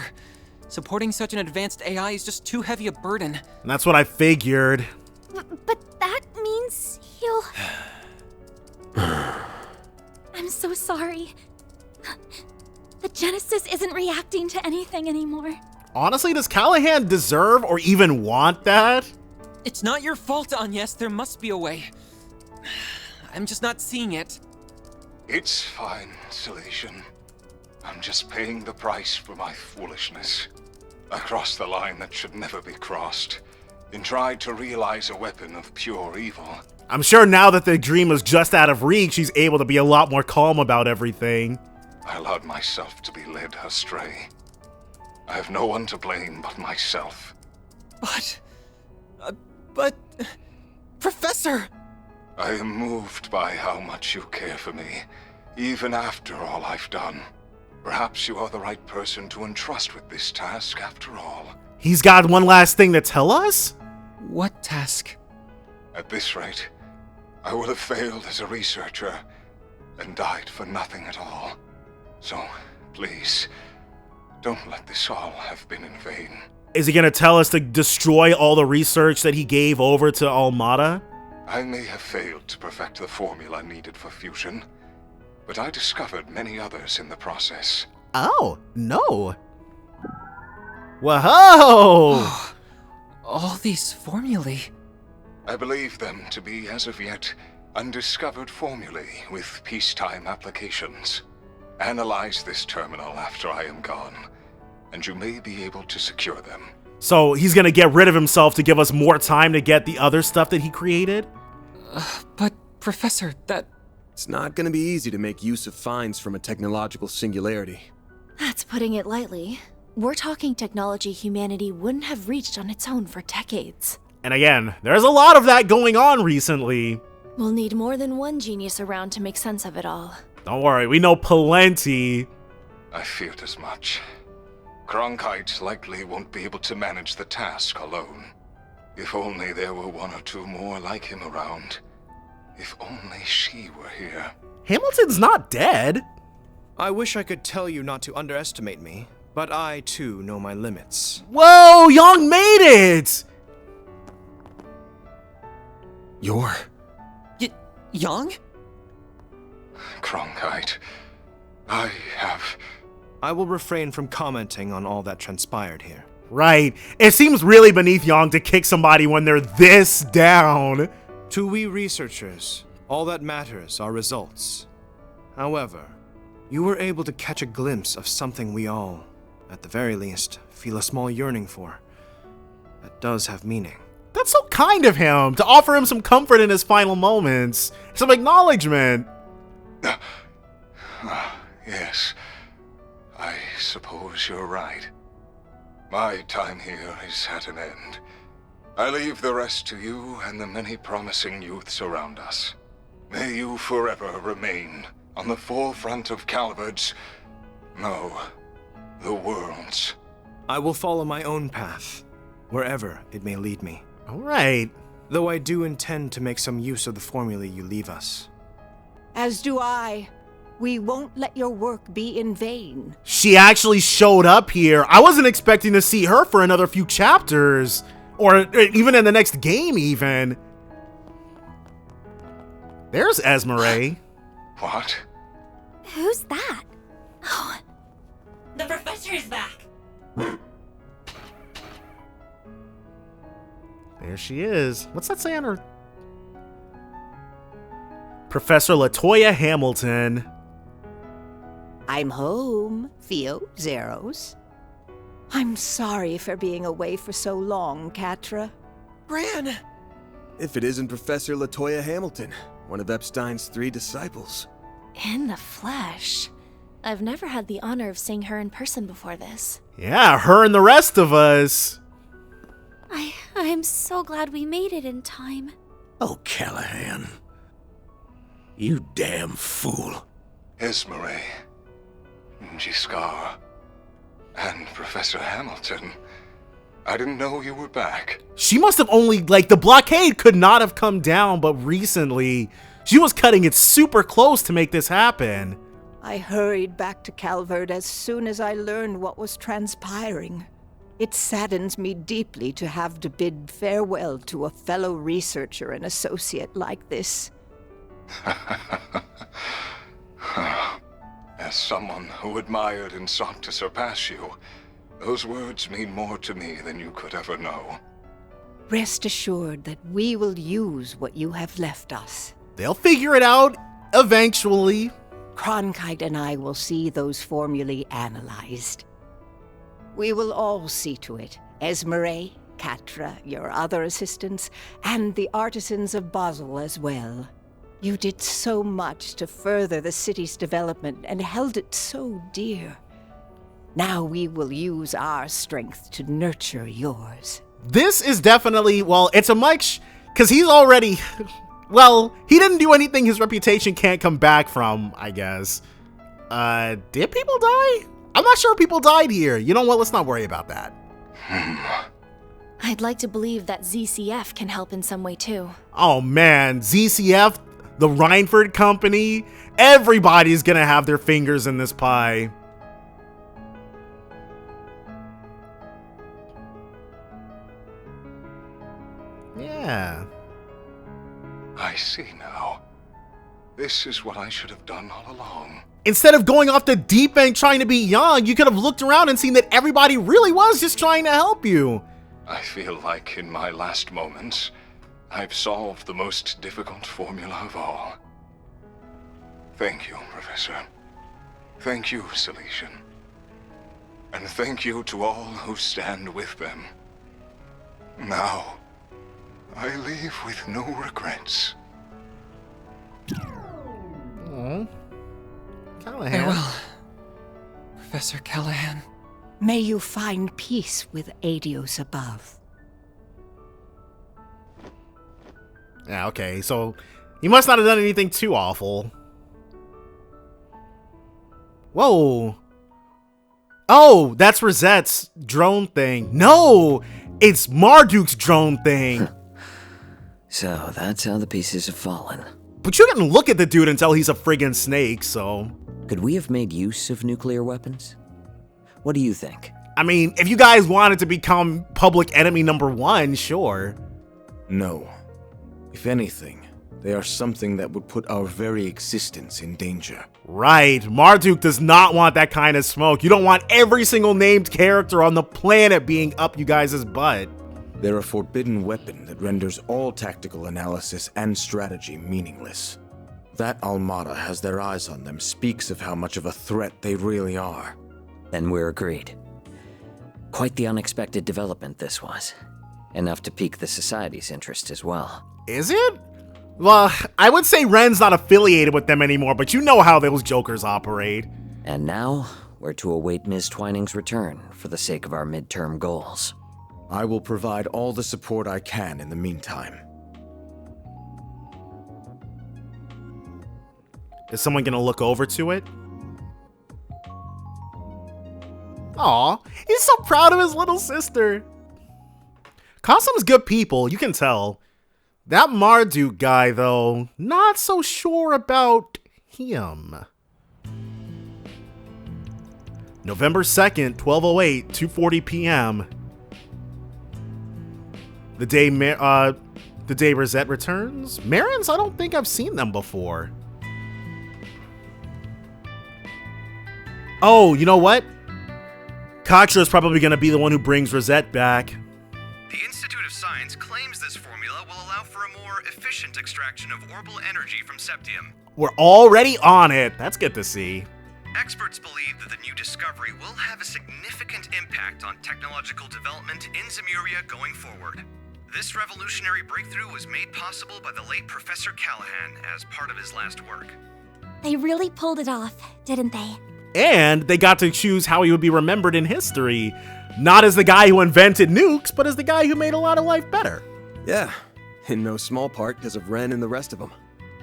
Supporting such an advanced AI is just too heavy a burden. And that's what I figured. But that means he'll... I'm so sorry. The Genesis isn't reacting to anything anymore. Honestly, does Callaghan deserve or even want that? It's not your fault, Agnes. There must be a way. I'm just not seeing it. It's fine, Salesian. I'm just paying the price for my foolishness. I crossed the line that should never be crossed, and tried to realize a weapon of pure evil. I'm sure now that the dream is just out of reach, she's able to be a lot more calm about everything. I allowed myself to be led astray. I have no one to blame but myself. But... Professor! I am moved by how much you care for me, even after all I've done. Perhaps you are the right person to entrust with this task after all. He's got one last thing to tell us? What task? At this rate, I would have failed as a researcher and died for nothing at all. So, please, don't let this all have been in vain. Is he gonna tell us to destroy all the research that he gave over to Almada? I may have failed to perfect the formula needed for fusion, but I discovered many others in the process. Oh, no. Whoa! All these formulae. I believe them to be, as of yet, undiscovered formulae with peacetime applications. Analyze this terminal after I am gone, and you may be able to secure them. So he's gonna get rid of himself to give us more time to get the other stuff that he created? But, Professor, that... It's not gonna be easy to make use of finds from a technological singularity. That's putting it lightly. We're talking technology humanity wouldn't have reached on its own for decades. And again, there's a lot of that going on recently. We'll need more than one genius around to make sense of it all. Don't worry, we know plenty. I feared as much. Cronkite likely won't be able to manage the task alone. If only there were one or two more like him around. If only she were here. Hamilton's not dead. I wish I could tell you not to underestimate me, but I too know my limits. Whoa, Young made it! You're... Young? Cronkite, I have... I will refrain from commenting on all that transpired here. Right. It seems really beneath Young to kick somebody when they're this down. To we researchers, all that matters are results. However, you were able to catch a glimpse of something we all, at the very least, feel a small yearning for. That does have meaning. That's so kind of him, to offer him some comfort in his final moments. Some acknowledgement. Yes, I suppose you're right. My time here is at an end. I leave the rest to you and the many promising youths around us. May you forever remain on the forefront of Calvard's... no, the world's. I will follow my own path, wherever it may lead me. All right. Though I do intend to make some use of the formulae you leave us. As do I. We won't let your work be in vain. She actually showed up here. I wasn't expecting to see her for another few chapters. Or even in the next game, even. There's Esmeralda. What? Who's that? Oh. The professor is back. There she is. What's that say on her? Professor Latoya Hamilton. I'm home, Theo Zeros. I'm sorry for being away for so long, Catra. Gran! If it isn't Professor Latoya Hamilton, one of Epstein's 3 disciples. In the flesh. I've never had the honor of seeing her in person before this. Yeah, her and the rest of us. I'm so glad we made it in time. Oh, Callaghan. You damn fool. Esmeralda, Giscard, and Professor Hamilton. I didn't know you were back. She must have only, the blockade could not have come down, but recently, she was cutting it super close to make this happen. I hurried back to Calvard as soon as I learned what was transpiring. It saddens me deeply to have to bid farewell to a fellow researcher and associate like this. As someone who admired and sought to surpass you, those words mean more to me than you could ever know. Rest assured that we will use what you have left us. They'll figure it out eventually. Cronkite and I will see those formulae analyzed. We will all see to it. Esmeralda, Catra, your other assistants, and the artisans of Basel as well. You did so much to further the city's development and held it so dear. Now we will use our strength to nurture yours. This is definitely, well, it's a much, because he's already, well, he didn't do anything his reputation can't come back from, I guess. Did people die? I'm not sure people died here. You know what? Let's not worry about that. I'd like to believe that ZCF can help in some way too. Oh man, ZCF, the Reinford Company, everybody's gonna have their fingers in this pie. Yeah. I see now. This is what I should have done all along. Instead of going off the deep end trying to be young, you could have looked around and seen that everybody really was just trying to help you. I feel like in my last moments, I've solved the most difficult formula of all. Thank you, Professor. Thank you, Silesian. And thank you to all who stand with them. Now, I leave with no regrets. Aww. Callaghan. Farewell, Professor Callaghan. May you find peace with Adios above. Yeah, okay, so he must not have done anything too awful. Whoa. Oh, that's Rosette's drone thing. No, it's Marduk's drone thing. So that's how the pieces have fallen. But you didn't look at the dude and tell he's a friggin' snake, so... Could we have made use of nuclear weapons? What do you think? I mean, if you guys wanted to become public enemy number one, sure. No. If anything, they are something that would put our very existence in danger. Right, Marduk does not want that kind of smoke. You don't want every single named character on the planet being up you guys' butt. They're a forbidden weapon that renders all tactical analysis and strategy meaningless. That Armada has their eyes on them speaks of how much of a threat they really are. Then we're agreed. Quite the unexpected development this was. Enough to pique the Society's interest as well. Is it? Well, I would say Ren's not affiliated with them anymore, but you know how those jokers operate. And now, we're to await Ms. Twining's return for the sake of our midterm goals. I will provide all the support I can in the meantime. Is someone gonna look over to it? Aw, he's so proud of his little sister. Costume's good people, you can tell. That Marduk guy, though, not so sure about him. November 2nd, 12:08, 2:40 p.m. The day Rosette returns? Marins? I don't think I've seen them before. Oh, you know what? Katra is probably going to be the one who brings Rosette back. The Institute of Science claims this formula will allow for a more efficient extraction of orbital energy from septium. We're already on it. That's good to see. Experts believe that the new discovery will have a significant impact on technological development in Zemuria going forward. This revolutionary breakthrough was made possible by the late Professor Callaghan as part of his last work. They really pulled it off, didn't they? And they got to choose how he would be remembered in history. Not as the guy who invented nukes, but as the guy who made a lot of life better. Yeah, in no small part because of Ren and the rest of them.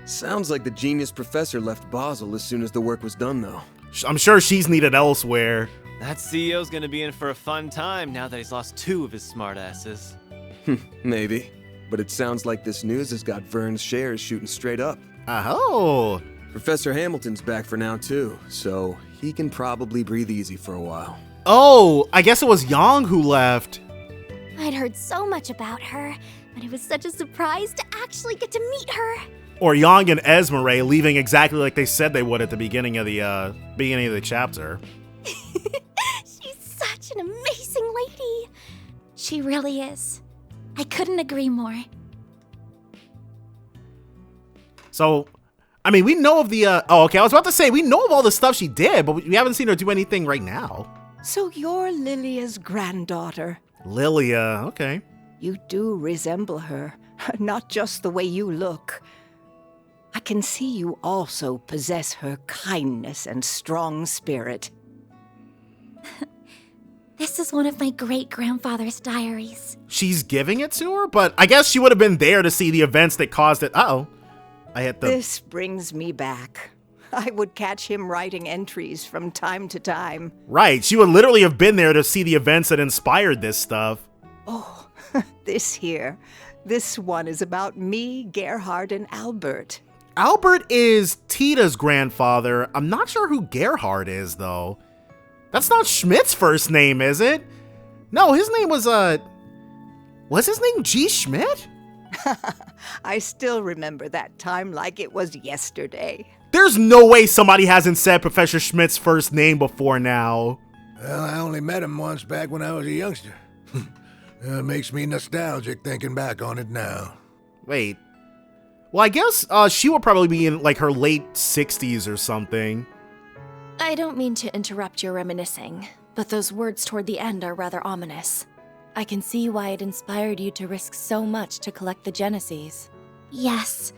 Sounds like the genius professor left Basel as soon as the work was done, though. I'm sure she's needed elsewhere. That CEO's gonna be in for a fun time now that he's lost 2 of his smartasses. Maybe. But it sounds like this news has got Vern's shares shooting straight up. Oh. Professor Hamilton's back for now, too, so he can probably breathe easy for a while. Oh, I guess it was Yang who left. I'd heard so much about her, but it was such a surprise to actually get to meet her. Or Yang and Esmeralda leaving exactly like they said they would at the beginning of the chapter. She's such an amazing lady. She really is. I couldn't agree more. So, I mean, we know of the, oh, okay, I was about to say, we know of all the stuff she did, but we haven't seen her do anything right now. So you're Lilia's granddaughter. Lilia, okay. You do resemble her, not just the way you look. I can see you also possess her kindness and strong spirit. This is one of my great-grandfather's diaries. She's giving it to her? But I guess she would have been there to see the events that caused it. Uh-oh. I hit the... This brings me back. I would catch him writing entries from time to time. Right, she would literally have been there to see the events that inspired this stuff. Oh, this here. This one is about me, Gerhard, and Albert. Albert is Tita's grandfather. I'm not sure who Gerhard is, though. That's not Schmidt's first name, is it? No, his name was his name G. Schmidt? I still remember that time like it was yesterday. There's no way somebody hasn't said Professor Schmidt's first name before now. Well, I only met him once back when I was a youngster. It makes me nostalgic thinking back on it now. Wait. Well, I guess she would probably be in like her late 60s or something. I don't mean to interrupt your reminiscing, but those words toward the end are rather ominous. I can see why it inspired you to risk so much to collect the Genesis. Yes.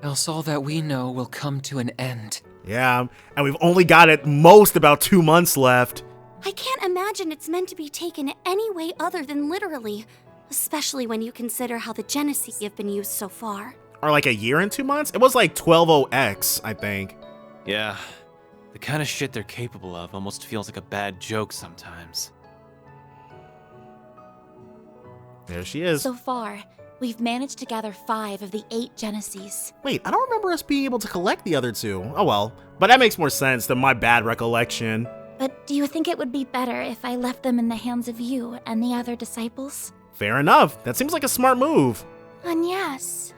Else all that we know will come to an end. Yeah, and we've only got at most about 2 months left. I can't imagine it's meant to be taken any way other than literally, especially when you consider how the Genesis have been used so far. Or like a year and 2 months? It was like 120X, I think. Yeah, the kind of shit they're capable of almost feels like a bad joke sometimes. There she is. So far, we've managed to gather 5 of the 8 Genesis. Wait, I don't remember us being able to collect the other 2. Oh well, but that makes more sense than my bad recollection. But do you think it would be better if I left them in the hands of you and the other disciples? Fair enough. That seems like a smart move. And yes.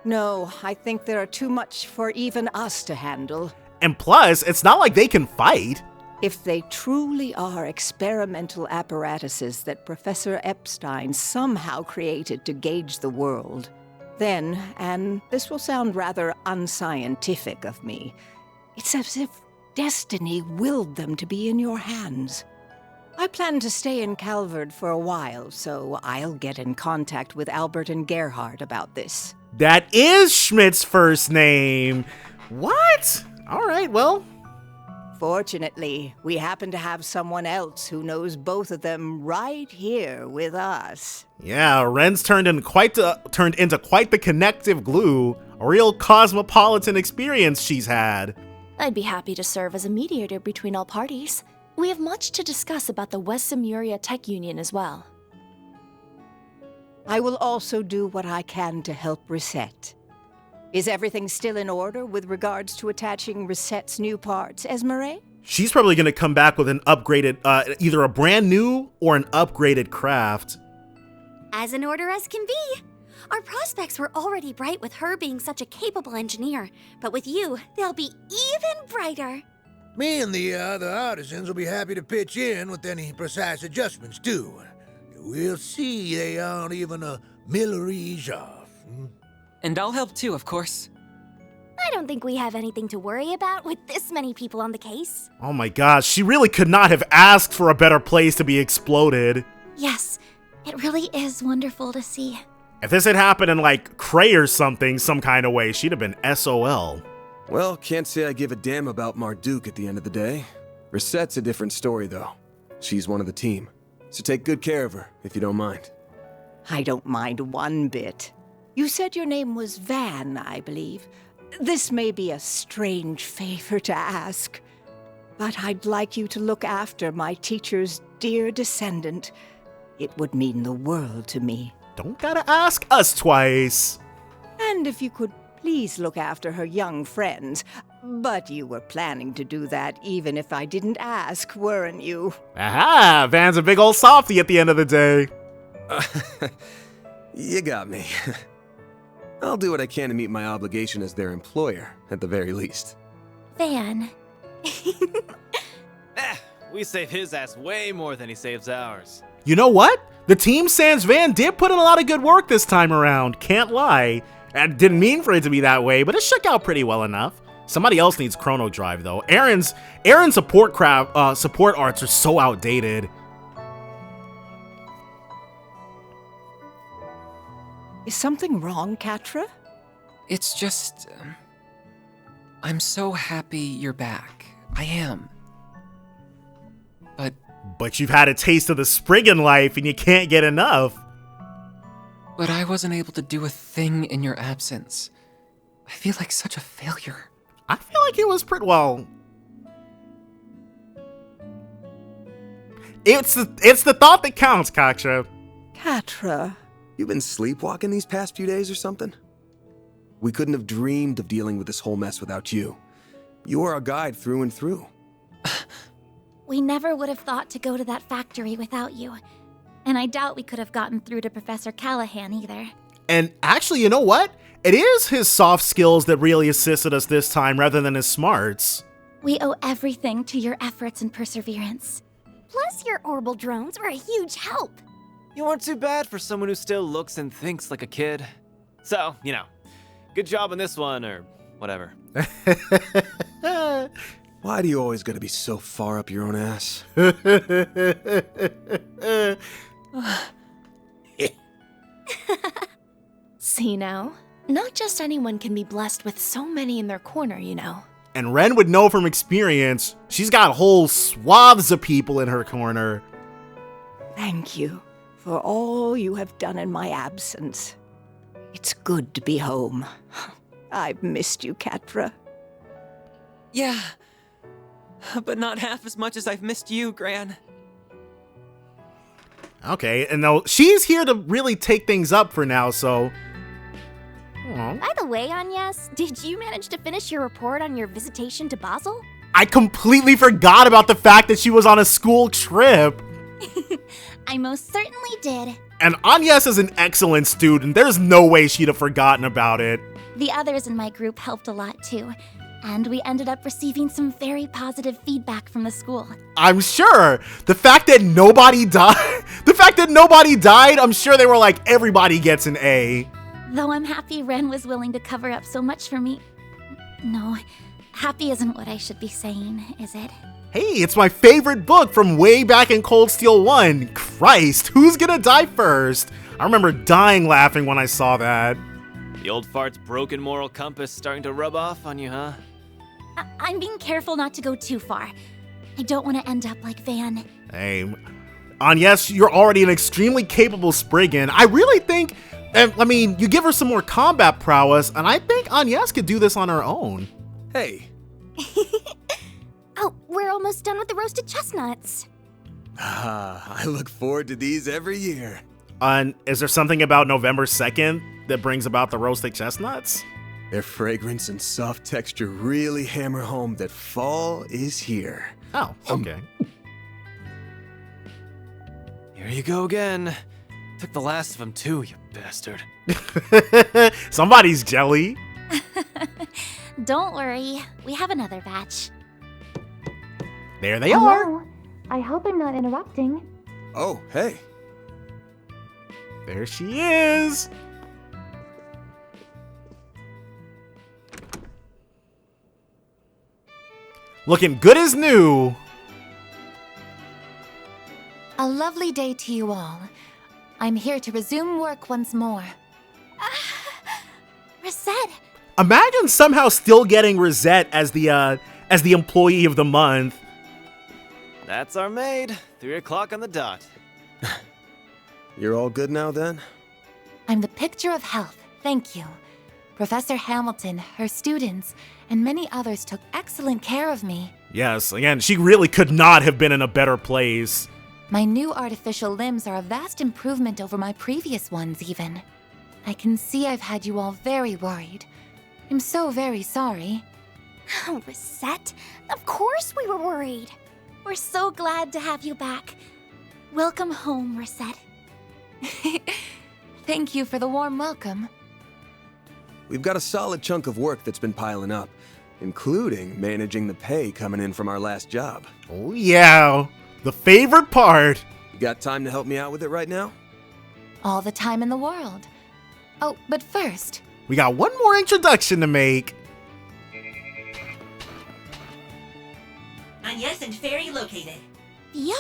No, I think there are too much for even us to handle. And plus, it's not like they can fight. If they truly are experimental apparatuses that Professor Epstein somehow created to gauge the world, then, and this will sound rather unscientific of me, it's as if destiny willed them to be in your hands. I plan to stay in Calvard for a while, so I'll get in contact with Albert and Gerhard about this. That is Schmidt's first name. What? All right, well. Fortunately, we happen to have someone else who knows both of them right here with us. Yeah, Ren's turned into quite the connective glue. A real cosmopolitan experience she's had. I'd be happy to serve as a mediator between all parties. We have much to discuss about the West Simuria Tech Union as well. I will also do what I can to help Reset. Is everything still in order with regards to attaching Reset's new parts, Esmeralda? She's probably going to come back with an upgraded, either a brand new or an upgraded craft. As in order as can be. Our prospects were already bright with her being such a capable engineer, but with you, they'll be even brighter. Me and the other artisans will be happy to pitch in with any precise adjustments, too. We'll see they aren't even a millerage off. And I'll help too, of course. I don't think we have anything to worry about with this many people on the case. Oh my gosh, she really could not have asked for a better place to be exploded. Yes, it really is wonderful to see. If this had happened in like Cray or something, some kind of way, she'd have been SOL. Well, can't say I give a damn about Marduk at the end of the day. Reset's a different story, though. She's one of the team. So take good care of her, if you don't mind. I don't mind one bit. You said your name was Van, I believe. This may be a strange favor to ask, but I'd like you to look after my teacher's dear descendant. It would mean the world to me. Don't gotta ask us twice. And if you could please look after her young friends. But you were planning to do that even if I didn't ask, weren't you? Aha! Van's a big old softie at the end of the day. You got me. I'll do what I can to meet my obligation as their employer, at the very least. Van. We save his ass way more than he saves ours. You know what? The team sans Van did put in a lot of good work this time around, can't lie. I didn't mean for it to be that way, but it shook out pretty well enough. Somebody else needs Chrono Drive though. Aaron's support arts are so outdated. Is something wrong, Catra? It's just... I'm so happy you're back. I am. But you've had a taste of the Spriggan life and you can't get enough. But I wasn't able to do a thing in your absence. I feel like such a failure. I feel like it was pretty well. It's the thought that counts, Catra. Catra. You've been sleepwalking these past few days or something? We couldn't have dreamed of dealing with this whole mess without you. You are our guide through and through. We never would have thought to go to that factory without you. And I doubt we could have gotten through to Professor Callaghan either. And actually, you know what? It is his soft skills that really assisted us this time rather than his smarts. We owe everything to your efforts and perseverance. Plus, your orbital drones were a huge help. You weren't too bad for someone who still looks and thinks like a kid. So, you know, good job on this one, or whatever. Why do you always gotta be so far up your own ass? See now? Not just anyone can be blessed with so many in their corner, you know. And Ren would know from experience, she's got whole swaths of people in her corner. Thank you for all you have done in my absence. It's good to be home. I've missed you, Catra. Yeah, but not half as much as I've missed you, Gran. Okay, and now she's here to really take things up for now, so... Aww. By the way, Agnes, did you manage to finish your report on your visitation to Basel? I completely forgot about the fact that she was on a school trip. I most certainly did. And Agnes is an excellent student. There's no way she'd have forgotten about it. The others in my group helped a lot too. And we ended up receiving some very positive feedback from the school. I'm sure. The fact that nobody died, I'm sure they were like, everybody gets an A. Though I'm happy Ren was willing to cover up so much for me. No, happy isn't what I should be saying, is it? Hey, it's my favorite book from way back in Cold Steel 1. Christ, who's gonna die first? I remember dying laughing when I saw that. The old fart's broken moral compass starting to rub off on you, huh? I'm being careful not to go too far. I don't want to end up like Van. Hey, Agnes, you're already an extremely capable Spriggan. I really think, I mean, you give her some more combat prowess, and I think Agnes could do this on her own. Hey. Oh, we're almost done with the roasted chestnuts. I look forward to these every year. And is there something about November 2nd that brings about the roasted chestnuts? Their fragrance and soft texture really hammer home that fall is here. Oh, okay. Here you go again. Took the last of them too, you bastard. Somebody's jelly. Don't worry, we have another batch. There they are. I hope I'm not interrupting. Oh, hey. There she is. Looking good as new. A lovely day to you all. I'm here to resume work once more. Rosette. Imagine somehow still getting Rosette as the employee of the month. That's our maid. 3 o'clock on the dot. You're all good now then? I'm the picture of health, thank you. Professor Hamilton, her students, and many others took excellent care of me. Yes, again, she really could not have been in a better place. My new artificial limbs are a vast improvement over my previous ones, even. I can see I've had you all very worried. I'm so very sorry. Oh, Rosette, of course we were worried. We're so glad to have you back. Welcome home, Rosette. Thank you for the warm welcome. We've got a solid chunk of work that's been piling up, including managing the pay coming in from our last job. Oh yeah, the favorite part. You got time to help me out with it right now? All the time in the world. Oh, but first, We got one more introduction to make. Agnes and Fairy located. Theo?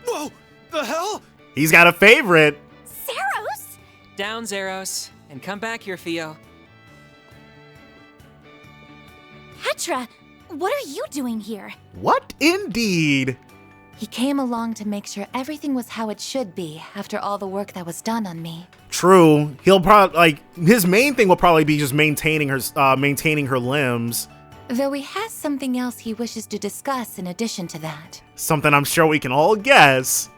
Whoa! The hell? He's got a favorite. Zeros? Down, Zeros, and come back here, Theo. Petra, what are you doing here? What indeed? He came along to make sure everything was how it should be after all the work that was done on me. True. He'll probably his main thing will probably be just maintaining her limbs. Though he has something else he wishes to discuss in addition to that. Something I'm sure we can all guess.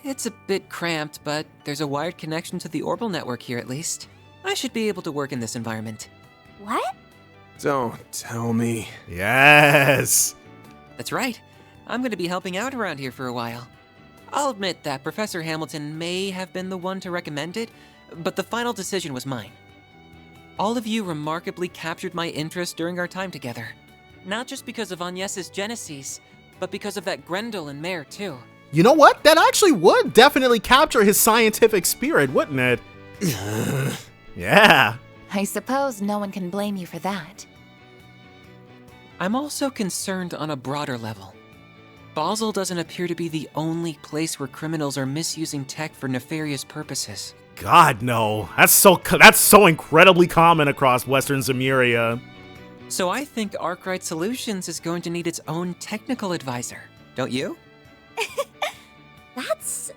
It's a bit cramped, but there's a wired connection to the orbital network here at least. I should be able to work in this environment. What? Don't tell me. Yes. That's right. I'm going to be helping out around here for a while. I'll admit that Professor Hamilton may have been the one to recommend it, but the final decision was mine. All of you remarkably captured my interest during our time together. Not just because of Agnes's genesis, but because of that Grendel and Mare too. You know what? That actually would definitely capture his scientific spirit, wouldn't it? Yeah. I suppose no one can blame you for that. I'm also concerned on a broader level. Basel doesn't appear to be the only place where criminals are misusing tech for nefarious purposes. God, no. That's so incredibly common across Western Zemuria. So I think Arkwright Solutions is going to need its own technical advisor, don't you? That's,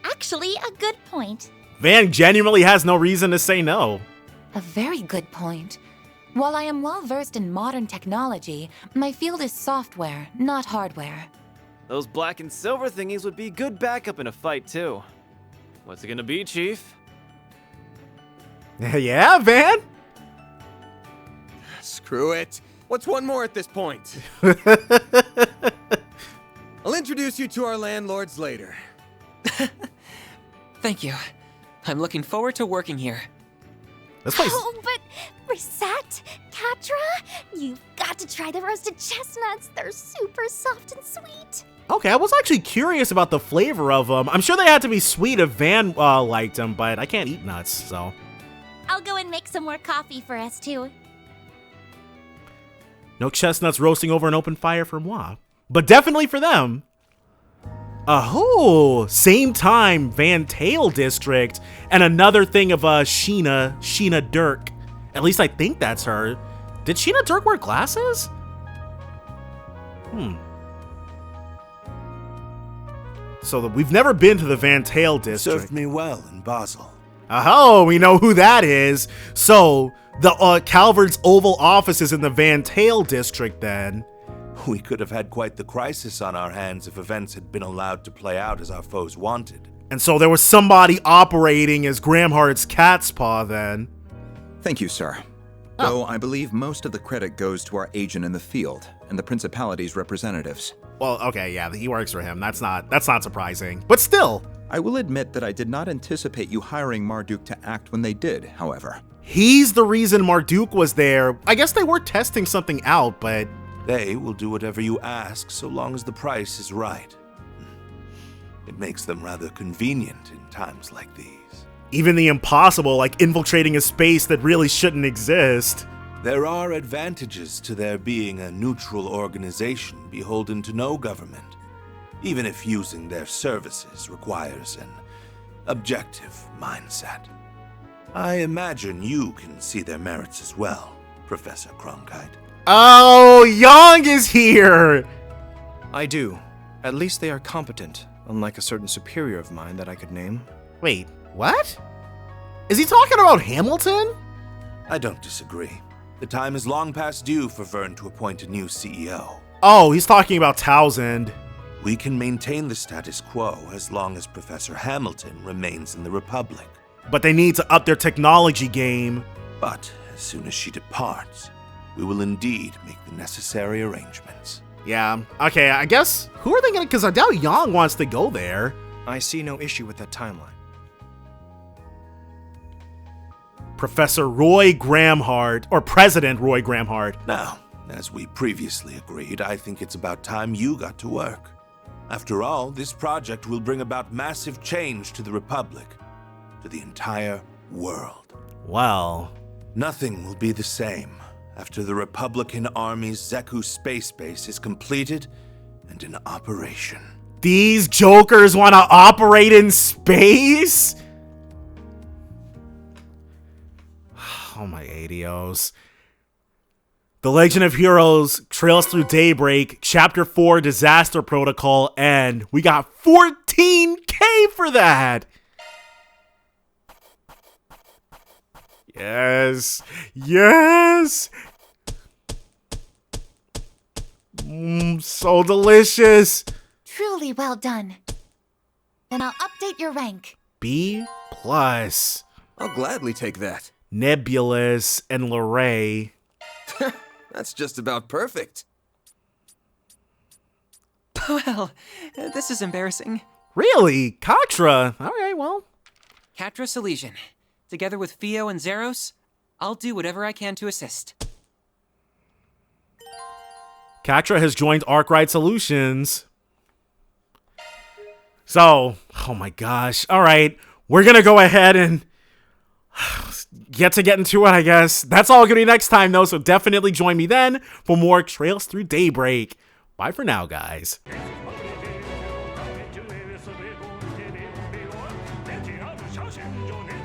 actually a good point. Van genuinely has no reason to say no. A very good point. While I am well versed in modern technology, my field is software, not hardware. Those black and silver thingies would be good backup in a fight, too. What's it gonna be, Chief? Yeah, Van? Screw it. What's one more at this point? I'll introduce you to our landlords later. Thank you. I'm looking forward to working here. This place. Oh, but Risette, Catra, you've got to try the roasted chestnuts. They're super soft and sweet. Okay, I was actually curious about the flavor of them. I'm sure they had to be sweet if Van liked them, but I can't eat nuts, so. I'll go and make some more coffee for us too. No chestnuts roasting over an open fire for moi, but definitely for them. Oh, same time, Van Tail District, and another thing of Sheena Dirk. At least I think that's her. Did Sheena Dirk wear glasses? So we've never been to the Van Tail District. Served me well in Basel. Oh, we know who that is. So the Calvard's Oval Office is in the Van Tail District then. We could have had quite the crisis on our hands if events had been allowed to play out as our foes wanted. And so there was somebody operating as Gramhart's cat's paw then. Thank you, sir. Though I believe most of the credit goes to our agent in the field and the Principality's representatives. Well, okay, yeah, he works for him. That's not surprising. But still. I will admit that I did not anticipate you hiring Marduk to act when they did, however. He's the reason Marduk was there. I guess they were testing something out, but... They will do whatever you ask so long as the price is right. It makes them rather convenient in times like these. Even the impossible, like infiltrating a space that really shouldn't exist. There are advantages to there being a neutral organization beholden to no government, even if using their services requires an objective mindset. I imagine you can see their merits as well, Professor Cronkite. Oh, Young is here! I do. At least they are competent, unlike a certain superior of mine that I could name. Wait, what? Is he talking about Hamilton? I don't disagree. The time is long past due for Vern to appoint a new CEO. Oh, he's talking about Townsend. We can maintain the status quo as long as Professor Hamilton remains in the Republic. But they need to up their technology game. But as soon as she departs, we will indeed make the necessary arrangements. Yeah, okay, I guess, who are they gonna, because I doubt Yang wants to go there. I see no issue with that timeline. Professor Roy Gramhart, or President Roy Gramhart. Now, as we previously agreed, I think it's about time you got to work. After all, this project will bring about massive change to the Republic, to the entire world. Well, nothing will be the same after the Republican Army's Zeku space base is completed and in operation. These jokers want to operate in space? Oh my ADOs. The Legion of Heroes Trails Through Daybreak, Chapter 4, Disaster Protocol, and we got 14K for that! Yes! Yes! So delicious! Truly well done. Then I'll update your rank. B+. I'll gladly take that. Nebulous and Lorray. That's just about perfect. Well, this is embarrassing. Really? Katra? Alright, well. Catra Silesian. Together with Fio and Zeros, I'll do whatever I can to assist. Katra has joined Arkwright Solutions. So, oh my gosh. Alright, we're gonna go ahead and get into it, I guess. That's all gonna be next time, though, so definitely join me then for more Trails Through Daybreak. Bye for now, guys.相信中年。